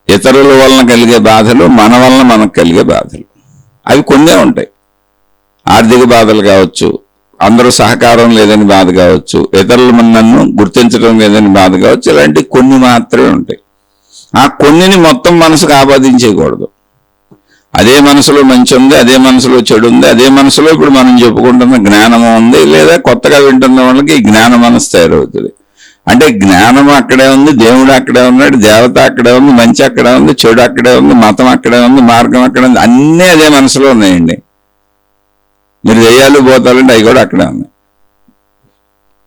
ఇతరుల వలన కలిగే బాధలు, మన వలన మనకు కలిగే బాధలు. అవి కొన్నే ఉంటాయి. ఆర్థిక బాధలు కావచ్చు, అందరూ సహకారం లేదని బాధ కావచ్చు, ఇతరులు నన్ను గుర్తించడం లేదని బాధ కావచ్చు. ఇలాంటి కొన్ని మాత్రమే ఉంటాయి. ఆ కొన్నిని మొత్తం మనసుకు ఆపాదించేయకూడదు. అదే మనసులో మంచి ఉంది, అదే మనసులో చెడు ఉంది, అదే మనసులో ఇప్పుడు మనం చెప్పుకుంటున్న జ్ఞానము ఉంది, లేదా కొత్తగా వింటున్న వాళ్ళకి ఈ జ్ఞాన మనసు తయారవుతుంది. అంటే జ్ఞానం అక్కడే ఉంది, దేవుడు అక్కడే ఉన్నాడు, దేవత అక్కడే ఉంది, మంచి అక్కడే ఉంది, చెడు అక్కడే ఉంది, మతం అక్కడే ఉంది, మార్గం అక్కడే ఉంది, అన్నీ అదే మనసులో ఉన్నాయండి. మీరు దెయ్యాలు పోతాలంటే అవి కూడా అక్కడే ఉన్నాయి.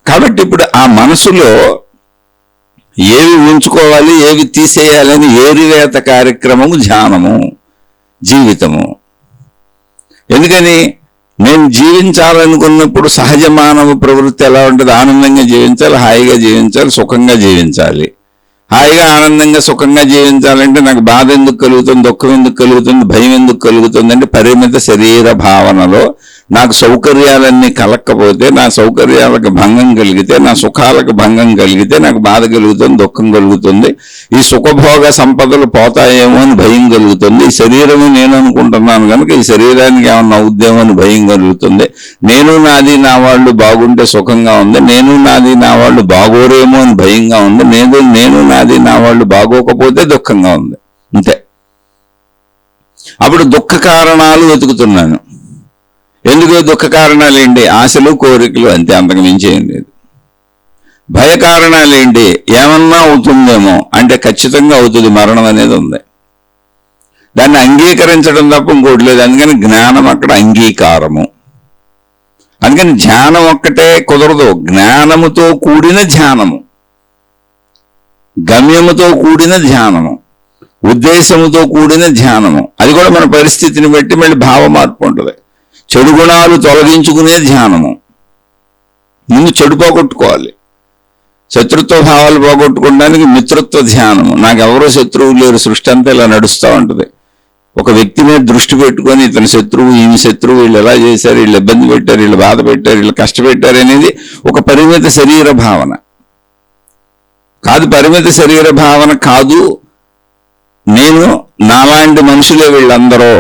కాబట్టి ఇప్పుడు ఆ మనసులో ఏవి ఉంచుకోవాలి, ఏవి తీసేయాలని ఏరివేత కార్యక్రమము ధ్యానము, జీవితము. ఎందుకని? నేను జీవించాలనుకున్నప్పుడు సహజ మానవ ప్రవృత్తి ఎలా ఉంటుంది? ఆనందంగా జీవించాలి, హాయిగా జీవించాలి, సుఖంగా జీవించాలి. హాయిగా ఆనందంగా సుఖంగా జీవించాలంటే నాకు బాధ ఎందుకు కలుగుతుంది, దుఃఖం ఎందుకు కలుగుతుంది, భయం ఎందుకు కలుగుతుంది అంటే పరిమిత శరీర భావనలో నాకు సౌకర్యాలన్నీ కలక్కపోతే, నా సౌకర్యాలకు భంగం కలిగితే, నా సుఖాలకు భంగం కలిగితే నాకు బాధ కలుగుతుంది, దుఃఖం కలుగుతుంది. ఈ సుఖభోగ సంపదలు పోతాయేమో అని భయం కలుగుతుంది. ఈ శరీరము నేను అనుకుంటున్నాను కనుక ఈ శరీరానికి ఏమన్నా అవుద్దేమో అని భయం కలుగుతుంది. నేను నాది నా వాళ్ళు బాగుంటే సుఖంగా ఉంది, నేను నాది నా వాళ్ళు బాగోరేమో అని భయంగా ఉంది, నేను నాది నా వాళ్ళు బాగోకపోతే దుఃఖంగా ఉంది. అంతే. అప్పుడు దుఃఖ కారణాలు వెతుకుతున్నాను. ఎందుకు దుఃఖ కారణాలు ఏంటి? ఆశలు, కోరికలు, అంతే, అంతకు మించి ఏం లేదు. భయ కారణాలు ఏంటి? ఏమన్నా అవుతుందేమో అంటే ఖచ్చితంగా అవుతుంది, మరణం అనేది ఉంది. దాన్ని అంగీకరించడం తప్ప ఇంకోటి లేదు. అందుకని జ్ఞానం అక్కడ అంగీకారము. అందుకని ధ్యానం ఒక్కటే కుదరదు, జ్ఞానముతో కూడిన ధ్యానము, గమ్యముతో కూడిన ధ్యానము, ఉద్దేశముతో కూడిన ధ్యానము. అది కూడా మన పరిస్థితిని బట్టి మళ్ళీ భావ మార్పు ఉంటుంది. చెడు గుణాలు తొలగించుకునే ధ్యానము. ముందు చెడు పోగొట్టుకోవాలి. శత్రుత్వ భావాలు పోగొట్టుకోవడానికి మిత్రత్వ ధ్యానము. నాకెవరో శత్రువు లేరు, సృష్టి అంతా ఇలా నడుస్తూ ఉంటుంది. ఒక వ్యక్తి మీద దృష్టి పెట్టుకొని ఇతని శత్రువు, ఈమె శత్రువు, వీళ్ళు ఎలా చేశారు, వీళ్ళు ఇబ్బంది పెట్టారు, వీళ్ళు బాధ పెట్టారు, వీళ్ళు కష్టపెట్టారు అనేది ఒక పరిమిత శరీర భావన కాదు. పరిమిత శరీర భావన కాదు. నేను నాలాంటి మనుషులే వీళ్ళందరూ,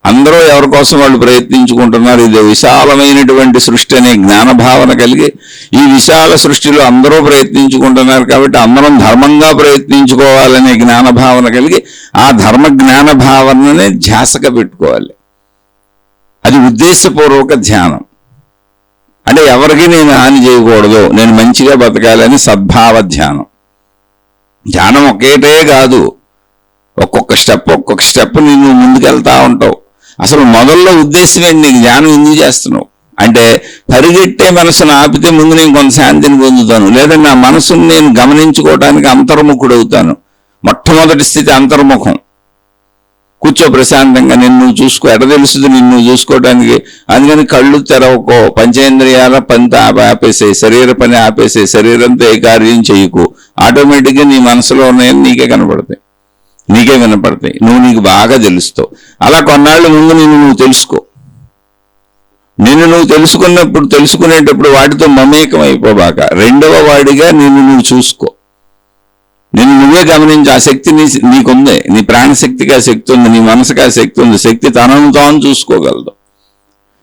అందరూ ఎవరి కోసం వాళ్ళు ప్రయత్నించుకుంటున్నారు. ఇది విశాలమైనటువంటి సృష్టి అనే జ్ఞాన భావన కలిగి ఈ విశాల సృష్టిలో అందరూ ప్రయత్నించుకుంటున్నారు కాబట్టి అందరం ధర్మంగా ప్రయత్నించుకోవాలనే జ్ఞాన భావన కలిగి ఆ ధర్మ జ్ఞాన భావననే ధ్యాసగా పెట్టుకోవాలి. అది ఉద్దేశపూర్వక ధ్యానం. అంటే ఎవరికి నేను హాని చేయకూడదు, నేను మంచిగా బతకాలని సద్భావ ధ్యానం. ధ్యానం ఒకేటే కాదు, ఒక్కొక్క స్టెప్ నేను ముందుకెళ్తా ఉంటావు. అసలు మొదల్లో ఉద్దేశం ఏంటి? నీకు ధ్యానం ఎందుకు చేస్తున్నావు అంటే పరిగెట్టే మనసును ఆపితే ముందు నేను కొంత శాంతిని పొందుతాను, లేదా నా మనసును నేను గమనించుకోవడానికి అంతర్ముఖుడవుతాను. మొట్టమొదటి స్థితి అంతర్ముఖం. కూర్చో ప్రశాంతంగా, నిన్ను చూసుకో. ఎట తెలుస్తుంది నిన్ను చూసుకోవడానికి? అందుకని కళ్ళు తెరవకో, పంచేంద్రియాల పని ఆపేసే, శరీర పని ఆపేసే, శరీరంతో ఏ కార్యం చేయకు. ఆటోమేటిక్గా నీ మనసులో ఉన్నాయని నీకే కనపడతాయి, నీకే వినపడతాయి, నువ్వు నీకు బాగా తెలుస్తావు. అలా కొన్నాళ్ళ ముందు నిన్ను నువ్వు తెలుసుకో. నిన్ను నువ్వు తెలుసుకునేటప్పుడు వాటితో మమేకం అయిపోబాక. రెండవ వాడిగా నిన్ను నువ్వు చూసుకో. నిన్ను నువ్వే గమనించి. ఆ శక్తి నీకుంది, నీ ప్రాణశక్తికి ఆ శక్తి ఉంది, నీ మనసుకి ఆ శక్తి ఉంది. శక్తి తనను తాను చూసుకోగలదు.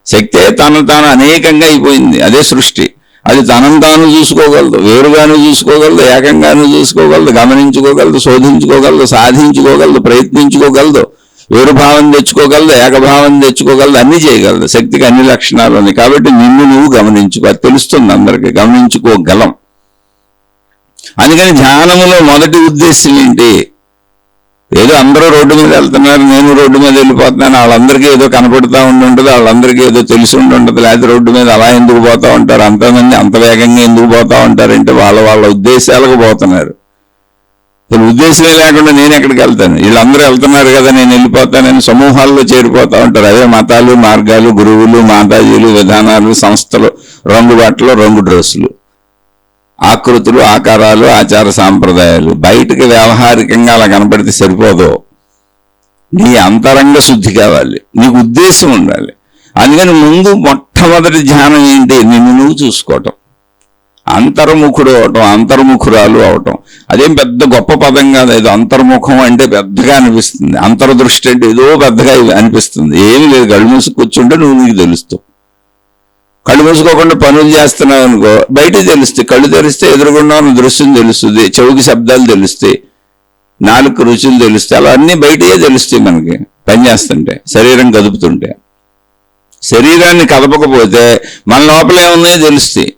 శక్తే తను తాను అనేకంగా అయిపోయింది, అదే సృష్టి. అది తనను తాను చూసుకోగలదు, వేరుగాను చూసుకోగలదు, ఏకంగాను చూసుకోగలదు, గమనించుకోగలదు, శోధించుకోగలదు, సాధించుకోగలదు, ప్రయత్నించుకోగలదు, వేరుభావం తెచ్చుకోగలదు, ఏకభావం తెచ్చుకోగలదు, అన్ని చేయగలదు. శక్తికి అన్ని లక్షణాలు ఉన్నాయి. కాబట్టి నిన్ను నువ్వు గమనించుకో. అది తెలుస్తుంది అందరికీ, గమనించుకోగలం. అందుకని ధ్యానములో మొదటి ఉద్దేశం ఏంటి? ఏదో అందరూ రోడ్డు మీద వెళ్తున్నారు, నేను రోడ్డు మీద వెళ్ళిపోతున్నాను, వాళ్ళందరికీ ఏదో కనపడుతూ ఉంటుంది, వాళ్ళందరికీ ఏదో తెలిసి ఉంటుంది. లేకపోతే రోడ్డు మీద అలా ఎందుకు పోతూ ఉంటారు, అంతమంది అంత వేగంగా ఎందుకు పోతూ ఉంటారంటే వాళ్ళ ఉద్దేశాలకు పోతున్నారు. ఉద్దేశమే లేకుండా నేను ఎక్కడికి వెళ్తాను, వీళ్ళందరూ వెళ్తున్నారు కదా నేను వెళ్ళిపోతానని సమూహాల్లో చేరిపోతూ ఉంటారు. అదే మతాలు, మార్గాలు, గురువులు, మాతాజీలు, విధానాలు, సంస్థలు, రంగు బట్టలు, రంగు డ్రెస్సులు, ఆకృతులు, ఆకారాలు, ఆచార సాంప్రదాయాలు. బయటకు వ్యవహారికంగా అలా కనపడితే సరిపోదు. నీ అంతరంగ శుద్ధి కావాలి, నీకు ఉద్దేశం ఉండాలి. అందుకని ముందు మొట్టమొదటి ధ్యానం ఏంటి? నిన్ను నువ్వు చూసుకోవటం, అంతర్ముఖుడు అవటం, అంతర్ముఖురాలు అవటం. అదేం పెద్ద గొప్ప పదం కాదు. ఏదో అంతర్ముఖం అంటే పెద్దగా అనిపిస్తుంది, అంతర్దృష్టి అంటే ఏదో పెద్దగా అనిపిస్తుంది. ఏమి లేదు, కళ్ళు మూసి కూర్చుంటే నువ్వు నీకు తెలుస్తావు. కళ్ళు మూసుకోకుండా పనులు చేస్తున్నావు అనుకో, బయట తెలుస్తాయి. కళ్ళు తెరిస్తే ఎదురుగుండా ఉన్న దృశ్యం తెలుస్తుంది, చెవికి శబ్దాలు తెలుస్తాయి, నాలుగు రుచులు తెలుస్తాయి. అలా అన్నీ బయటయే తెలుస్తాయి మనకి పని చేస్తుంటే, శరీరం కదుపుతుంటే. శరీరాన్ని కదపకపోతే మన లోపలే ఉన్నాయో తెలుస్తాయి.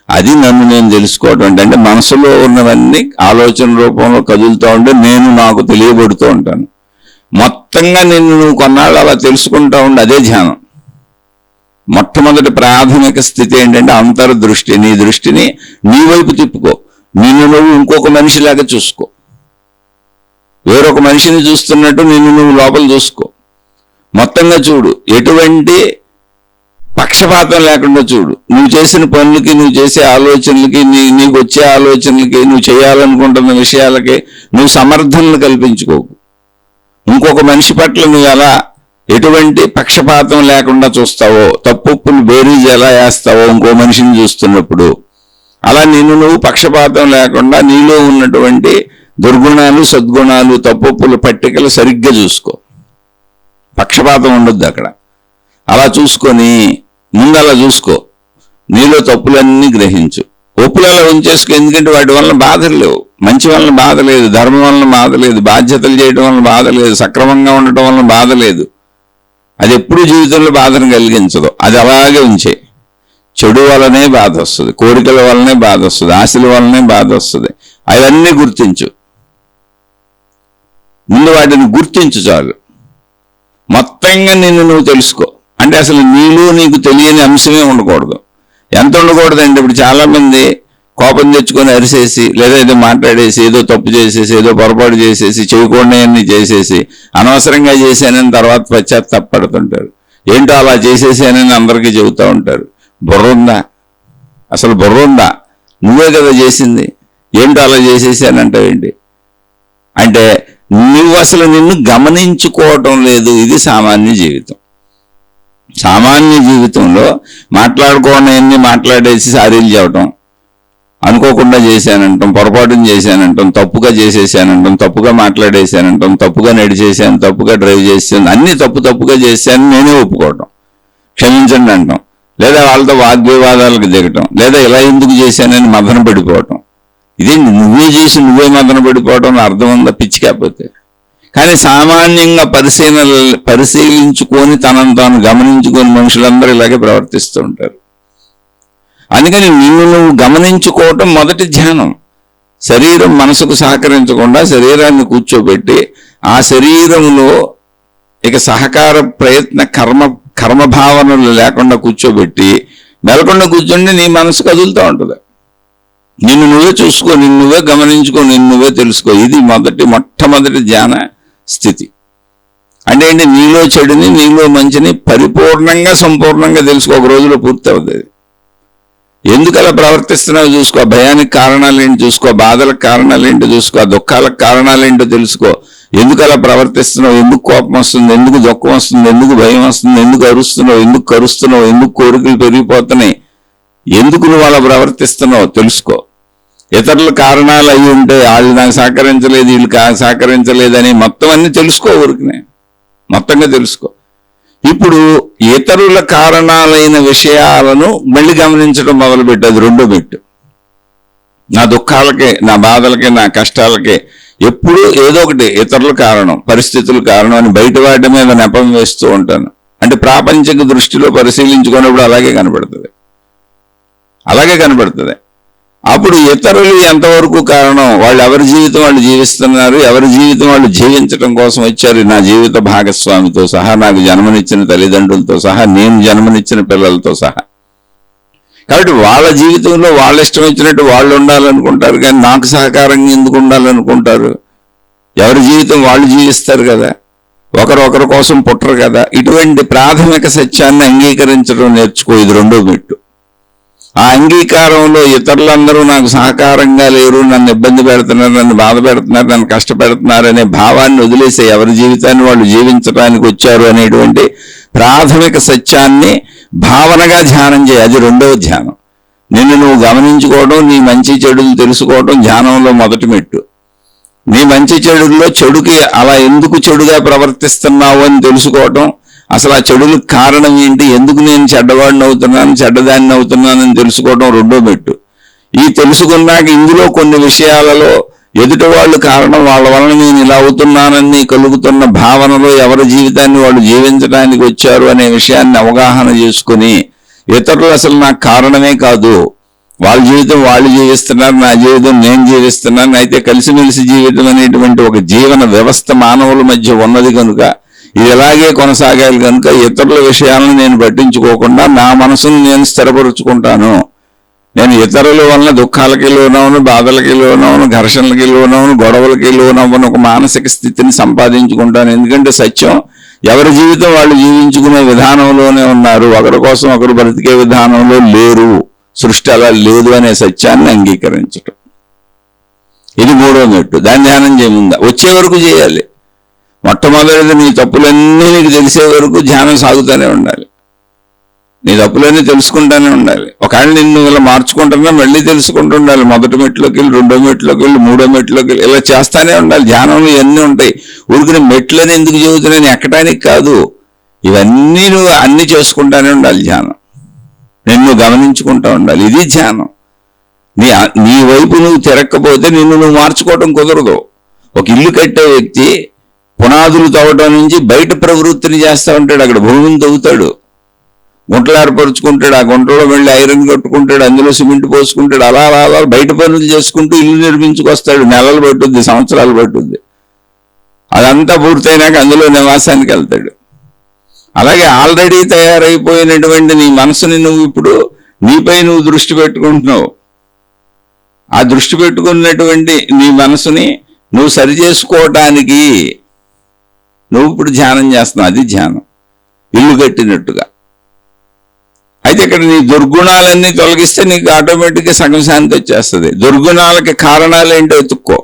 అది నన్ను నేను తెలుసుకోవటం అంటే మనసులో ఉన్నవన్నీ ఆలోచన రూపంలో కదులుతూ ఉంటే నేను నాకు తెలియబడుతూ ఉంటాను. మొత్తంగా నిన్ను నువ్వు కొన్నాళ్ళు అలా తెలుసుకుంటూ ఉండి, అదే ధ్యానం. మొట్టమొదటి ప్రాథమిక స్థితి ఏంటంటే అంతర్దృష్టి. నీ దృష్టిని నీ వైపు తిప్పుకో. నిన్ను నువ్వు ఇంకొక మనిషిలాగా చూసుకో. వేరొక మనిషిని చూస్తున్నట్టు నిన్ను నువ్వు లోపల చూసుకో. మొత్తంగా చూడు, ఎటువంటి పక్షపాతం లేకుండా చూడు. నువ్వు చేసిన పనులకి, నువ్వు చేసే ఆలోచనలకి, నీకు వచ్చే ఆలోచనలకి, నువ్వు చేయాలనుకుంటున్న విషయాలకి నువ్వు సమర్థనలు కల్పించుకోకు. ఇంకొక మనిషి పట్ల నువ్వు ఎలా ఎటువంటి పక్షపాతం లేకుండా చూస్తావో, తప్పులు బేరీజ్ ఎలా వేస్తావో ఇంకో మనిషిని చూస్తున్నప్పుడు, అలా నిన్ను నువ్వు పక్షపాతం లేకుండా నీలో ఉన్నటువంటి దుర్గుణాలు, సద్గుణాలు, తప్పుల పట్టికలు సరిగ్గా చూసుకో. పక్షపాతం ఉండొద్దు అక్కడ. అలా చూసుకొని ముందు అలా చూసుకో. నీలో తప్పులన్నీ గ్రహించు. ఒప్పులలో ఉంచేసుకో. ఎందుకంటే వాటి వలన బాధలు లేవు. మంచి వలన బాధ లేదు, ధర్మం వలన బాధ లేదు, బాధ్యతలు చేయడం వలన బాధ లేదు, సక్రమంగా ఉండటం వలన బాధ లేదు. అది ఎప్పుడు జీవితంలో బాధను కలిగించదు. అది అలాగే ఉంచే. చెడు వలనే బాధ వస్తుంది, కోరికల వలనే బాధ వస్తుంది, ఆశల వలనే బాధ వస్తుంది. అవన్నీ గుర్తించు. ముందు వాటిని గుర్తించు చాలు. మొత్తంగా నిన్ను నువ్వు తెలుసుకో. అంటే అసలు నీలో నీకు తెలియని అంశమే ఉండకూడదు. ఎంత ఉండకూడదు అంటే, ఇప్పుడు చాలామంది కోపం తెచ్చుకొని అరిసేసి, లేదా ఏదో మాట్లాడేసి, ఏదో తప్పు చేసేసి, ఏదో పొరపాటు చేసేసి, చేయకూడని చేసేసి, అనవసరంగా చేశానని తర్వాత పశ్చాత్తాపడుతుంటారు. ఏంటో అలా చేసేసానని అందరికీ చెబుతూ ఉంటారు. బుర్ర ఉందా? అసలు బుర్ర ఉందా? నువ్వే కదా చేసింది, ఏంటో అలా చేసేసానంటావేంటి? అంటే నువ్వు అసలు నిన్ను గమనించుకోవటం లేదు. ఇది సామాన్య జీవితం. సామాన్య జీవితంలో మాట్లాడుకోవడాన్ని మాట్లాడేసి సారీలు చెప్పటం, అనుకోకుండా చేశానంటాం, పొరపాటును చేశానంటాం, తప్పుగా చేసేసానంటాం, తప్పుగా మాట్లాడేశానంటాం, తప్పుగా నడిచేసాను, తప్పుగా డ్రైవ్ చేశాను, అన్నీ తప్పుగా చేశాను నేనే ఒప్పుకోవటం, క్షమించండి అంటాం, లేదా వాళ్ళతో వాగ్వివాదాలకు దిగటం, లేదా ఇలా ఎందుకు చేశానని మదన పడిపోవటం. ఇదే నువ్వే చేసి నువ్వే మదన పడిపోవటం అర్థం ఉందా? పిచ్చి కాకపోతే. కానీ సామాన్యంగా పరిశీలించుకొని తనను తాను గమనించుకొని మనుషులందరూ ఇలాగే ప్రవర్తిస్తూ ఉంటారు. అందుకని నిన్ను నువ్వు గమనించుకోవటం మొదటి ధ్యానం. శరీరం మనసుకు సహకరించకుండా శరీరాన్ని కూర్చోబెట్టి, ఆ శరీరంలో ఇక సహకార ప్రయత్న కర్మభావనలు లేకుండా కూర్చోబెట్టి, మెలకుండా కూర్చుంటే నీ మనసు కదులుతూ ఉంటుంది. నిన్ను నువ్వే చూసుకో, నిన్ను నువ్వే గమనించుకో, నిన్ను నువ్వే తెలుసుకో. ఇది మొట్టమొదటి ధ్యాన స్థితి. అంటే ఏంటి? నీలో చెడుని నీలో మంచిని పరిపూర్ణంగా సంపూర్ణంగా తెలుసుకో. ఒక రోజులో పూర్తి అవుతుంది. ఎందుకు అలా ప్రవర్తిస్తున్నావో చూసుకో. భయానికి కారణాలు ఏంటి చూసుకో, బాధలకు కారణాలు ఏంటో చూసుకో, దుఃఖాలకు కారణాలు ఏంటో తెలుసుకో. ఎందుకు అలా ప్రవర్తిస్తున్నావు, ఎందుకు కోపం వస్తుంది, ఎందుకు దుఃఖం వస్తుంది, ఎందుకు భయం వస్తుంది, ఎందుకు అరుస్తున్నావు, ఎందుకు కరుస్తున్నావు, ఎందుకు కోరికలు పెరిగిపోతున్నాయి, ఎందుకు నువ్వు అలా ప్రవర్తిస్తున్నావు తెలుసుకో. ఇతరుల కారణాలు అయి ఉంటే వాళ్ళు నాకు సహకరించలేదు, వీళ్ళు సహకరించలేదని మొత్తం అన్ని తెలుసుకో. ఊరికినే మొత్తంగా తెలుసుకో. ఇప్పుడు ఇతరుల కారణాలైన విషయాలను మళ్ళీ గమనించడం మొదలుపెట్టేది రెండో మెట్టు. నా దుఃఖాలకే, నా బాధలకే, నా కష్టాలకే ఎప్పుడు ఏదో ఒకటి ఇతరుల కారణం, పరిస్థితుల కారణం అని బయట వాటి మీద నెపం వేస్తూ ఉంటాను. అంటే ప్రాపంచిక దృష్టిలో పరిశీలించుకున్నప్పుడు అలాగే కనబడుతుంది. అప్పుడు ఇతరులు ఎంతవరకు కారణం, వాళ్ళు ఎవరి జీవితం వాళ్ళు జీవిస్తున్నారు, ఎవరి జీవితం వాళ్ళు జీవించడం కోసం వచ్చారు, నా జీవిత భాగస్వామితో సహా, నాకు జన్మనిచ్చిన తల్లిదండ్రులతో సహా, నేను జన్మనిచ్చిన పిల్లలతో సహా. కాబట్టి వాళ్ళ జీవితంలో వాళ్ళ ఇష్టం వచ్చినట్టు వాళ్ళు ఉండాలనుకుంటారు, కానీ నాకు సహకారంగా ఎందుకు ఉండాలనుకుంటారు? ఎవరి జీవితం వాళ్ళు జీవిస్తారు కదా, ఒకరు కోసం పుట్టరు కదా. ఇటువంటి ప్రాథమిక సత్యాన్ని అంగీకరించడం నేర్చుకో. ఇది రెండో మెట్టు. ఆ అంగీకారంలో ఇతరులందరూ నాకు సహకారంగా లేరు, నన్ను ఇబ్బంది పెడుతున్నారు, నన్ను బాధ పెడుతున్నారు, నన్ను కష్టపెడుతున్నారు అనే భావాన్ని వదిలేసే ఎవరి జీవితాన్ని వాళ్ళు జీవించడానికి వచ్చారు అనేటువంటి ప్రాథమిక సత్యాన్ని భావనగా ధ్యానం చేయి. అది రెండవ ధ్యానం. నిన్ను నువ్వు గమనించుకోవడం, నీ మంచి చెడులు తెలుసుకోవడం ధ్యానంలో మొదటి మెట్టు. నీ మంచి చెడుల్లో చెడుకి అలా ఎందుకు చెడుగా ప్రవర్తిస్తున్నావు అని తెలుసుకోవటం, అసలు ఆ చెడులకు కారణం ఏంటి, ఎందుకు నేను చెడ్డవాడిని అవుతున్నాను, చెడ్డదాన్ని అవుతున్నానని తెలుసుకోవడం రెండో మెట్టు. ఈ తెలుసుకున్నాక ఇందులో కొన్ని విషయాలలో ఎదుటి వాళ్ళు కారణం, వాళ్ళ వలన నేను ఇలా అవుతున్నానని కలుగుతున్న భావనలో ఎవరి జీవితాన్ని వాళ్ళు జీవించడానికి వచ్చారు అనే విషయాన్ని అవగాహన చేసుకుని, ఇతరులు అసలు నాకు కారణమే కాదు, వాళ్ళ జీవితం వాళ్ళు జీవిస్తున్నారు, నా జీవితం నేను జీవిస్తున్నాను, అయితే కలిసిమెలిసి జీవితం అనేటువంటి ఒక జీవన వ్యవస్థ మానవుల మధ్య ఉన్నది కనుక ఇది ఎలాగే కొనసాగాలి కనుక ఇతరుల విషయాలను నేను పట్టించుకోకుండా నా మనసును నేను స్థిరపరుచుకుంటాను. నేను ఇతరుల వలన దుఃఖాలకి లోనవును, బాధలకి లోనవును, ఘర్షణలకి లోనవును, గొడవలకి లోనవును ఒక మానసిక స్థితిని సంపాదించుకుంటాను. ఎందుకంటే సత్యం ఎవరి జీవితం వాళ్ళు జీవించుకునే విధానంలోనే ఉన్నారు, ఒకరి కోసం ఒకరు బ్రతికే విధానంలో లేరు, సృష్టి అలా లేదు అనే సత్యాన్ని అంగీకరించటం. ఇది మూడో మెట్టు. దాన్ని ధ్యానం చేయముందా వచ్చే వరకు చేయాలి. మొట్టమొదటిది నీ తప్పులన్నీ నీకు తెలిసే వరకు ధ్యానం సాగుతూనే ఉండాలి. నీ తప్పులన్నీ తెలుసుకుంటూనే ఉండాలి. ఒకవేళ నిన్ను ఇలా మార్చుకుంటున్నా మళ్ళీ తెలుసుకుంటూ ఉండాలి. మొదటి మెట్లోకి వెళ్ళి, రెండో మెట్లోకి వెళ్ళి, మూడో మెట్లోకి వెళ్ళి ఇలా చేస్తానే ఉండాలి. ధ్యానంలో ఇవన్నీ ఉంటాయి. ఊరికి మెట్లని ఎందుకు చెబుతున్నాను, ఎక్కడానికి కాదు. ఇవన్నీ నువ్వు అన్ని చేసుకుంటానే ఉండాలి. ధ్యానం నిన్ను గమనించుకుంటూ ఉండాలి. ఇది ధ్యానం. నీ వైపు నువ్వు తిరగకపోతే నిన్ను నువ్వు మార్చుకోవడం కుదరదు. ఒక ఇల్లు కట్టే వ్యక్తి పునాదులు తవ్వటం నుంచి బయట ప్రవృత్తిని చేస్తూ ఉంటాడు. అక్కడ భూమిని తవ్వుతాడు, గుంటలు ఏర్పరుచుకుంటాడు, ఆ గుంటలో వెళ్ళి ఐరన్ కట్టుకుంటాడు, అందులో సిమెంట్ పోసుకుంటాడు, అలా బయట పనులు చేసుకుంటూ ఇల్లు నిర్మించుకొస్తాడు. నెలలు పట్టుద్ది, సంవత్సరాలు పట్టుద్ది. అదంతా పూర్తయినాక అందులో నివాసానికి వెళ్తాడు. అలాగే ఆల్రెడీ తయారైపోయినటువంటి నీ మనసుని నువ్వు ఇప్పుడు నీపై నువ్వు దృష్టి పెట్టుకుంటున్నావు. ఆ దృష్టి పెట్టుకున్నటువంటి నీ మనసుని నువ్వు సరి చేసుకోవటానికి నువ్వు ఇప్పుడు ధ్యానం చేస్తున్నావు. అది ధ్యానం, ఇల్లు కట్టినట్టుగా. అయితే ఇక్కడ నీ దుర్గుణాలన్నీ తొలగిస్తే నీకు ఆటోమేటిక్గా సగం శాంతి వచ్చేస్తుంది. దుర్గుణాలకి కారణాలు ఏంటో ఎత్తుక్కో.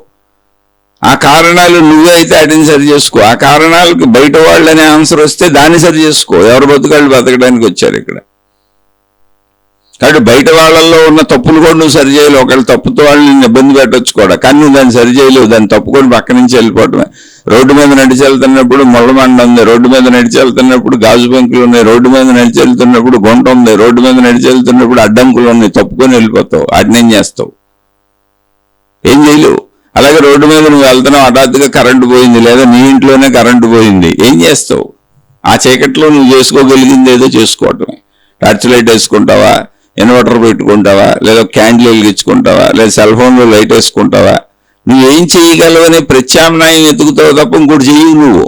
ఆ కారణాలు నువ్వే అయితే వాటిని సరి చేసుకో. ఆ కారణాలకు బయట వాళ్ళు అనే ఆన్సర్ వస్తే దాన్ని సరి చేసుకో. ఎవరు బతుకాళ్ళు బతకడానికి వచ్చారు ఇక్కడ. కాబట్టి బయట వాళ్ళల్లో ఉన్న తప్పులు కూడా నువ్వు సరి చేయలేవు. ఒకవేళ తప్పుతో వాళ్ళు నిన్ను ఇబ్బంది పెట్టవచ్చు కూడా, కానీ నువ్వు దాన్ని సరి చేయలేవు. దాన్ని తప్పుకొని పక్క నుంచి వెళ్ళిపోవటమే. రోడ్డు మీద నడిచి వెళ్తున్నప్పుడు ముళ్ళమండ ఉంది, రోడ్డు మీద నడిచి వెళ్తున్నప్పుడు గాజు పెంకులు ఉన్నాయి, రోడ్డు మీద నడిచి వెళ్తున్నప్పుడు గుంట ఉంది, రోడ్డు మీద నడిచి వెళ్తున్నప్పుడు అడ్డంకులు ఉన్నాయి, తప్పుకొని వెళ్ళిపోతావు. వాటిని ఏం చేస్తావు? ఏం చేయలేవు. అలాగే రోడ్డు మీద నువ్వు వెళ్తున్నావు, హఠాత్తుగా కరెంటు పోయింది, లేదా నీ ఇంట్లోనే కరెంటు పోయింది, ఏం చేస్తావు? ఆ చీకట్లో నువ్వు చేసుకోగలిగింది ఏదో చేసుకోవటమే. టార్చ్ లైట్ వేసుకుంటావా, ఇన్వర్టర్ పెట్టుకుంటావా, లేదా క్యాండిల్ వెలిగించుకుంటావా, లేదా సెల్ ఫోన్లో లైట్ వేసుకుంటావా? నువ్వేం చేయగలవనే ప్రత్యామ్నాయం వెతుకుతావు తప్ప ఇంకోటి చెయ్యవు నువ్వు.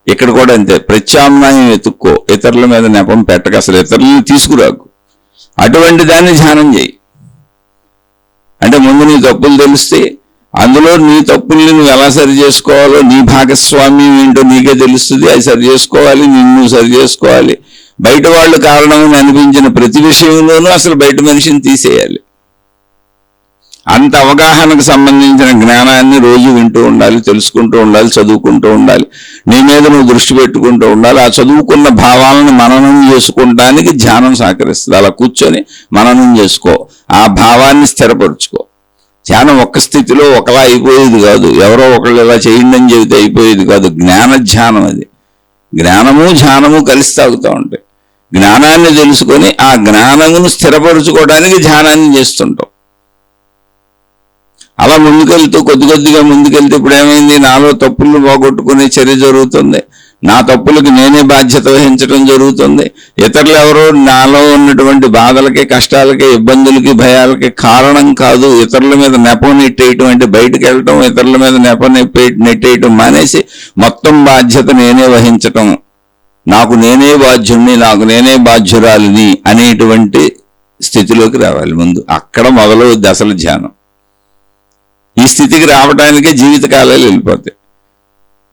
ఇక్కడ కూడా అంతే, ప్రత్యామ్నాయం వెతుక్కో. ఇతరుల మీద నెపం పెట్టక, అసలు ఇతరులను తీసుకురాకు. అటువంటి దాన్ని ధ్యానం చేయి. అంటే ముందు నీ తప్పులు తెలిస్తే అందులో నీ తప్పుల్ని నువ్వు ఎలా సరి చేసుకోవాలో, నీ భాగస్వామ్యం ఏంటో నీకే తెలుస్తుంది. అది సరి చేసుకోవాలి, నిన్ను సరి చేసుకోవాలి. బయట వాళ్ళు కారణమని అనిపించిన ప్రతి విషయంలోనూ అసలు బయట మనిషిని తీసేయాలి. అంత అవగాహనకు సంబంధించిన జ్ఞానాన్ని రోజు వింటూ ఉండాలి, తెలుసుకుంటూ ఉండాలి, చదువుకుంటూ ఉండాలి. నీ మీద నువ్వు దృష్టి పెట్టుకుంటూ ఉండాలి. ఆ చదువుకున్న భావాలను మననం చేసుకోవడానికి ధ్యానం సహకరిస్తుంది. అలా కూర్చొని మననం చేసుకో, ఆ భావాన్ని స్థిరపరుచుకో. ధ్యానం ఒక్క స్థితిలో ఒకలా అయిపోయేది కాదు. ఎవరో ఒకళ్ళు ఇలా చేయండి అని చెబితే అయిపోయేది కాదు. జ్ఞాన ధ్యానం అది. జ్ఞానము ధ్యానము కలిసి తాగుతూ ఉంటాయి. జ్ఞానాన్ని తెలుసుకొని ఆ జ్ఞానమును స్థిరపరుచుకోవడానికి ధ్యానాన్ని చేస్తుంటాం. అలా ముందుకెళ్తూ కొద్ది కొద్దిగా ముందుకెళ్తే ఇప్పుడు ఏమైంది, నాలో తప్పులను పోగొట్టుకునే చర్య జరుగుతుంది. నా తప్పులకు నేనే బాధ్యత వహించడం జరుగుతుంది. ఇతరులు ఎవరో నాలో ఉన్నటువంటి బాధలకి, కష్టాలకి, ఇబ్బందులకి, భయాలకి కారణం కాదు. ఇతరుల మీద నెపం నెట్టేయటం అంటే బయటకు వెళ్ళటం, ఇతరుల మీద నెపం నెట్టేయటం మానేసి మొత్తం బాధ్యత నేనే వహించటం, నాకు నేనే బాధ్యుణ్ణి, నాకు నేనే బాధ్యురాలిని అనేటువంటి స్థితిలోకి రావాలి. ముందు అక్కడ మొదలవుద్ది అసలు ధ్యానం. ఈ స్థితికి రావడానికే జీవితకాలాలు వెళ్ళిపోతాయి.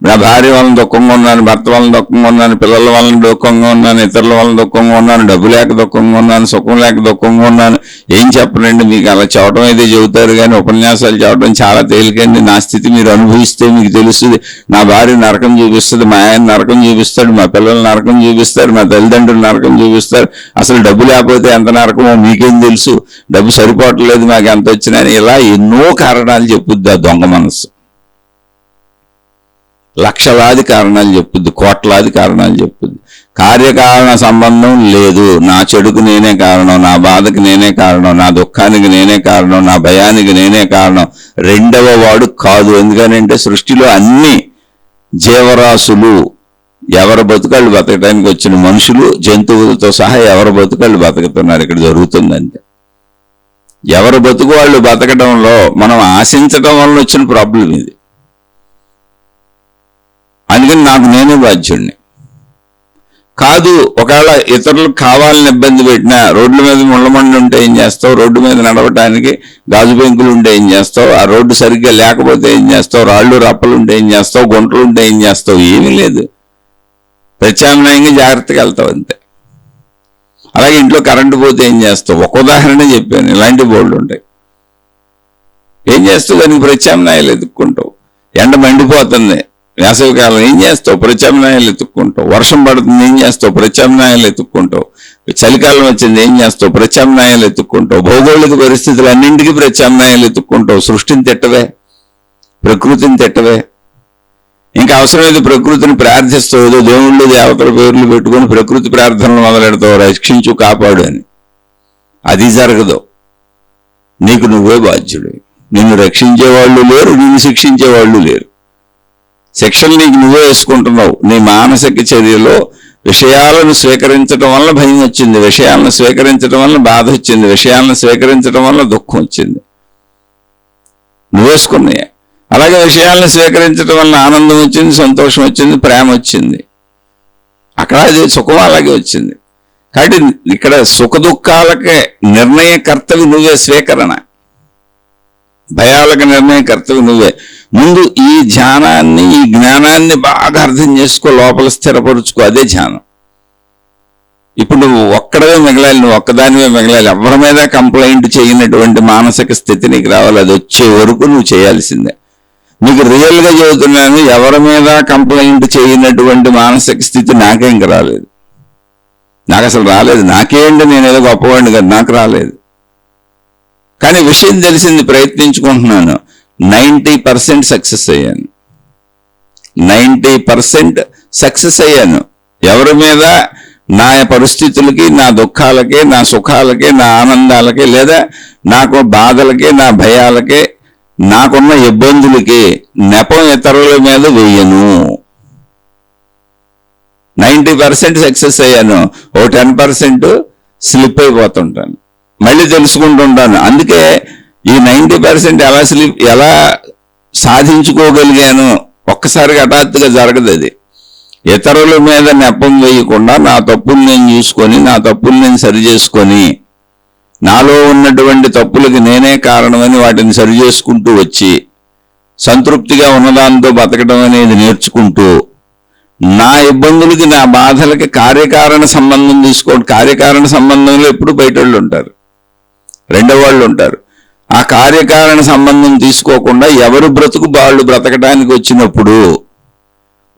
నా భార్య వలన దుఃఖంగా ఉన్నాను, భర్త వలన దుఃఖంగా ఉన్నాను, పిల్లల వలన దుఃఖంగా ఉన్నాను, ఇతరుల వలన దుఃఖంగా ఉన్నాను, డబ్బు లేక దుఃఖంగా ఉన్నాను, సుఖం లేక దుఃఖంగా ఉన్నాను. ఏం చెప్పనండి మీకు, అలా చెప్పడం అయితే చెబుతారు కానీ ఉపన్యాసాలు చెప్పడం చాలా తేలికండి. నా స్థితి మీరు అనుభవిస్తే మీకు తెలుస్తుంది. నా భార్య నరకం చూపిస్తుంది, మా ఆయన నరకం చూపిస్తాడు, మా పిల్లలు నరకం చూపిస్తారు, మా తల్లిదండ్రులు నరకం చూపిస్తారు. అసలు డబ్బు లేకపోతే ఎంత నరకమో మీకేం తెలుసు, డబ్బు సరిపోవట్లేదు మాకు ఎంత వచ్చినా, ఇలా ఎన్నో కారణాలు చెప్పుద్ది ఆ దొంగ మనస్సు. లక్షలాది కారణాలు చెప్పుద్ది, కోట్లాది కారణాలు చెప్పుద్ది. కార్యకారణ సంబంధం లేదు. నా చెడుకు నేనే కారణం, నా బాధకు నేనే కారణం, నా దుఃఖానికి నేనే కారణం, నా భయానికి నేనే కారణం. రెండవ వాడు కాదు. ఎందుకనంటే సృష్టిలో అన్ని జీవరాశులు ఎవరి బతుకాళ్ళు బతకడానికి వచ్చిన మనుషులు, జంతువులతో సహా ఎవరి బతుకాళ్ళు బతుకుతున్నారు. ఇక్కడ జరుగుతుందంటే ఎవరి బతుకు వాళ్ళు బతకడంలో మనం ఆశించడం వలన వచ్చిన ప్రాబ్లం ఇది. అందుకని నాకు నేనే బాధ్యుడిని కాదు. ఒకవేళ ఇతరులకు కావాలని ఇబ్బంది పెట్టినా, రోడ్ల మీద ముళ్ళమండి ఉంటే ఏం చేస్తావు, రోడ్డు మీద నడవటానికి గాజు బెంకులు ఉంటే ఏం చేస్తావు, ఆ రోడ్డు సరిగ్గా లేకపోతే ఏం చేస్తావు, రాళ్ళు రప్పలు ఉంటే ఏం చేస్తావు, గుంటలు ఉంటే ఏం చేస్తావు, ఏమీ లేదు. ప్రత్యామ్నాయంగా జాగ్రత్తగా వెళ్తావు అంతే. అలాగే ఇంట్లో కరెంటు పోతే ఏం చేస్తావు, ఒక ఉదాహరణ చెప్పాను, ఇలాంటి బోర్డులు ఉంటాయి. ఏం చేస్తావు, దానికి ప్రత్యామ్నాయాలు ఎత్తుక్కుంటావు. ఎండ మండిపోతుంది, వేసవికాలం ఏం చేస్తావు, ప్రత్యామ్నాయాలు ఎత్తుక్కుంటావు. వర్షం పడుతుంది, ఏం చేస్తావు, ప్రత్యామ్నాయాలు ఎత్తుక్కుంటావు. చలికాలం వచ్చింది, ఏం చేస్తావు, ప్రత్యామ్నాయాలు ఎత్తుక్కుంటావు. భౌగోళిక పరిస్థితులు అన్నింటికీ ప్రత్యామ్నాయాలు ఎత్తుక్కుంటావు. సృష్టిని తిట్టవే, ప్రకృతిని తిట్టవే. ఇంకా అవసరమైతే ప్రకృతిని ప్రార్థిస్తావు. ఏదో దేవుళ్ళు దేవతల పేర్లు పెట్టుకొని ప్రకృతి ప్రార్థనలు మొదలెడతావు, రక్షించు కాపాడు అని. అది జరగదు. నీకు నువ్వే బాధ్యుడు. నిన్ను రక్షించేవాళ్ళు లేరు, నిన్ను శిక్షించేవాళ్ళు లేరు. శిక్షలు నీకు నువ్వే వేసుకుంటున్నావు. నీ మానసిక చర్యలో విషయాలను స్వీకరించడం వల్ల భయం వచ్చింది, విషయాలను స్వీకరించడం వల్ల బాధ వచ్చింది, విషయాలను స్వీకరించడం వల్ల దుఃఖం వచ్చింది, నువ్వేసుకున్నాయే. అలాగే విషయాలను స్వీకరించడం వల్ల ఆనందం వచ్చింది, సంతోషం వచ్చింది, ప్రేమ వచ్చింది. అక్కడ అది సుఖం అలాగే వచ్చింది. కాబట్టి ఇక్కడ సుఖ దుఃఖాలకే నిర్ణయకర్తవి నువ్వే. స్వీకరణ భయాలకు నిర్ణయకర్తవి నువ్వే. ముందు ఈ ధ్యానాన్ని, ఈ జ్ఞానాన్ని బాగా అర్థం చేసుకో, లోపల స్థిరపరుచుకో. అదే ధ్యానం. ఇప్పుడు నువ్వు ఒక్కడవే మిగలాలి, నువ్వు ఒక్కదానివే మిగలాలి. ఎవరి మీద కంప్లైంట్ చేయనటువంటి మానసిక స్థితి నీకు రావాలి. అది వచ్చే వరకు నువ్వు చేయాల్సిందే. నీకు రియల్గా చెబుతున్నాను, ఎవరి మీద కంప్లైంట్ చేయనటువంటి మానసిక స్థితి నాకే ఇంక రాలేదు. నాకు అసలు రాలేదు. నాకేంటి, నేను ఏదో గొప్పవాడిని కదా, నాకు రాలేదు. కానీ విషయం తెలిసింది, ప్రయత్నించుకుంటున్నాను. 90% సక్సెస్ అయ్యాను. 90% సక్సెస్ అయ్యాను. ఎవరి మీద, నా పరిస్థితులకి, నా దుఃఖాలకి, నా సుఖాలకి, నా ఆనందాలకి, లేదా నాకు బాధలకి, నా భయాలకి, నాకున్న ఇబ్బందులకి నెపం ఇతరుల మీద వేయను. 90% సక్సెస్ అయ్యాను. ఓ 10% స్లిప్ అయిపోతుంటాను, మళ్ళీ తెలుసుకుంటుంటాను. అందుకే ఈ 90% ఎలా సాధించుకోగలిగాను, ఒక్కసారిగా హఠాత్తుగా జరగదు. అది ఇతరుల మీద నెపం వేయకుండా నా తప్పులు నేను చూసుకొని, నా తప్పులు నేను సరి చేసుకొని, నాలో ఉన్నటువంటి తప్పులకి నేనే కారణమని వాటిని సరిచేసుకుంటూ వచ్చి సంతృప్తిగా ఉన్నదాంతో బతకడం అనేది నేర్చుకుంటూ, నా ఇబ్బందులకి నా బాధలకి కార్యకారణ సంబంధం తీసుకోండి. కార్యకారణ సంబంధంలో ఎప్పుడు బయట వాళ్ళు ఉంటారు, రెండో వాళ్ళు ఉంటారు. ఆ కార్యకారణ సంబంధం తీసుకోకుండా ఎవరు బ్రతుకు వాళ్ళు బ్రతకడానికి వచ్చినప్పుడు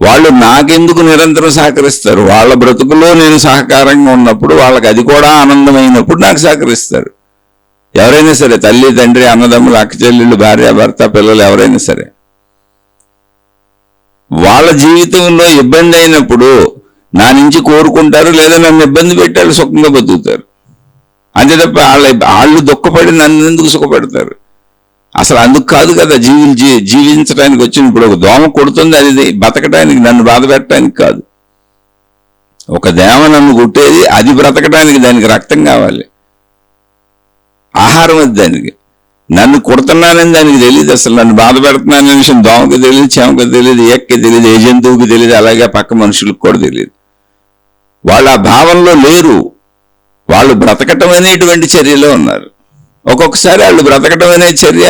వాళ్ళు నాకెందుకు నిరంతరం సహకరిస్తారు? వాళ్ళ బ్రతుకులో నేను సహకారంగా ఉన్నప్పుడు, వాళ్ళకి అది కూడా ఆనందమైనప్పుడు నాకు సహకరిస్తారు. ఎవరైనా సరే, తల్లి తండ్రి అన్నదమ్ములు అక్క చెల్లెళ్ళు భార్య భర్త పిల్లలు ఎవరైనా సరే, వాళ్ళ జీవితంలో ఇబ్బంది అయినప్పుడు నా నుంచి కోరుకుంటారు, లేదా నన్ను ఇబ్బంది పెట్టారు, సుఖంగా బతుకుతారు. అంతే తప్ప వాళ్ళు దుఃఖపడి నన్ను ఎందుకు సుఖపెడతారు? అసలు అందుకు కాదు కదా జీవించడానికి వచ్చిన. ఇప్పుడు ఒక దోమ కొడుతుంది, అది బతకడానికి, నన్ను బాధ పెట్టడానికి కాదు. ఒక దేవ నన్ను కొట్టేది అది బ్రతకడానికి, దానికి రక్తం కావాలి, ఆహారం అది దానికి. నన్ను కొడుతున్నానని దానికి తెలియదు, అసలు నన్ను బాధ పెడుతున్నాననే విషయం దోమకి తెలియదు, చేమకి తెలియదు, ఏక్కి తెలియదు, ఏ జంతువుకి తెలియదు, అలాగే పక్క మనుషులకు కూడా తెలియదు. వాళ్ళు ఆ భావంలో లేరు, వాళ్ళు బ్రతకటం అనేటువంటి చర్యలో ఉన్నారు. ఒక్కొక్కసారి వాళ్ళు బ్రతకటం అనే చర్య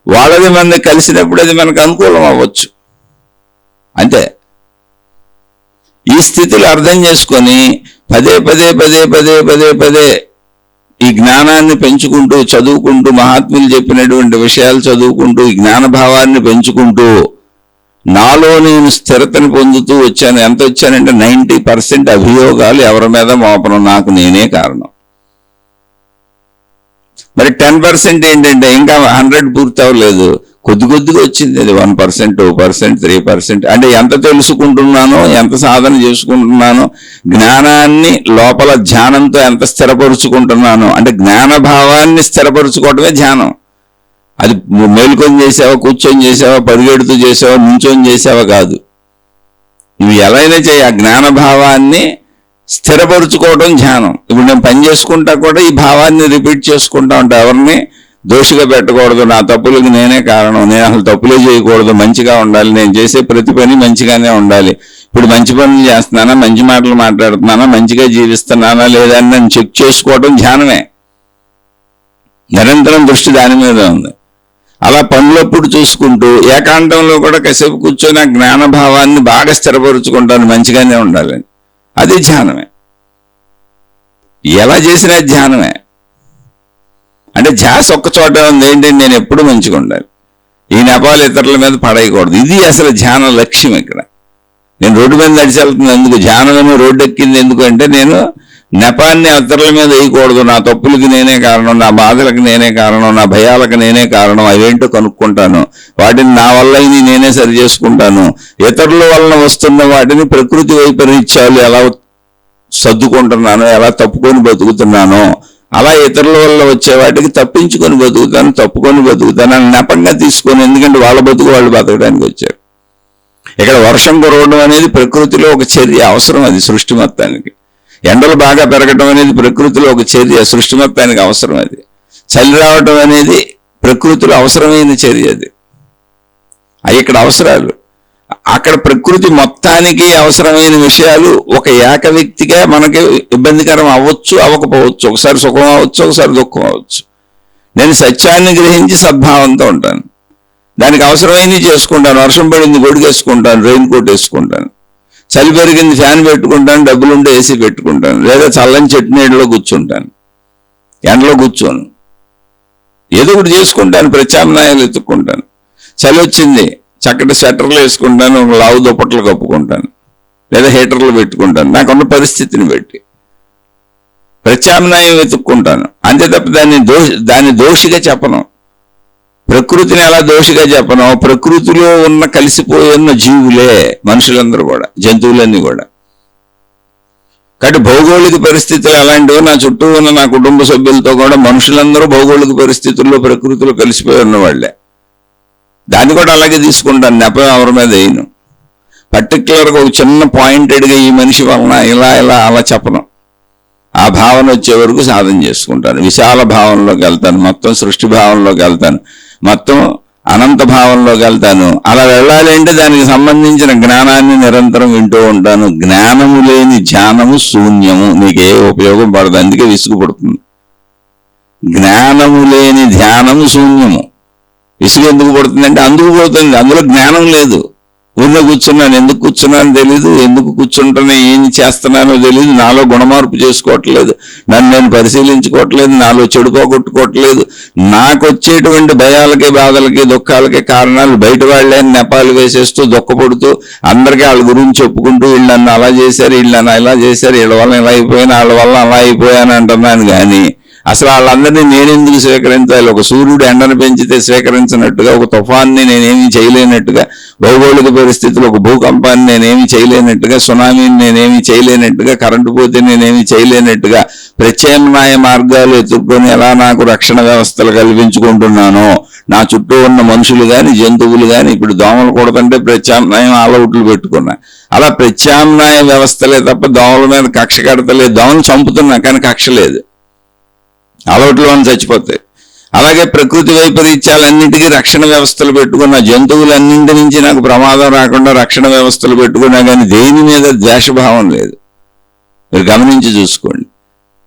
వాళ్ళది మనకి కలిసినప్పుడు అది మనకు అనుకూలం అవ్వచ్చు, అంతే. ఈ స్థితిలో అర్థం చేసుకొని పదే పదే పదే పదే పదే పదే ఈ జ్ఞానాన్ని పెంచుకుంటూ చదువుకుంటూ, మహాత్ములు చెప్పినటువంటి విషయాలు చదువుకుంటూ ఈ జ్ఞానభావాన్ని పెంచుకుంటూ నాలో నేను స్థిరతను పొందుతూ వచ్చాను. ఎంత వచ్చానంటే 90% అభియోగాలు ఎవరి మీద మోపడం, నాకు నేనే కారణం. మరి 10% ఏంటంటే ఇంకా 100 పూర్తి అవ్వలేదు, కొద్ది కొద్దిగా వచ్చింది. అది 1%, 2%, 3%. అంటే ఎంత తెలుసుకుంటున్నానో, ఎంత సాధన చేసుకుంటున్నానో, జ్ఞానాన్ని లోపల ధ్యానంతో ఎంత స్థిరపరుచుకుంటున్నానో, అంటే జ్ఞానభావాన్ని స్థిరపరుచుకోవటమే ధ్యానం. అది మేలుకొని చేసావా, కూర్చొని చేసావా, పరిగెడుతూ చేసావా, నుంచొని చేసావా కాదు. నువ్వు ఎలా అయినా చేయి, ఆ జ్ఞానభావాన్ని స్థిరపరుచుకోవడం ధ్యానం. ఇప్పుడు నేను పని చేసుకుంటా కూడా ఈ భావాన్ని రిపీట్ చేసుకుంటా ఉంటా. ఎవరిని దోషిగా పెట్టకూడదు, నా తప్పులకి నేనే కారణం, నేను అసలు తప్పులే చేయకూడదు, మంచిగా ఉండాలి, నేను చేసే ప్రతి పని మంచిగానే ఉండాలి. ఇప్పుడు మంచి పనులు చేస్తున్నానా, మంచి మాటలు మాట్లాడుతున్నానా, మంచిగా జీవిస్తున్నానా లేదా అని నేను చెక్ చేసుకోవడం ధ్యానమే. నిరంతరం దృష్టి దాని మీద ఉంది. అలా పనులప్పుడు చూసుకుంటూ ఏకాంతంలో కూడా కాసేపు కూర్చొని ఆ జ్ఞానభావాన్ని బాగా స్థిరపరుచుకుంటాను, మంచిగానే ఉండాలని. అది ధ్యానమే. ఎలా చేసినా ధ్యానమే. అంటే ధ్యాస ఒక్క చోట ఉంది, ఏంటంటే నేను ఎప్పుడు మంచిగా ఉండాలి, ఈ నెపాలు ఇతరుల మీద పడేయకూడదు. ఇది అసలు ధ్యాన లక్ష్యం. ఇక్కడ నేను రోడ్డు మీద నడిచి వెళ్తుంది ఎందుకు, ధ్యానమేమో రోడ్డు ఎక్కింది ఎందుకు అంటే, నేను నెపాన్ని ఇతరుల మీద వేయకూడదు, నా తప్పులకి నేనే కారణం, నా బాధలకు నేనే కారణం, నా భయాలకు నేనే కారణం, అవేంటో కనుక్కుంటాను, వాటిని నా వల్ల ఇది నేనే సరి చేసుకుంటాను. ఇతరుల వలన వస్తున్న వాటిని ప్రకృతి వైపరీత్యాలు ఎలా సర్దుకుంటున్నానో, ఎలా తప్పుకొని బతుకుతున్నానో, అలా ఇతరుల వల్ల వచ్చే వాటికి తప్పించుకొని బతుకుతాను, తప్పుకొని బతుకుతాను అని నెపంగా తీసుకొని. ఎందుకంటే వాళ్ళ బతుకు వాళ్ళు బతకడానికి వచ్చారు. ఇక్కడ వర్షం కురవడం అనేది ప్రకృతిలో ఒక చర్య, అవసరం. అది సృష్టి మొత్తానికి. ఎండలు బాగా పెరగడం అనేది ప్రకృతిలో ఒక చర్య, సృష్టి మొత్తానికి అవసరం. అది చలి రావడం అనేది ప్రకృతిలో అవసరమైన చర్య. అది అవి ఇక్కడ అవసరాలు. అక్కడ ప్రకృతి మొత్తానికి అవసరమైన విషయాలు ఒక ఏక వ్యక్తిగా మనకి ఇబ్బందికరం అవ్వచ్చు, అవ్వకపోవచ్చు. ఒకసారి సుఖం అవ్వచ్చు, ఒకసారి దుఃఖం అవ్వచ్చు. నేను సత్యాన్ని గ్రహించి సద్భావంతో ఉంటాను, దానికి అవసరమైనవి చేసుకుంటాను. వర్షం పడింది గొడుగేసుకుంటాను, రెయిన్ కోట్ వేసుకుంటాను. చలి పెరిగింది ఫ్యాన్ పెట్టుకుంటాను, డబ్బులుంటే ఏసీ పెట్టుకుంటాను, లేదా చల్లని చెట్టు నీడలో కూర్చుంటాను, ఎండలో కూర్చోను, ఏదో ఒకటి చేసుకుంటాను, ప్రత్యామ్నాయాలు ఎత్తుక్కుంటాను. చలి వచ్చింది, చక్కటి స్వెటర్లు వేసుకుంటాను, లావు దుప్పట్లు కప్పుకుంటాను, లేదా హీటర్లు పెట్టుకుంటాను, నాకున్న పరిస్థితిని బట్టి ప్రత్యామ్నాయం వెతుక్కుంటాను. అంతే తప్ప దాన్ని దోషిగా చెప్పను. ప్రకృతిని ఎలా దోషిగా చెప్పను, ప్రకృతిలో ఉన్న కలిసిపోయి ఉన్న జీవులే మనుషులందరూ కూడా, జంతువులన్నీ కూడా. కాబట్టి భౌగోళిక పరిస్థితులు అలాంటివి. నా చుట్టూ ఉన్న నా కుటుంబ సభ్యులతో కూడా మనుషులందరూ భౌగోళిక పరిస్థితుల్లో ప్రకృతిలో కలిసిపోయి ఉన్నవాళ్లే. దాన్ని కూడా అలాగే తీసుకుంటాను, నెపం ఎవరి మీద వేయను. పర్టికులర్గా ఒక చిన్న పాయింటెడ్గా ఈ మనిషి వలన ఇలా ఇలా అలా చెప్పను. ఆ భావన వచ్చే వరకు సాధన చేసుకుంటాను. విశాల భావంలోకి వెళ్తాను, మొత్తం సృష్టి భావంలోకి వెళ్తాను, మొత్తం అనంత భావంలోకి వెళ్తాను. అలా వెళ్ళాలి అంటే దానికి సంబంధించిన జ్ఞానాన్ని నిరంతరం వింటూ ఉంటాను. జ్ఞానము లేని ధ్యానము శూన్యము, నీకే ఉపయోగం పడదు, అందుకే విసుగు పడుతుంది. జ్ఞానము లేని ధ్యానము శూన్యము. విసుగు ఎందుకు పడుతుందంటే అందుకు పోతుంది, అందులో జ్ఞానం లేదు. ఊరిలో కూర్చున్నాను, ఎందుకు కూర్చున్నానో తెలీదు, ఎందుకు కూర్చుంటానో ఏం చేస్తున్నానో తెలియదు, నాలో గుణమార్పు చేసుకోవట్లేదు, నన్ను నేను పరిశీలించుకోవట్లేదు, నాలో చెడు పోగొట్టుకోవట్లేదు. నాకు వచ్చేటువంటి భయాలకి బాధలకి దుఃఖాలకి కారణాలు బయట వాళ్ళే నెపాలు వేసేస్తూ దుఃఖపడుతూ అందరికీ వాళ్ళ గురించి చెప్పుకుంటూ వీళ్ళు నన్ను అలా చేశారు, వీళ్ళు నన్ను ఇలా చేశారు, వీళ్ళ వల్ల ఇలా అయిపోయాను, వాళ్ళ వల్ల అలా అయిపోయాను అంటున్నాను. కానీ అసలు వాళ్ళందరినీ నేనెందుకు స్వీకరించాలి? ఒక సూర్యుడు ఎండను పెంచితే స్వీకరించినట్టుగా, ఒక తుఫాన్ని నేనేమి చేయలేనట్టుగా, భౌగోళిక పరిస్థితులు ఒక భూకంపాన్ని నేనేమి చేయలేనట్టుగా, సునామీని నేనేమి చేయలేనట్టుగా, కరెంటు పోతే నేనేమి చేయలేనట్టుగా, ప్రత్యామ్నాయ మార్గాలు ఎత్తుక్కొని ఎలా నాకు రక్షణ వ్యవస్థలు కల్పించుకుంటున్నానో, నా చుట్టూ ఉన్న మనుషులు కానీ జంతువులు కానీ, ఇప్పుడు దోమలు కొడుతుంటే ప్రత్యామ్నాయం ఆలౌట్లు పెట్టుకున్నా. అలా ప్రత్యామ్నాయ వ్యవస్థలే తప్ప దోమల మీద కక్ష కడతలేదు. దోమలు చంపుతున్నా కానీ కక్ష లేదు, అలవాట్లో చచ్చిపోతాయి. అలాగే ప్రకృతి వైపరీత్యాలన్నింటికీ రక్షణ వ్యవస్థలు పెట్టుకున్న, జంతువులన్నింటి నుంచి నాకు ప్రమాదం రాకుండా రక్షణ వ్యవస్థలు పెట్టుకున్నా కానీ దేని మీద ద్వేషభావం లేదు. మీరు గమనించి చూసుకోండి,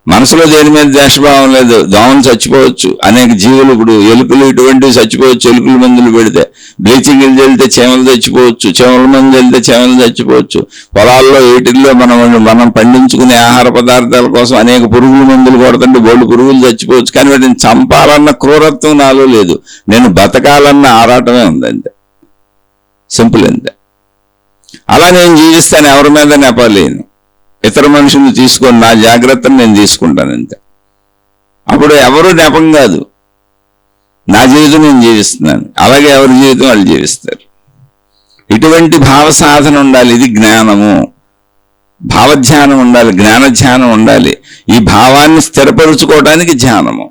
మనసులో దేని మీద ద్వేషభావం లేదు. దోమలు చచ్చిపోవచ్చు, అనేక జీవులు, ఇప్పుడు ఎలుకలు ఇటువంటివి చచ్చిపోవచ్చు ఎలుకల మందులు పెడితే. బ్లీచింగ్ వెళ్తే చేమలు చచ్చిపోవచ్చు, చేమల మందు వెళ్తే చేమలు చచ్చిపోవచ్చు. పొలాల్లో వీటిల్లో మనం పండించుకునే ఆహార పదార్థాల కోసం అనేక పురుగుల మందులు కొడుతుంటే బోళ్ళు పురుగులు చచ్చిపోవచ్చు. కానీ వాటిని చంపాలన్న క్రూరత్వం నాలో లేదు. నేను బతకాలన్న ఆరాటమే ఉంది, అంతే, సింపుల్ అంతే. అలా నేను జీవిస్తాను, ఎవరి మీద నెపలేను. ఇతర మనుషులు తీసుకొని నా జాగ్రత్తను నేను తీసుకుంటాను, అంతే. అప్పుడు ఎవరు నెపం కాదు, నా జీవితం నేను జీవిస్తున్నాను, అలాగే ఎవరి జీవితం వాళ్ళు జీవిస్తారు. ఇటువంటి భావ సాధన ఉండాలి, ఇది జ్ఞానము. భావధ్యానం ఉండాలి, జ్ఞానధ్యానం ఉండాలి. ఈ భావాన్ని స్థిరపరుచుకోవడానికి ధ్యానము.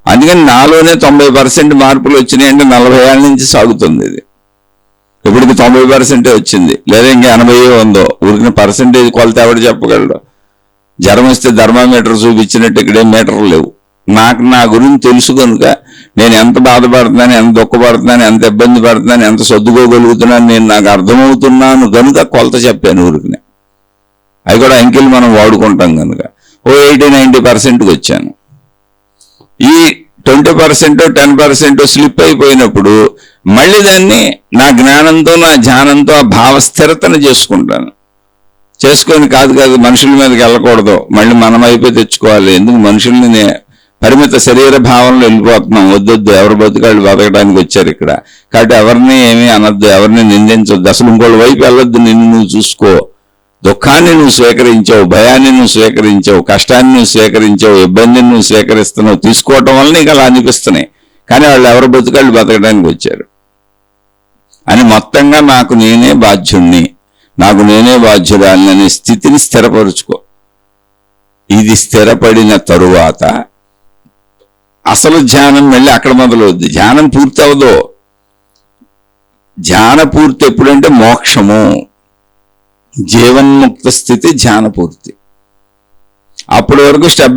అందుకని నాలోనే 90% మార్పులు వచ్చినాయంటే 40 ఏళ్ళ నుంచి సాగుతుంది ఇది. ఇప్పటికి 90% వచ్చింది, లేదా ఇంకా 80 ఉందో. ఊరికిన పర్సెంటేజ్ కొలత ఎవడు చెప్పగలడు? జ్వరం వస్తే థర్మామీటర్ చూపించినట్టు ఇక్కడే మీటర్లు లేవు. నాకు నా గురించి తెలుసు కనుక నేను ఎంత బాధపడుతున్నాను, ఎంత దుఃఖపడుతున్నాను, ఎంత ఇబ్బంది పడుతున్నాను, ఎంత సర్దుకోగలుగుతున్నాను నేను నాకు అర్థమవుతున్నాను కనుక కొలత చెప్పాను ఊరికినే. అవి కూడా అంకెలు మనం వాడుకుంటాం కనుక 80-90%కి వచ్చాను. ఈ 20% 10% స్లిప్ అయిపోయినప్పుడు మళ్ళీ దాన్ని నా జ్ఞానంతో నా ధ్యానంతో ఆ భావ స్థిరతను చేసుకొని కాదు మనుషుల మీదకి వెళ్ళకూడదు, మళ్ళీ మనం అయిపోయి తెచ్చుకోవాలి. ఎందుకు మనుషుల్ని పరిమిత శరీర భావంలో వెళ్ళిపోతున్నాం? వద్దొద్దు, ఎవరి బతుకాళ్ళు బతకడానికి వచ్చారు ఇక్కడ. కాబట్టి ఎవరిని ఏమీ అనొద్దు, ఎవరిని నిందించొద్దు, అసలు ఇంకోళ్ళ వైపు వెళ్ళొద్దు. నిన్ను నువ్వు చూసుకో. దుఃఖాన్ని నువ్వు స్వీకరించావు, భయాన్ని నువ్వు స్వీకరించావు, కష్టాన్ని నువ్వు స్వీకరించావు, ఇబ్బందిని నువ్వు స్వీకరిస్తున్నావు. తీసుకోవటం వల్ల నీకు అలా అనిపిస్తున్నాయి, కానీ వాళ్ళు ఎవరి బతుకాళ్ళు బతకడానికి వచ్చారు అని మొత్తంగా నాకు నేనే బాధ్యుణ్ణి, నాకు నేనే బాధ్యురాలని అనే స్థితిని స్థిరపరుచుకో. ఇది స్థిరపడిన తరువాత అసలు ధ్యానం మళ్ళీ అక్కడ మొదలవుద్ది. ధ్యానం పూర్తి అవదో. ధ్యాన పూర్తి ఎప్పుడంటే మోక్షము, జీవన్ముక్త స్థితి ధ్యాన పూర్తి. అప్పటి వరకు స్టెప్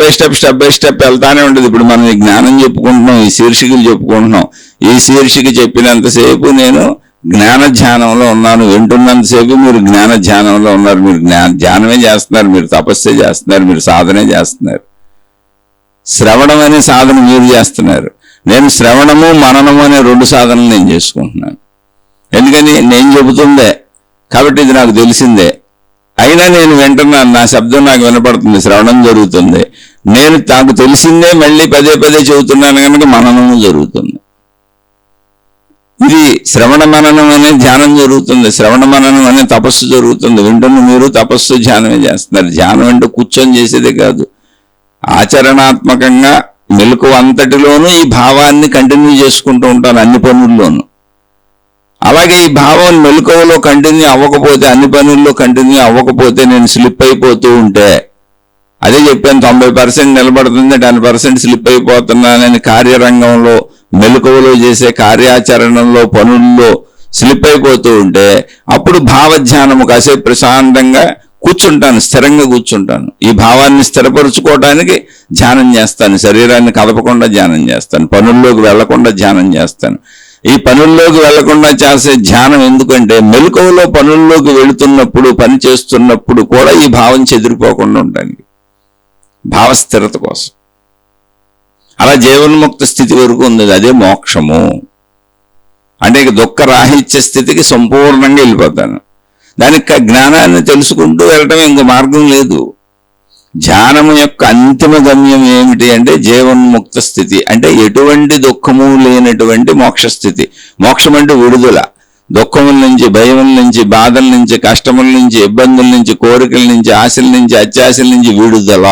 బై స్టెప్ వెళ్తానే ఉంటుంది. ఇప్పుడు మనం ఈ జ్ఞానం చెప్పుకుంటున్నాం, ఈ శీర్షికలు చెప్పుకుంటున్నాం. ఈ శీర్షిక చెప్పినంతసేపు నేను జ్ఞాన ధ్యానంలో ఉన్నాను, వింటున్నంతసేపు మీరు జ్ఞాన ధ్యానంలో ఉన్నారు. మీరు ధ్యానమే చేస్తున్నారు, మీరు తపస్సే చేస్తున్నారు, మీరు సాధనే చేస్తున్నారు. శ్రవణం అనే సాధన మీరు చేస్తున్నారు. నేను శ్రవణము మననము అనే 2 సాధనలు నేను చేసుకుంటున్నాను. ఎందుకని? నేను చెబుతుందే కాబట్టి ఇది నాకు తెలిసిందే, అయినా నేను వింటున్నాను, నా శబ్దం నాకు వినపడుతుంది, శ్రవణం జరుగుతుంది. నేను నాకు తెలిసిందే మళ్ళీ పదే చెబుతున్నాను కనుక మననము జరుగుతుంది. ఇది శ్రవణ మననం అనే ధ్యానం జరుగుతుంది, శ్రవణ మననం అనే తపస్సు జరుగుతుంది. వింటున్న మీరు తపస్సు ధ్యానమే చేస్తున్నారు. ధ్యానం అంటే కూర్చొని చేసేదే కాదు, ఆచరణాత్మకంగా మెలకు అంతటిలోనూ ఈ భావాన్ని కంటిన్యూ చేసుకుంటూ ఉంటాను, అన్ని పనుల్లోనూ. అలాగే ఈ భావం మెలకువలో కంటిన్యూ అవ్వకపోతే, అన్ని పనుల్లో కంటిన్యూ అవ్వకపోతే, నేను స్లిప్ అయిపోతూ ఉంటే, అదే చెప్పాను 90% నిలబడుతుంది, 10% స్లిప్ అయిపోతున్నానని కార్యరంగంలో మెలకువలో చేసే కార్యాచరణలో పనుల్లో స్లిప్ అయిపోతూ ఉంటే, అప్పుడు భావధ్యానము కాసేపు ప్రశాంతంగా కూర్చుంటాను, స్థిరంగా కూర్చుంటాను. ఈ భావాన్ని స్థిరపరుచుకోవడానికి ధ్యానం చేస్తాను, శరీరాన్ని కదపకుండా ధ్యానం చేస్తాను, పనుల్లోకి వెళ్లకుండా ధ్యానం చేస్తాను. ఈ పనుల్లోకి వెళ్లకుండా చేసే ధ్యానం ఎందుకంటే మెలకువలో పనుల్లోకి వెళుతున్నప్పుడు, పని చేస్తున్నప్పుడు కూడా ఈ భావం చెదిరిపోకుండా ఉండడానికి, భావ స్థిరత కోసం. అలా జీవన్ముక్త స్థితి వరకు ఉంది, అదే మోక్షము. అంటే ఇక దుఃఖ రాహిత్య స్థితికి సంపూర్ణంగా వెళ్ళిపోతాను. దానికి జ్ఞానాన్ని తెలుసుకుంటూ వెళ్ళటం ఇంకో మార్గం లేదు. ధ్యానము యొక్క అంతిమ గమ్యం ఏమిటి అంటే జీవన్ముక్త స్థితి, అంటే ఎటువంటి దుఃఖము లేనటువంటి మోక్ష స్థితి. మోక్షం అంటే విడుదల, దుఃఖముల నుంచి, భయముల నుంచి, బాధల నుంచి, కష్టముల నుంచి, ఇబ్బందుల నుంచి, కోరికల నుంచి, ఆశల నుంచి, అత్యాశల నుంచి విడుదల.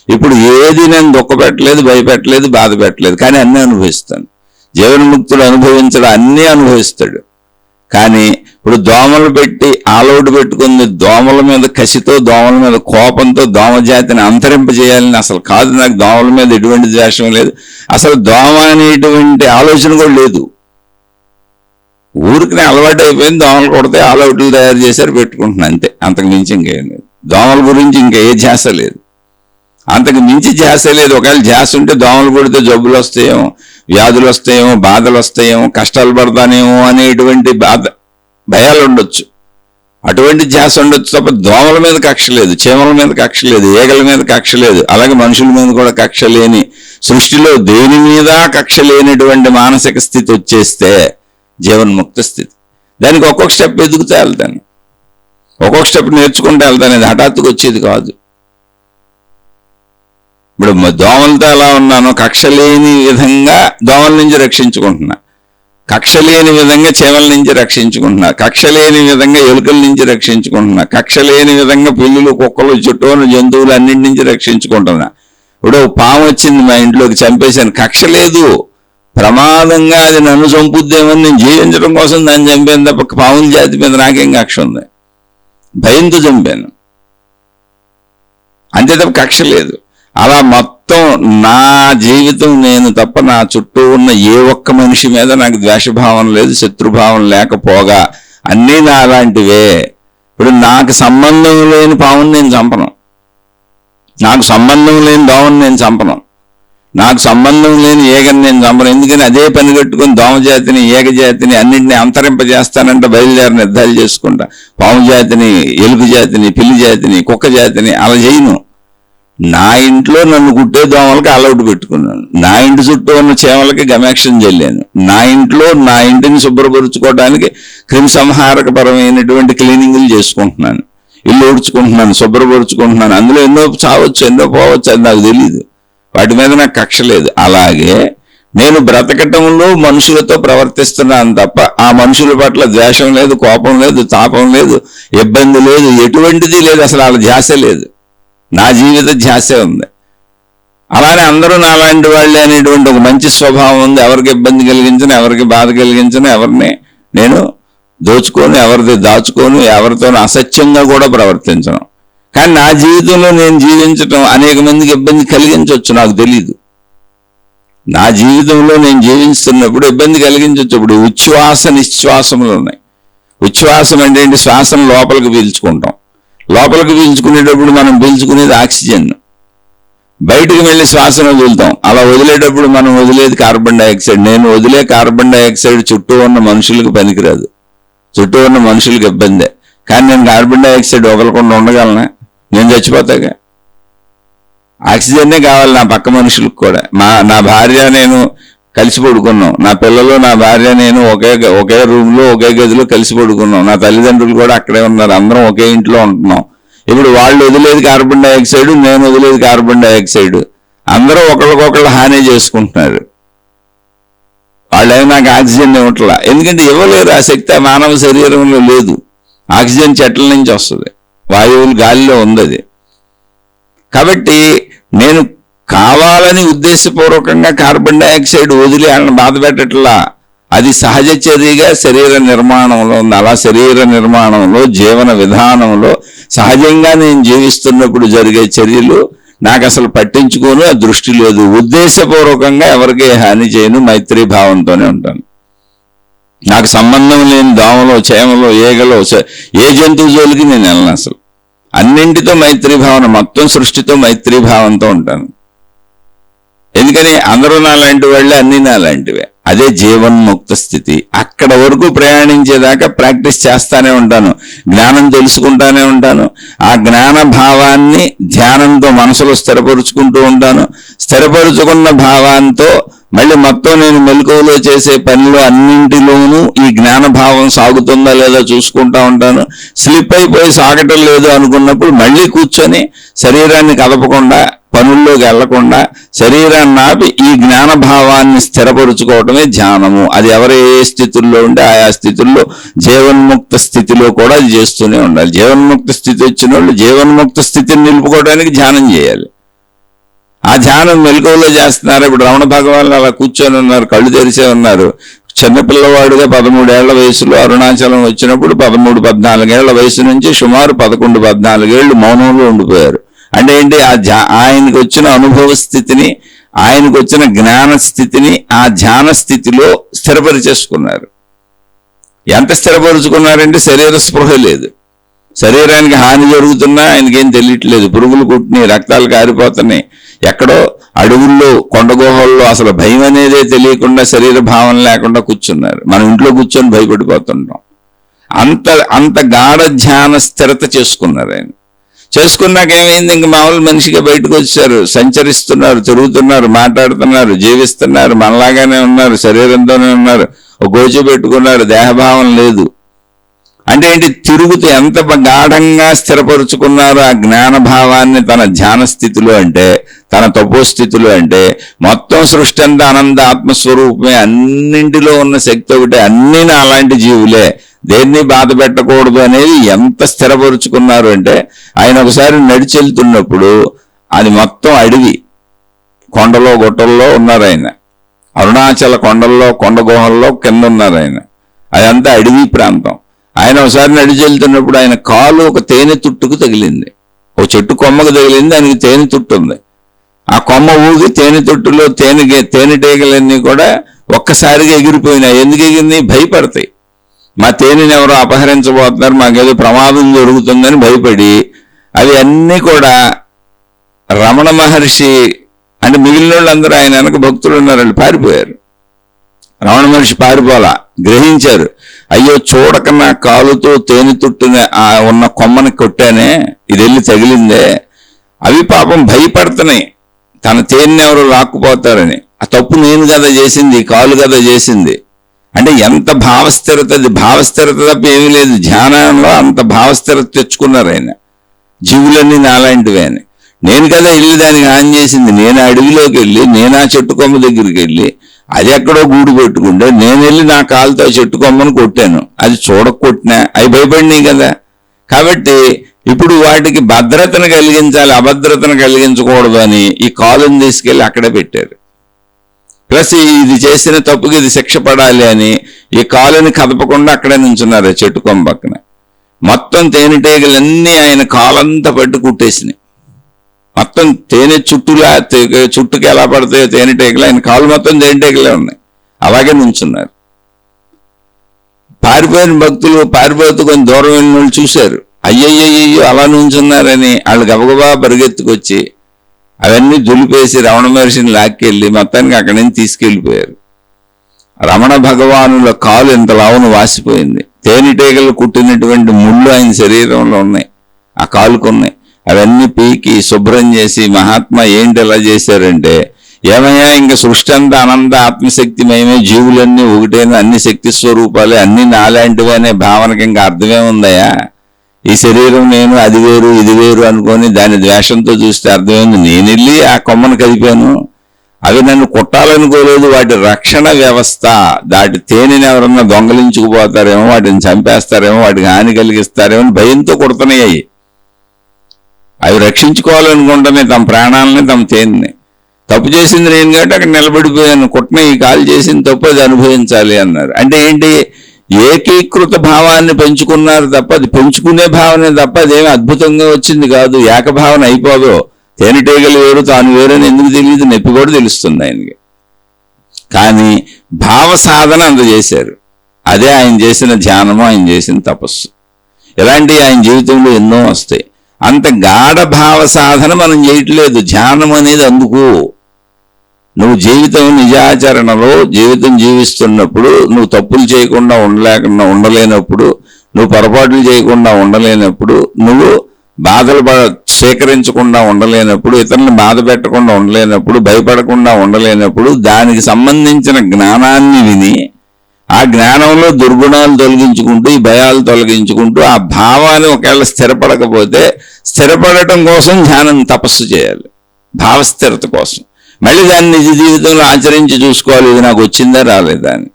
ఇప్పుడు ఏది నేను దుఃఖపెట్టలేదు, భయపెట్టలేదు, బాధ పెట్టలేదు, కానీ అన్నీ అనుభవిస్తాను. జీవన్ముక్తుడు అనుభవించడం అన్నీ అనుభవిస్తాడు. కానీ ఇప్పుడు దోమలు పెట్టి ఆలౌట్ పెట్టుకుంది, దోమల మీద కసితో, దోమల మీద కోపంతో దోమజాతిని అంతరింపజేయాలని అసలు కాదు. నాకు దోమల మీద ఎటువంటి ద్వేషం లేదు, అసలు దోమ అనేటువంటి ఆలోచన కూడా లేదు. ఊరికి అలవాటు అయిపోయింది, దోమలు కొడితే ఆలౌట్లు తయారు చేశారు, పెట్టుకుంటున్నాను అంతే. అంతకు మించి ఇంకేం లేదు. దోమల గురించి ఇంకా ఏ ధ్యాస లేదు, అంతకు మించి ధ్యాస లేదు. ఒకవేళ ధ్యాస ఉంటే దోమలు కొడితే జబ్బులు వస్తాయేమో, వ్యాధులు వస్తాయేమో, బాధలు వస్తాయేమో, కష్టాలు పడతానేమో అనేటువంటి భయాలు ఉండొచ్చు, అటువంటి ధ్యాస ఉండొచ్చు తప్ప దోమల మీద కక్ష లేదు, చీమల మీద కక్ష లేదు, ఈగల మీద కక్ష లేదు. అలాగే మనుషుల మీద కూడా కక్ష లేని, సృష్టిలో దేని మీద కక్ష లేనటువంటి మానసిక స్థితి వచ్చేస్తే జీవన్ముక్త స్థితి. దానికి ఒక్కొక్క స్టెప్ ఎదుగుతూ వెళ్తాను, ఒక్కొక్క స్టెప్ నేర్చుకుంటూ వెళ్తాను. ఇది హఠాత్తుగా వచ్చేది కాదు. ఇప్పుడు దోమలతో ఎలా ఉన్నానో కక్ష లేని విధంగా దోమల నుంచి రక్షించుకుంటున్నా, కక్ష లేని విధంగా చీమల నుంచి రక్షించుకుంటున్నా, కక్ష లేని విధంగా ఎలుకల నుంచి రక్షించుకుంటున్నా, కక్ష లేని విధంగా పిల్లులు, కుక్కలు, చుట్టూ ఉన్న జంతువులు అన్నింటి నుంచి రక్షించుకుంటున్నా. ఇప్పుడు పాము వచ్చింది మా ఇంట్లోకి, చంపేశాను, కక్ష లేదు. ప్రమాదంగా అది నన్ను చంపుద్దేమని నేను జీవించడం కోసం దాన్ని చంపాను తప్ప పాముల జాతి మీద నాకేం కక్ష ఉంది? భయంతో చంపాను అంతే తప్ప కక్ష లేదు. అలా మొత్తం నా జీవితం నేను తప్ప నా చుట్టూ ఉన్న ఏ ఒక్క మనిషి మీద నాకు ద్వేషభావం లేదు, శత్రుభావం లేకపోగా అన్నీ నా అలాంటివే. ఇప్పుడు నాకు సంబంధం లేని పావుని నేను చంపను, నాకు సంబంధం లేని దోమని నేను చంపను, నాకు సంబంధం లేని ఏగని నేను చంపను. ఎందుకని అదే పని కట్టుకుని దోమ జాతిని, ఏగ జాతిని అన్నింటినీ అంతరింపజేస్తానంటే బయలుదేరి నిర్ధారణ చేసుకుంటా. పాము జాతిని, ఎలుగు జాతిని, పిల్లి జాతిని, కుక్క జాతిని అలా చేయను. నా ఇంట్లో నన్ను కుట్టే దోమలకి అలౌట్ పెట్టుకున్నాను, నా ఇంటి చుట్టూ ఉన్న చీమలకి గమాక్షన్ చెల్లాను, నా ఇంట్లో నా ఇంటిని శుభ్రపరుచుకోవడానికి క్రిమిసంహారకపరమైనటువంటి క్లీనింగ్లు చేసుకుంటున్నాను, ఇల్లు ఊడ్చుకుంటున్నాను, శుభ్రపరుచుకుంటున్నాను. అందులో ఎన్నో చావచ్చు, ఎన్నో పోవచ్చు, అది నాకు తెలియదు, వాటి మీద నాకు కక్ష లేదు. అలాగే నేను బ్రతకటంలో మనుషులతో ప్రవర్తిస్తున్నాను తప్ప ఆ మనుషుల పట్ల ద్వేషం లేదు, కోపం లేదు, తాపం లేదు, ఇబ్బంది లేదు, ఎటువంటిది లేదు, అసలు వాళ్ళ ధ్యాస లేదు, నా జీవిత ధ్యాసే ఉంది. అలానే అందరూ నాలాంటి వాళ్ళే అనేటువంటి ఒక మంచి స్వభావం ఉంది. ఎవరికి ఇబ్బంది కలిగించను, ఎవరికి బాధ కలిగించను, ఎవరిని నేను దోచుకోను, ఎవరిది దాచుకోను, ఎవరితోనూ అసత్యంగా కూడా ప్రవర్తించను. కానీ నా జీవితంలో నేను జీవించటం అనేక మందికి ఇబ్బంది కలిగించవచ్చు, నాకు తెలీదు. నా జీవితంలో నేను జీవిస్తున్నప్పుడు ఇబ్బంది కలిగించవచ్చు. ఇప్పుడు ఉచ్ఛ్వాస నిశ్వాసములు ఉన్నాయి. ఉచ్ఛ్వాసం అంటే ఏంటి? శ్వాసను లోపలికి పీల్చుకుంటాం. లోపలికి పీల్చుకునేటప్పుడు మనం పీల్చుకునేది ఆక్సిజన్, బయటకు వెళ్ళి శ్వాసను వదులుతాం. అలా వదిలేటప్పుడు మనం వదిలేది కార్బన్ డైఆక్సైడ్. నేను వదిలే కార్బన్ డైఆక్సైడ్ చుట్టూ ఉన్న మనుషులకు పనికిరాదు, చుట్టూ ఉన్న మనుషులకు ఇబ్బందే. కానీ నేను కార్బన్ డైఆక్సైడ్ వదలకుండా ఉండగలనా? నేను చచ్చిపోతాగా. ఆక్సిజన్నే కావాలి నా పక్క మనుషులకు కూడా. నా భార్య నేను కలిసి పడుకున్నాం, నా పిల్లలు, నా భార్య, నేను ఒకే రూమ్లో, ఒకే గదిలో కలిసి పడుకున్నాం. నా తల్లిదండ్రులు కూడా అక్కడే ఉన్నారు, అందరం ఒకే ఇంట్లో ఉంటున్నాం. ఇప్పుడు వాళ్ళు వదిలేది కార్బన్ డైఆక్సైడ్, నేను వదిలేది కార్బన్ డైఆక్సైడ్, అందరూ ఒకళ్ళకొకళ్ళు హాని చేసుకుంటున్నారు. వాళ్ళేమో నాకు ఆక్సిజన్ ఇవ్వట్లా, ఎందుకంటే ఇవ్వలేరు. ఆ శక్తి మానవ శరీరంలో లేదు. ఆక్సిజన్ చెట్ల నుంచి వస్తుంది, వాయువులు గాలిలో ఉంది. కాబట్టి నేను కావాలని ఉద్దేశపూర్వకంగా కార్బన్ డైఆక్సైడ్ వదిలి వాళ్ళని బాధ పెట్టట్లా. అది సహజ చర్యగా శరీర నిర్మాణంలో ఉంది. అలా శరీర నిర్మాణంలో, జీవన విధానంలో సహజంగా నేను జీవిస్తున్నప్పుడు జరిగే చర్యలు నాకు అసలు పట్టించుకోను, ఆ దృష్టి లేదు. ఉద్దేశపూర్వకంగా ఎవరికి హాని చేయను, మైత్రీ భావంతోనే ఉంటాను. నాకు సంబంధం లేని దోమలో, చేమలో, ఏగలో, ఏ జంతువు జోలికి నేను వెళ్ళను. అసలు అన్నింటితో మైత్రీ భావన, మొత్తం సృష్టితో మైత్రీ భావంతో ఉంటాను. ఎందుకని అందరూ నాలాంటి వాళ్ళే, అన్నీ నాలాంటివే. అదే జీవన్ముక్త స్థితి. అక్కడ వరకు ప్రయాణించేదాకా ప్రాక్టీస్ చేస్తానే ఉంటాను, జ్ఞానం తెలుసుకుంటానే ఉంటాను. ఆ జ్ఞాన భావాన్ని ధ్యానంతో మనసులో స్థిరపరుచుకుంటూ ఉంటాను. స్థిరపరుచుకున్న భావాంతో మళ్ళీ మొత్తం నేను మెలకువలో చేసే పనిలో అన్నింటిలోనూ ఈ జ్ఞాన భావం సాగుతుందా లేదా చూసుకుంటా ఉంటాను. స్లిప్ అయిపోయి సాగటం లేదు అనుకున్నప్పుడు మళ్ళీ కూర్చొని శరీరాన్ని కదపకుండా, పనుల్లోకి వెళ్లకుండా శరీరాన్ని ఆపి ఈ జ్ఞాన భావాన్ని స్థిరపరుచుకోవటమే ధ్యానము. అది ఎవరు ఏ స్థితుల్లో ఉంటే ఆయా స్థితుల్లో జీవన్ముక్త స్థితిలో కూడా అది చేస్తూనే ఉండాలి. జీవన్ముక్త స్థితి వచ్చిన వాళ్ళు జీవన్ముక్త స్థితిని నిలుపుకోవడానికి ధ్యానం చేయాలి. ఆ ధ్యానం మెలకువలో చేస్తున్నారు. ఇప్పుడు రమణ భగవాన్ అలా కూర్చొని ఉన్నారు, కళ్ళు తెరిచే ఉన్నారు. చిన్నపిల్లవాడుగా 13 ఏళ్ల వయసులో అరుణాచలం వచ్చినప్పుడు 13-14 ఏళ్ల వయసు నుంచి సుమారు 11-14 ఏళ్ళు మౌనంలో ఉండిపోయారు. అంటే ఏంటి? ఆయనకు వచ్చిన అనుభవ స్థితిని, ఆయనకు వచ్చిన జ్ఞాన స్థితిని ఆ ధ్యాన స్థితిలో స్థిరపరిచేసుకున్నారు. ఎంత స్థిరపరుచుకున్నారంటే శరీర స్పృహ లేదు, శరీరానికి హాని జరుగుతున్నా ఆయనకేం తెలియట్లేదు. పురుగులు కుట్టినాయి, రక్తాలు కారిపోతున్నాయి. ఎక్కడో అడవుల్లో కొండగుహల్లో అసలు భయం అనేదే తెలియకుండా శరీర భావన లేకుండా కూర్చున్నారు. మనం ఇంట్లో కూర్చొని భయపడిపోతుంటాం. అంత గాఢ ధ్యాన స్థిరత చేసుకున్నారు ఆయన. చేసుకున్నాక ఏమైంది? ఇంక మామూలు మనిషిగా బయటకు వచ్చారు, సంచరిస్తున్నారు, తిరుగుతున్నారు, మాట్లాడుతున్నారు, జీవిస్తున్నారు, మనలాగానే ఉన్నారు, శరీరంతోనే ఉన్నారు. ఒక గోచి పెట్టుకున్నారు, దేహభావం లేదు. అంటే ఏంటి? తిరుగుతూ ఎంత గాఢంగా స్థిరపరుచుకున్నారు ఆ జ్ఞాన భావాన్ని తన ధ్యాన స్థితిలో, అంటే తన తపోస్థితిలో. అంటే మొత్తం సృష్టి అంతా ఆనంద ఆత్మస్వరూపమే, అన్నింటిలో ఉన్న శక్తి ఒకటే, అన్నీ అలాంటి జీవులే, దేన్ని బాధ పెట్టకూడదు అనేది ఎంత స్థిరపరుచుకున్నారు అంటే, ఆయన ఒకసారి నడిచి వెళ్తున్నప్పుడు అది మొత్తం అడవి, కొండలో గుట్టల్లో ఉన్నారు ఆయన. అరుణాచల కొండల్లో, కొండ గుహల్లో కింద ఉన్నారు ఆయన. అదంతా అడవి ప్రాంతం. ఆయన ఒకసారి నడిచి వెళ్తున్నప్పుడు ఆయన కాలు ఒక తేనె తుట్టుకు తగిలింది. ఒక చెట్టు కొమ్మకు తగిలింది, ఆయనకి తేనె తుట్టు ఉంది. ఆ కొమ్మ ఊగి తేనె తుట్టులో తేనెటీగలన్నీ కూడా ఒక్కసారిగా ఎగిరిపోయినాయి. ఎందుకు ఎగిరినాయి? భయపడతాయి. మా తేనెని ఎవరో అపహరించబోతున్నారు, మాకేదో ప్రమాదం జరుగుతుందని భయపడి అవి అన్నీ కూడా రమణ మహర్షి అంటే మిగిలిన వాళ్ళందరూ ఆయన వెనక భక్తులు ఉన్నారండి, పారిపోయారు. రమణ మహర్షి పారిపోలా, గ్రహించారు. అయ్యో చూడక నా కాలుతో తేనె తుట్టుని ఉన్న కొమ్మని కొట్టానే, ఇది వెళ్ళి తగిలిందే. అవి పాపం భయపడుతున్నాయి, తన తేనెని ఎవరు లాక్కుపోతారని. ఆ తప్పు నేను కదా చేసింది, కాలు కదా చేసింది. అంటే ఎంత భావస్థిరత, అది భావస్థిరత తప్ప ఏమీ లేదు. ధ్యానంలో అంత భావస్థిరత తెచ్చుకున్నారు ఆయన. జీవులన్నీ నాలాంటివే అని. నేను కదా వెళ్ళి దానికి హాని చేసింది, నేను అడవిలోకి వెళ్ళి, నేను ఆ చెట్టు కొమ్మ దగ్గరికి వెళ్ళి అది ఎక్కడో గూడు పెట్టుకుంటే నేను వెళ్ళి నా కాలుతో చెట్టు కొమ్మను కొట్టాను. అది చూడకొట్టినా అవి భయపడినాయి కదా. కాబట్టి ఇప్పుడు వాటికి భద్రతను కలిగించాలి, అభద్రతను కలిగించకూడదు అని ఈ కాలుని తీసుకెళ్ళి అక్కడే పెట్టారు. ప్లస్ ఇది చేసిన తప్పుకి ఇది శిక్ష పడాలి అని ఈ కాలుని కదపకుండా అక్కడే నుంచున్నారు చెట్టు కొమ్మ పక్కన. మొత్తం తేనెటీగలన్నీ ఆయన కాలంతా పట్టు కుట్టేసినాయి. మొత్తం తేనె చుట్టుకి ఎలా పడతాయో తేనెటీగలు, ఆయన కాలు మొత్తం తేనెటీగలే ఉన్నాయి. అలాగే నుంచున్నారు. పారిపోయిన భక్తులు పారిపోతూ కొంచెం దూరం వెళ్ళిన వాళ్ళు చూశారు. అయ్యయ్యో అలా నుంచున్నారని వాళ్ళు గబగబా పరిగెత్తుకొచ్చి అవన్నీ దులిపేసి రమణ మహర్షిని లాక్కెళ్ళి మొత్తానికి అక్కడి నుంచి తీసుకెళ్ళిపోయారు. రమణ భగవానుల కాలు ఇంత లావును వాసిపోయింది. తేనెటీగలు కుట్టినటువంటి ముళ్ళు ఆయన శరీరంలో ఉన్నాయి, ఆ కాలుకున్నాయి. అవన్నీ పీకి శుభ్రం చేసి మహాత్మా ఏంటి ఎలా చేశారంటే, ఏమయ్యా ఇంక సృష్టి అంతా అనంత ఆత్మశక్తిమయమే, జీవులన్నీ ఒకటైనా, అన్ని శక్తి స్వరూపాలే, అన్ని నాలాంటివి అనే భావనకి ఇంకా అర్థమేముందయ్యా? ఈ శరీరం నేను, అది వేరు ఇది వేరు అనుకొని దాని ద్వేషంతో చూస్తే అర్థమైంది. నేను వెళ్ళి ఆ కొమ్మను కదిపాను, అవి నన్ను కుట్టాలనుకోలేదు. వాటి రక్షణ వ్యవస్థ, దాటి తేనెని ఎవరన్నా దొంగలించుకుపోతారేమో, వాటిని చంపేస్తారేమో, వాటికి హాని కలిగిస్తారేమో అని భయంతో కుడుతున్నాయి. అవి రక్షించుకోవాలనుకుంటానే తమ ప్రాణాలని, తమ తేనెని. తప్పు చేసింది నేను కాబట్టి అక్కడ నిలబడిపోయాను, కుట్టిన ఈ కాలు చేసిన తప్పు అది అనుభవించాలి అన్నారు. అంటే ఏంటి? ఏకీకృత భావాన్ని పెంచుకున్నారు తప్ప, అది పెంచుకునే భావనే తప్ప అదేమి అద్భుతంగా వచ్చింది కాదు. ఏకభావన అయిపోదు. తేనెటీగలు వేరు, తాను వేరని ఎందుకు తెలియదు, నొప్పి కూడా తెలుస్తుంది ఆయనకి. కానీ భావ సాధన అంత చేశారు. అదే ఆయన చేసిన ధ్యానము, ఆయన చేసిన తపస్సు. ఇలాంటివి ఆయన జీవితంలో ఎన్నో వస్తాయి. అంత గాఢ భావ సాధన మనం చేయట్లేదు. ధ్యానం అనేది అందుకు నువ్వు జీవితం నిజాచరణలో జీవితం జీవిస్తున్నప్పుడు నువ్వు తప్పులు చేయకుండా ఉండలేనప్పుడు, నువ్వు పొరపాట్లు చేయకుండా ఉండలేనప్పుడు, నువ్వు బాధలు స్వీకరించకుండా ఉండలేనప్పుడు, ఇతరులను బాధ పెట్టకుండా ఉండలేనప్పుడు, భయపడకుండా ఉండలేనప్పుడు, దానికి సంబంధించిన జ్ఞానాన్ని విని ఆ జ్ఞానంలో దుర్గుణాలు తొలగించుకుంటూ, ఈ భయాలు తొలగించుకుంటూ, ఆ భావాన్ని ఒకవేళ స్థిరపడకపోతే స్థిరపడటం కోసం ధ్యానం తపస్సు చేయాలి, భావస్థిరత కోసం. మళ్ళీ దాన్ని నిజ జీవితంలో ఆచరించి చూసుకోవాలి, ఇది నాకు వచ్చిందా రాలేదా అని.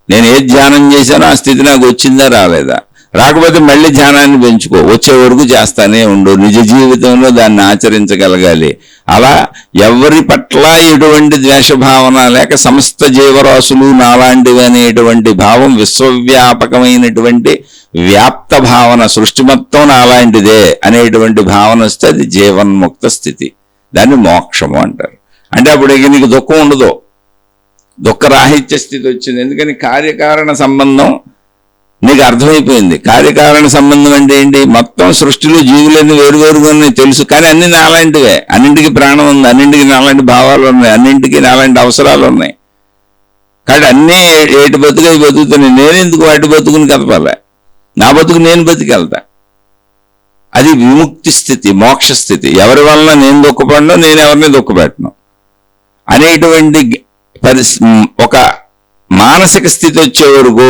నేను ఏది ధ్యానం చేశానో ఆ స్థితి నాకు వచ్చిందా రాలేదా, రాకపోతే మళ్ళీ ధ్యానాన్ని పెంచుకో, వచ్చే వరకు చేస్తానే ఉండు, నిజ జీవితంలో దాన్ని ఆచరించగలగాలి. అలా ఎవరి పట్ల ఎటువంటి ద్వేషభావన లేక సమస్త జీవరాశులు నాలాంటివి అనేటువంటి భావం, విశ్వవ్యాపకమైనటువంటి వ్యాప్త భావన, సృష్టి మొత్తం నాలాంటిదే అనేటువంటి భావన వస్తే అది జీవన్ముక్త స్థితి. దాన్ని మోక్షము అంటారు. అంటే అప్పుడు నీకు దుఃఖం ఉండదు, దుఃఖరాహిత్య స్థితి వచ్చింది. ఎందుకని కార్యకారణ సంబంధం నీకు అర్థమైపోయింది. కార్యకారణ సంబంధం అంటే ఏంటి? మొత్తం సృష్టిలో జీవులన్నీ వేరువేరుగా ఉన్నాయి తెలుసు, కానీ అన్ని నాలాంటివే. అన్నింటికి ప్రాణం ఉంది, అన్నింటికి నాలాంటి భావాలు ఉన్నాయి, అన్నింటికి నాలాంటి అవసరాలు ఉన్నాయి. కాబట్టి అన్నీ ఏటి బతుకు అవి బతుకుతున్నాయి. నేను ఎందుకు వాటి బతుకుని కదపాలి? నా బతుకు నేను బతికెళ్తా. అది విముక్తి స్థితి, మోక్ష స్థితి. ఎవరి వలన నేను దుఃఖపడను, నేను ఎవరిని దుఃఖపెట్టను అనేటువంటి ఒక మానసిక స్థితి వచ్చే వరకు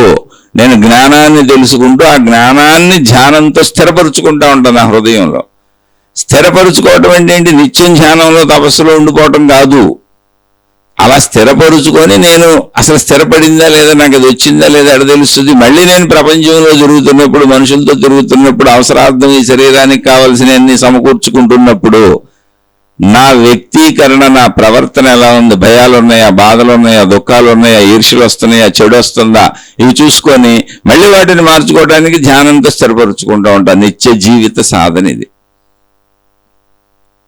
నేను జ్ఞానాన్ని తెలుసుకుంటూ ఆ జ్ఞానాన్ని ధ్యానంతో స్థిరపరుచుకుంటూ ఉంటాను. నా హృదయంలో స్థిరపరుచుకోవటం అంటే ఏంటి? నిత్యం ధ్యానంలో తపస్సులో ఉండిపోవటం కాదు. అలా స్థిరపరుచుకొని నేను అసలు స్థిరపడిందా లేదా, నాకు అది వచ్చిందా లేదా అక్కడ తెలుస్తుంది. మళ్ళీ నేను ప్రపంచంలో తిరుగుతున్నప్పుడు, మనుషులతో తిరుగుతున్నప్పుడు, అవసరార్థం ఈ శరీరానికి కావలసినవన్నీ సమకూర్చుకుంటున్నప్పుడు నా వ్యక్తీకరణ, నా ప్రవర్తన ఎలా ఉంది, భయాలు ఉన్నాయా, బాధలు ఉన్నాయా, దుఃఖాలు ఉన్నాయా, ఈర్ష్యలు వస్తున్నాయా, చెడు వస్తుందా, ఇవి చూసుకొని మళ్ళీ వాటిని మార్చుకోవడానికి ధ్యానంతో స్థిరపరుచుకుంటూ ఉంటాను. నిత్య జీవిత సాధన ఇది.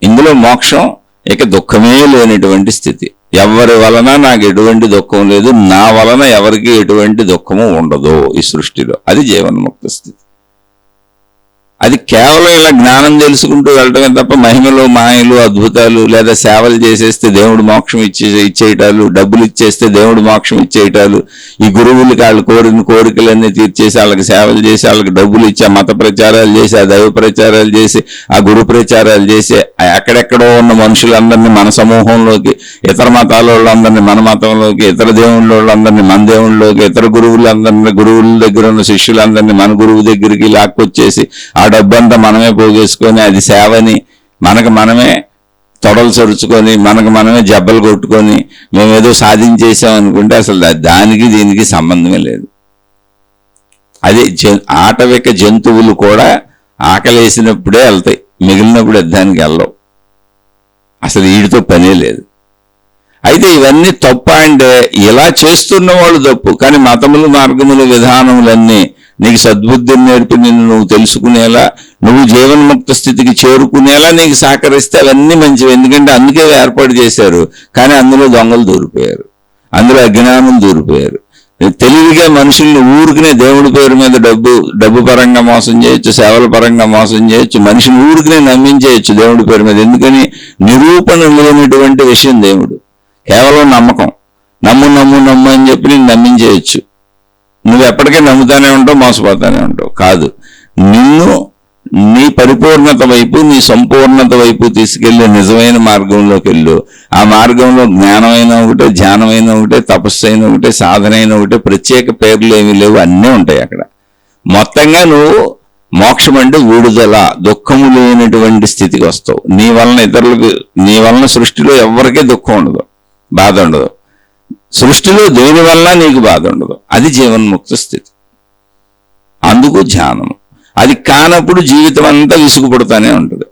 ఇందులో మోక్షం ఇక దుఃఖమే లేనటువంటి స్థితి. ఎవరి వలన నాకు ఎటువంటి దుఃఖం లేదు, నా వలన ఎవరికి ఎటువంటి దుఃఖము ఉండదు ఈ సృష్టిలో. అది జీవన్ముక్త స్థితి. అది కేవలం ఇలా జ్ఞానం తెలుసుకుంటూ వెళ్ళటమే తప్ప మహిమలు, మాయలు, అద్భుతాలు లేదా సేవలు చేసేస్తే దేవుడు మోక్షం ఇచ్చేయటాలు, డబ్బులు ఇచ్చేస్తే దేవుడు మోక్షం ఇచ్చేయటాలు, ఈ గురువులకి వాళ్ళు కోరిన కోరికలన్నీ తీర్చేసి వాళ్ళకి సేవలు చేసి వాళ్ళకి డబ్బులు ఇచ్చి ఆ మత ప్రచారాలు చేసి ఆ దైవ ప్రచారాలు చేసి ఆ గురు ప్రచారాలు చేసి ఎక్కడెక్కడో ఉన్న మనుషులందరినీ మన సమూహంలోకి, ఇతర మతాల వాళ్ళందరినీ మన మతంలోకి, ఇతర దేవుళ్ళ వాళ్ళందరినీ మన దేవుళ్ళలోకి, ఇతర గురువులందరినీ, గురువుల దగ్గర ఉన్న శిష్యులందరినీ మన గురువు దగ్గరికి లాక్కొచ్చేసి ఆ డబ్బంతా మనమే పోగేసుకొని అది సేవని మనకు మనమే తొడలు సరుచుకొని మనకు మనమే జబ్బలు కొట్టుకొని మేమేదో సాధించేసాం అనుకుంటే అసలు దానికి దీనికి సంబంధమే లేదు. అది ఆటవిక జంతువులు కూడా ఆకలేసినప్పుడే వెళ్తాయి, మిగిలినప్పుడు దానికి వెళ్ళవు. అసలు వీడితో పనే లేదు. అయితే ఇవన్నీ తప్ప అంటే ఇలా చేస్తున్న వాళ్ళు తప్పు, కానీ మతములు, మార్గములు, విధానములన్నీ నీకు సద్బుద్ధిని నేర్పి నిన్ను నువ్వు తెలుసుకునేలా, నువ్వు జీవన్ముక్త స్థితికి చేరుకునేలా నీకు సహకరిస్తే అవన్నీ మంచివి. ఎందుకంటే అందుకే ఏర్పాటు చేశారు. కానీ అందులో దొంగలు దూరిపోయారు, అందులో అజ్ఞానం దూరిపోయారు. తెలివిగా మనుషుల్ని ఊరికినే దేవుడి పేరు మీద డబ్బు పరంగా మోసం చేయొచ్చు, సేవల పరంగా మోసం చేయొచ్చు, మనిషిని ఊరికినే నమ్మించేయచ్చు దేవుడి పేరు మీద. ఎందుకని? నిరూపణ లేనటువంటి విషయం దేవుడు. కేవలం నమ్మకం, నమ్ము నమ్ము నమ్ము అని చెప్పి నేను నమ్మించేయచ్చు. నువ్వు ఎప్పటికీ నమ్ముతానే ఉంటావు, మోసపోతానే ఉంటావు. కాదు, నిన్ను నీ పరిపూర్ణత వైపు, నీ సంపూర్ణత వైపు తీసుకెళ్లే నిజమైన మార్గంలోకి వెళ్ళు. ఆ మార్గంలో జ్ఞానమైన ఒకటే, ధ్యానమైన ఒకటే, తపస్సు అయిన ఒకటే, సాధన అయిన ఒకటే, ప్రత్యేక పేర్లు ఏమీ లేవు, అన్నీ ఉంటాయి అక్కడ. మొత్తంగా నువ్వు మోక్షం అంటే విడుదల, దుఃఖము లేనటువంటి స్థితికి వస్తావు. నీ వలన ఇతరులకు, నీ వలన సృష్టిలో ఎవరికీ దుఃఖం ఉండదు, బాధ ఉండదు. సృష్టిలో దేని వల్ల నీకు బాధ ఉండదు. అది జీవన్ముక్త స్థితి. అందుకు ధ్యానం. అది కానప్పుడు జీవితం అంతా విసుగుపడుతూనే ఉంటుంది.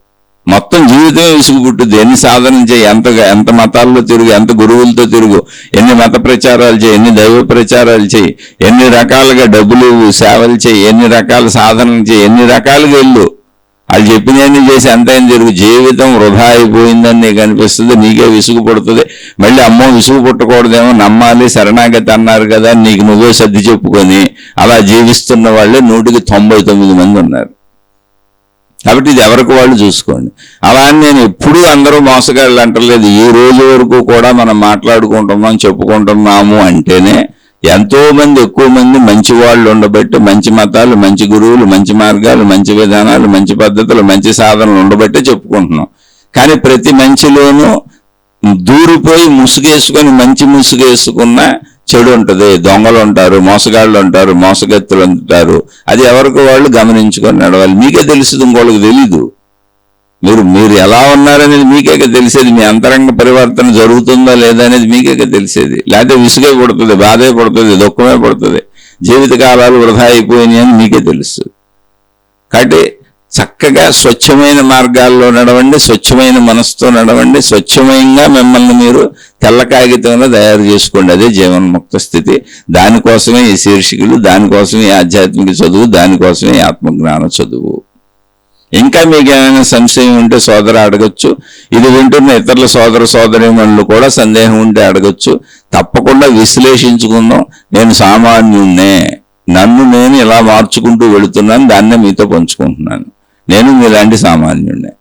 మొత్తం జీవితమే విసుగుపుట్టుద్ది. ఎన్ని సాధన చేయి, ఎంత మతాల్లో తిరుగు, ఎంత గురువులతో తిరుగు, ఎన్ని మత ప్రచారాలు చేయి, ఎన్ని దైవ ప్రచారాలు చేయి, ఎన్ని రకాలుగా డబ్బులు సేవలు చేయి, ఎన్ని రకాల సాధనలు చేయి, ఎన్ని రకాలుగా వెళ్ళు, వాళ్ళు చెప్పినవన్నీ చేసి అంతైనా తిరుగు, జీవితం వృధా అయిపోయిందని నీకు అనిపిస్తుంది. నీకే విసుగు పుడుతుంది. మళ్ళీ అమ్మో విసుగు పుట్టకూడదేమో, నమ్మాలి, శరణాగతి అన్నారు కదా నీకు నువ్వే సర్ది చెప్పుకొని అలా జీవిస్తున్న వాళ్ళే 199 మంది ఉన్నారు. కాబట్టి ఇది ఎవరికి వాళ్ళు చూసుకోండి. అలా అని నేను ఎప్పుడూ అందరూ మోసగాళ్ళు అంటలేదు. ఈ రోజు వరకు కూడా మనం మాట్లాడుకుంటున్నాం, చెప్పుకుంటున్నాము అంటేనే ఎంతో మంది, ఎక్కువ మంది మంచి వాళ్ళు ఉండబట్టి, మంచి మతాలు, మంచి గురువులు, మంచి మార్గాలు, మంచి విధానాలు, మంచి పద్ధతులు, మంచి సాధనలు ఉండబట్టే చెప్పుకుంటున్నాం. కానీ ప్రతి మంచిలోనూ దూరిపోయి ముసుగేసుకొని మంచి ముసుగేసుకున్న చెడు ఉంటుంది, దొంగలు ఉంటారు, మోసగాళ్ళు ఉంటారు, మోసగత్తులు ఉంటారు. అది ఎవరికి వాళ్ళు గమనించుకొని నడవాలి. మీకే తెలుస్తుంది, ఇంకోళ్ళకి తెలీదు. మీరు ఎలా ఉన్నారనేది మీకే తెలిసేది. మీ అంతరంగ పరివర్తన జరుగుతుందా లేదా అనేది మీకే తెలిసేది. లేకపోతే విసుగే పడుతుంది, బాధే పడుతుంది, దుఃఖమే పడుతుంది, జీవితకాలాలు వృధా అయిపోయినాయి అని మీకే తెలుస్తుంది. కాబట్టి చక్కగా స్వచ్ఛమైన మార్గాల్లో నడవండి, స్వచ్ఛమైన మనసుతో నడవండి, స్వచ్ఛమయంగా మిమ్మల్ని మీరు తెల్ల కాగితంలో తయారు చేసుకోండి. అదే జీవన్ముక్త స్థితి. దానికోసమే ఈ శీర్షికలు, దానికోసమే ఆధ్యాత్మిక చదువు, దానికోసమే ఆత్మజ్ఞాన చదువు. ఇంకా మీకు ఏమైనా సంశయం ఉంటే సోదరు అడగచ్చు. ఇది వింటున్న ఇతరుల సోదర సోదరీమణులు కూడా సందేహం ఉంటే అడగచ్చు. తప్పకుండా విశ్లేషించుకుందాం. నేను సామాన్యుణ్ణే, నన్ను నేను ఇలా మార్చుకుంటూ వెళుతున్నాను, దాన్నే మీతో పంచుకుంటున్నాను. నేను మీలాంటి సామాన్యుణ్ణే.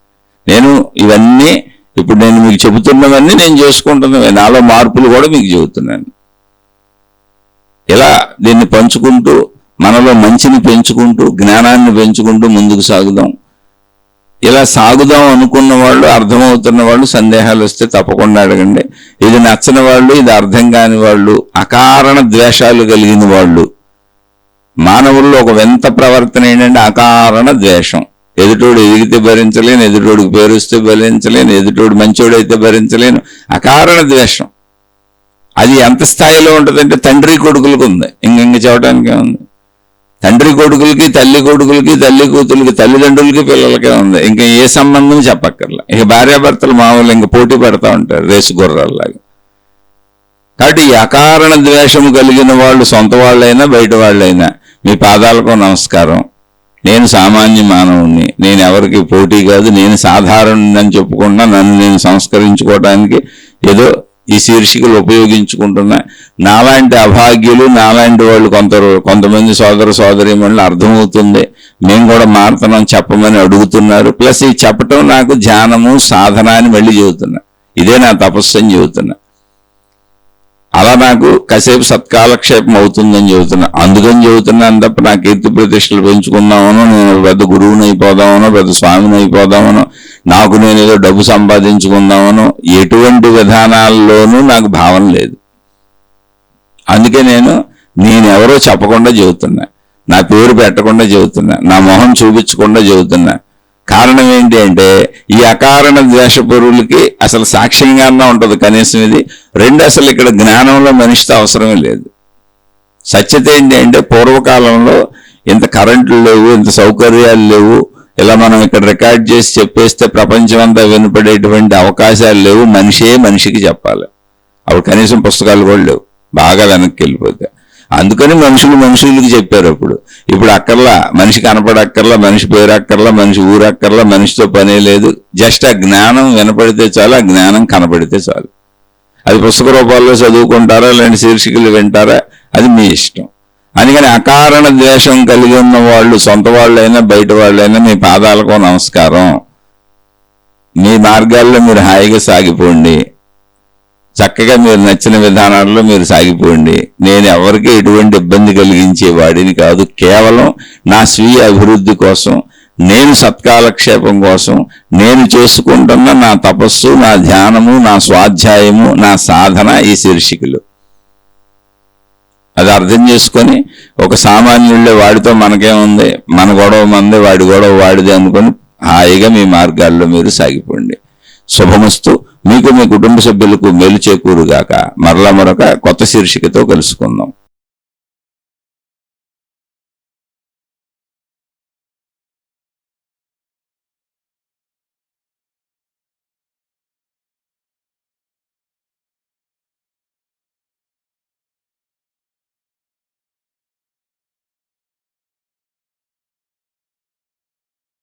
నేను ఇవన్నీ ఇప్పుడు నేను మీకు చెబుతున్నవన్నీ నేను చేసుకుంటున్నవే. నాలో మార్పులు కూడా మీకు చెబుతున్నాను. ఇలా దీన్ని పంచుకుంటూ మనలో మంచిని పెంచుకుంటూ జ్ఞానాన్ని పెంచుకుంటూ ముందుకు సాగుదాం. ఇలా సాగుదాం అనుకున్న వాళ్ళు, అర్థమవుతున్న వాళ్ళు సందేహాలు వస్తే తప్పకుండా అడగండి. ఇది నచ్చని వాళ్ళు, ఇది అర్థం కాని వాళ్ళు, అకారణ ద్వేషాలు కలిగిన వాళ్ళు, మానవుల్లో ఒక వింత ప్రవర్తన ఏంటంటే అకారణ ద్వేషం. ఎదుటోడు ఎదిగితే భరించలేను, ఎదుటోడికి పేరుస్తే భరించలేను, ఎదుటోడు మంచోడైతే భరించలేను, అకారణ ద్వేషం. అది ఎంత స్థాయిలో ఉంటుందంటే తండ్రి కొడుకులకు ఉంది, ఇంక చెప్పడానికే ఉంది. తండ్రి కొడుకులకి, తల్లి కొడుకులకి, తల్లి కూతులకి, తల్లిదండ్రులకి, పిల్లలకే ఉంది. ఇంకా ఏ సంబంధం చెప్పక్కర్లా. ఇక భార్యాభర్తలు మామూలు ఇంకా పోటీ పెడతా ఉంటారు రేసు గుర్రాల్లాగా. కాబట్టి ఈ అకారణ ద్వేషం కలిగిన వాళ్ళు సొంత వాళ్ళైనా బయట వాళ్ళైనా మీ పాదాలకు నమస్కారం. నేను సామాన్య మానవుణ్ణి, నేను ఎవరికి పోటీ కాదు, నేను సాధారణని చెప్పుకున్నా నన్ను నేను సంస్కరించుకోవడానికి ఏదో ఈ శీర్షికలు ఉపయోగించుకుంటున్నా. నాలాంటి అభాగ్యులు, నాలాంటి వాళ్ళు కొంతమంది సోదర సోదరీమణులు అర్థమవుతుంది, మేము కూడా మారుతున్నాం చెప్పమని అడుగుతున్నారు. ప్లస్ ఈ చెప్పటం నాకు ధ్యానము, సాధన అని మళ్ళీ చెబుతున్నా. ఇదే నా తపస్సు అని చెబుతున్నా. అలా నాకు కాసేపు సత్కాలక్షేపం అవుతుందని చెబుతున్నా. అందుకని చెబుతున్నాను తప్ప నా కీర్తి ప్రతిష్టలు పెంచుకుందామనో, నేను పెద్ద గురువుని అయిపోదామనో, పెద్ద స్వామిని అయిపోదామనో, నాకు నేను ఏదో డబ్బు సంపాదించుకుందామనో ఎటువంటి విధానాల్లోనూ నాకు భావన లేదు. అందుకే నేనెవరో చెప్పకుండా చెబుతున్నా, నా పేరు పెట్టకుండా చెబుతున్నా, నా మొహం చూపించకుండా చెబుతున్నా. కారణం ఏంటి అంటే ఈ అకారణ ద్వేషపరులకి అసలు సాక్ష్యంగానే ఉంటుంది కనీసం ఇది. రెండు, అసలు ఇక్కడ జ్ఞానంలో మనిషితో అవసరమే లేదు. సత్యత ఏంటి అంటే పూర్వకాలంలో ఇంత కరెంట్లు లేవు, ఇంత సౌకర్యాలు లేవు, ఇలా మనం ఇక్కడ రికార్డ్ చేసి చెప్పేస్తే ప్రపంచం అంతా వినపడేటువంటి అవకాశాలు లేవు. మనిషే మనిషికి చెప్పాలి. అప్పుడు కనీసం పుస్తకాలు కూడా లేవు, బాగా వెనక్కి వెళ్ళిపోతే. అందుకని మనుషులకి చెప్పారు. ఇప్పుడు అక్కర్లా, మనిషి కనపడక్కర్లా, మనిషి పేరు అక్కర్లా, మనిషి ఊరక్కర్లా, మనిషితో పనే లేదు. జస్ట్ ఆ జ్ఞానం వినపడితే చాలు, ఆ జ్ఞానం కనపడితే చాలు. అది పుస్తక రూపాల్లో చదువుకుంటారా, లేదంటే శీర్షికలు వింటారా, అది మీ ఇష్టం. అందుకని అకారణ ద్వేషం కలిగి ఉన్న వాళ్ళు, సొంత వాళ్ళైనా బయట వాళ్ళైనా మీ పాదాలకు నమస్కారం. మీ మార్గాల్లో మీరు హాయిగా సాగిపోండి, చక్కగా మీరు నచ్చిన విధానాల్లో మీరు సాగిపోండి. నేను ఎవరికి ఎటువంటి ఇబ్బంది కలిగించే వాడిని కాదు. కేవలం నా స్వీయ అభివృద్ధి కోసం, నేను సత్కాలక్షేపం కోసం నేను చేసుకుంటున్న నా తపస్సు, నా ధ్యానము, నా స్వాధ్యాయము, నా సాధన ఈ శీర్షికలు. అది అర్థం చేసుకొని ఒక సామాన్యుళ్ళే వాడితో మనకేముంది, మన గొడవ మంది, వాడి గొడవ వాడిది అనుకొని హాయిగా మీ మార్గాల్లో మీరు సాగిపోండి. శుభమస్తు. మీకు, మీ కుటుంబ సభ్యులకు మేలు చేకూరుగాక. మరలా మరొక కొత్త శీర్షికతో కలుసుకుందాం.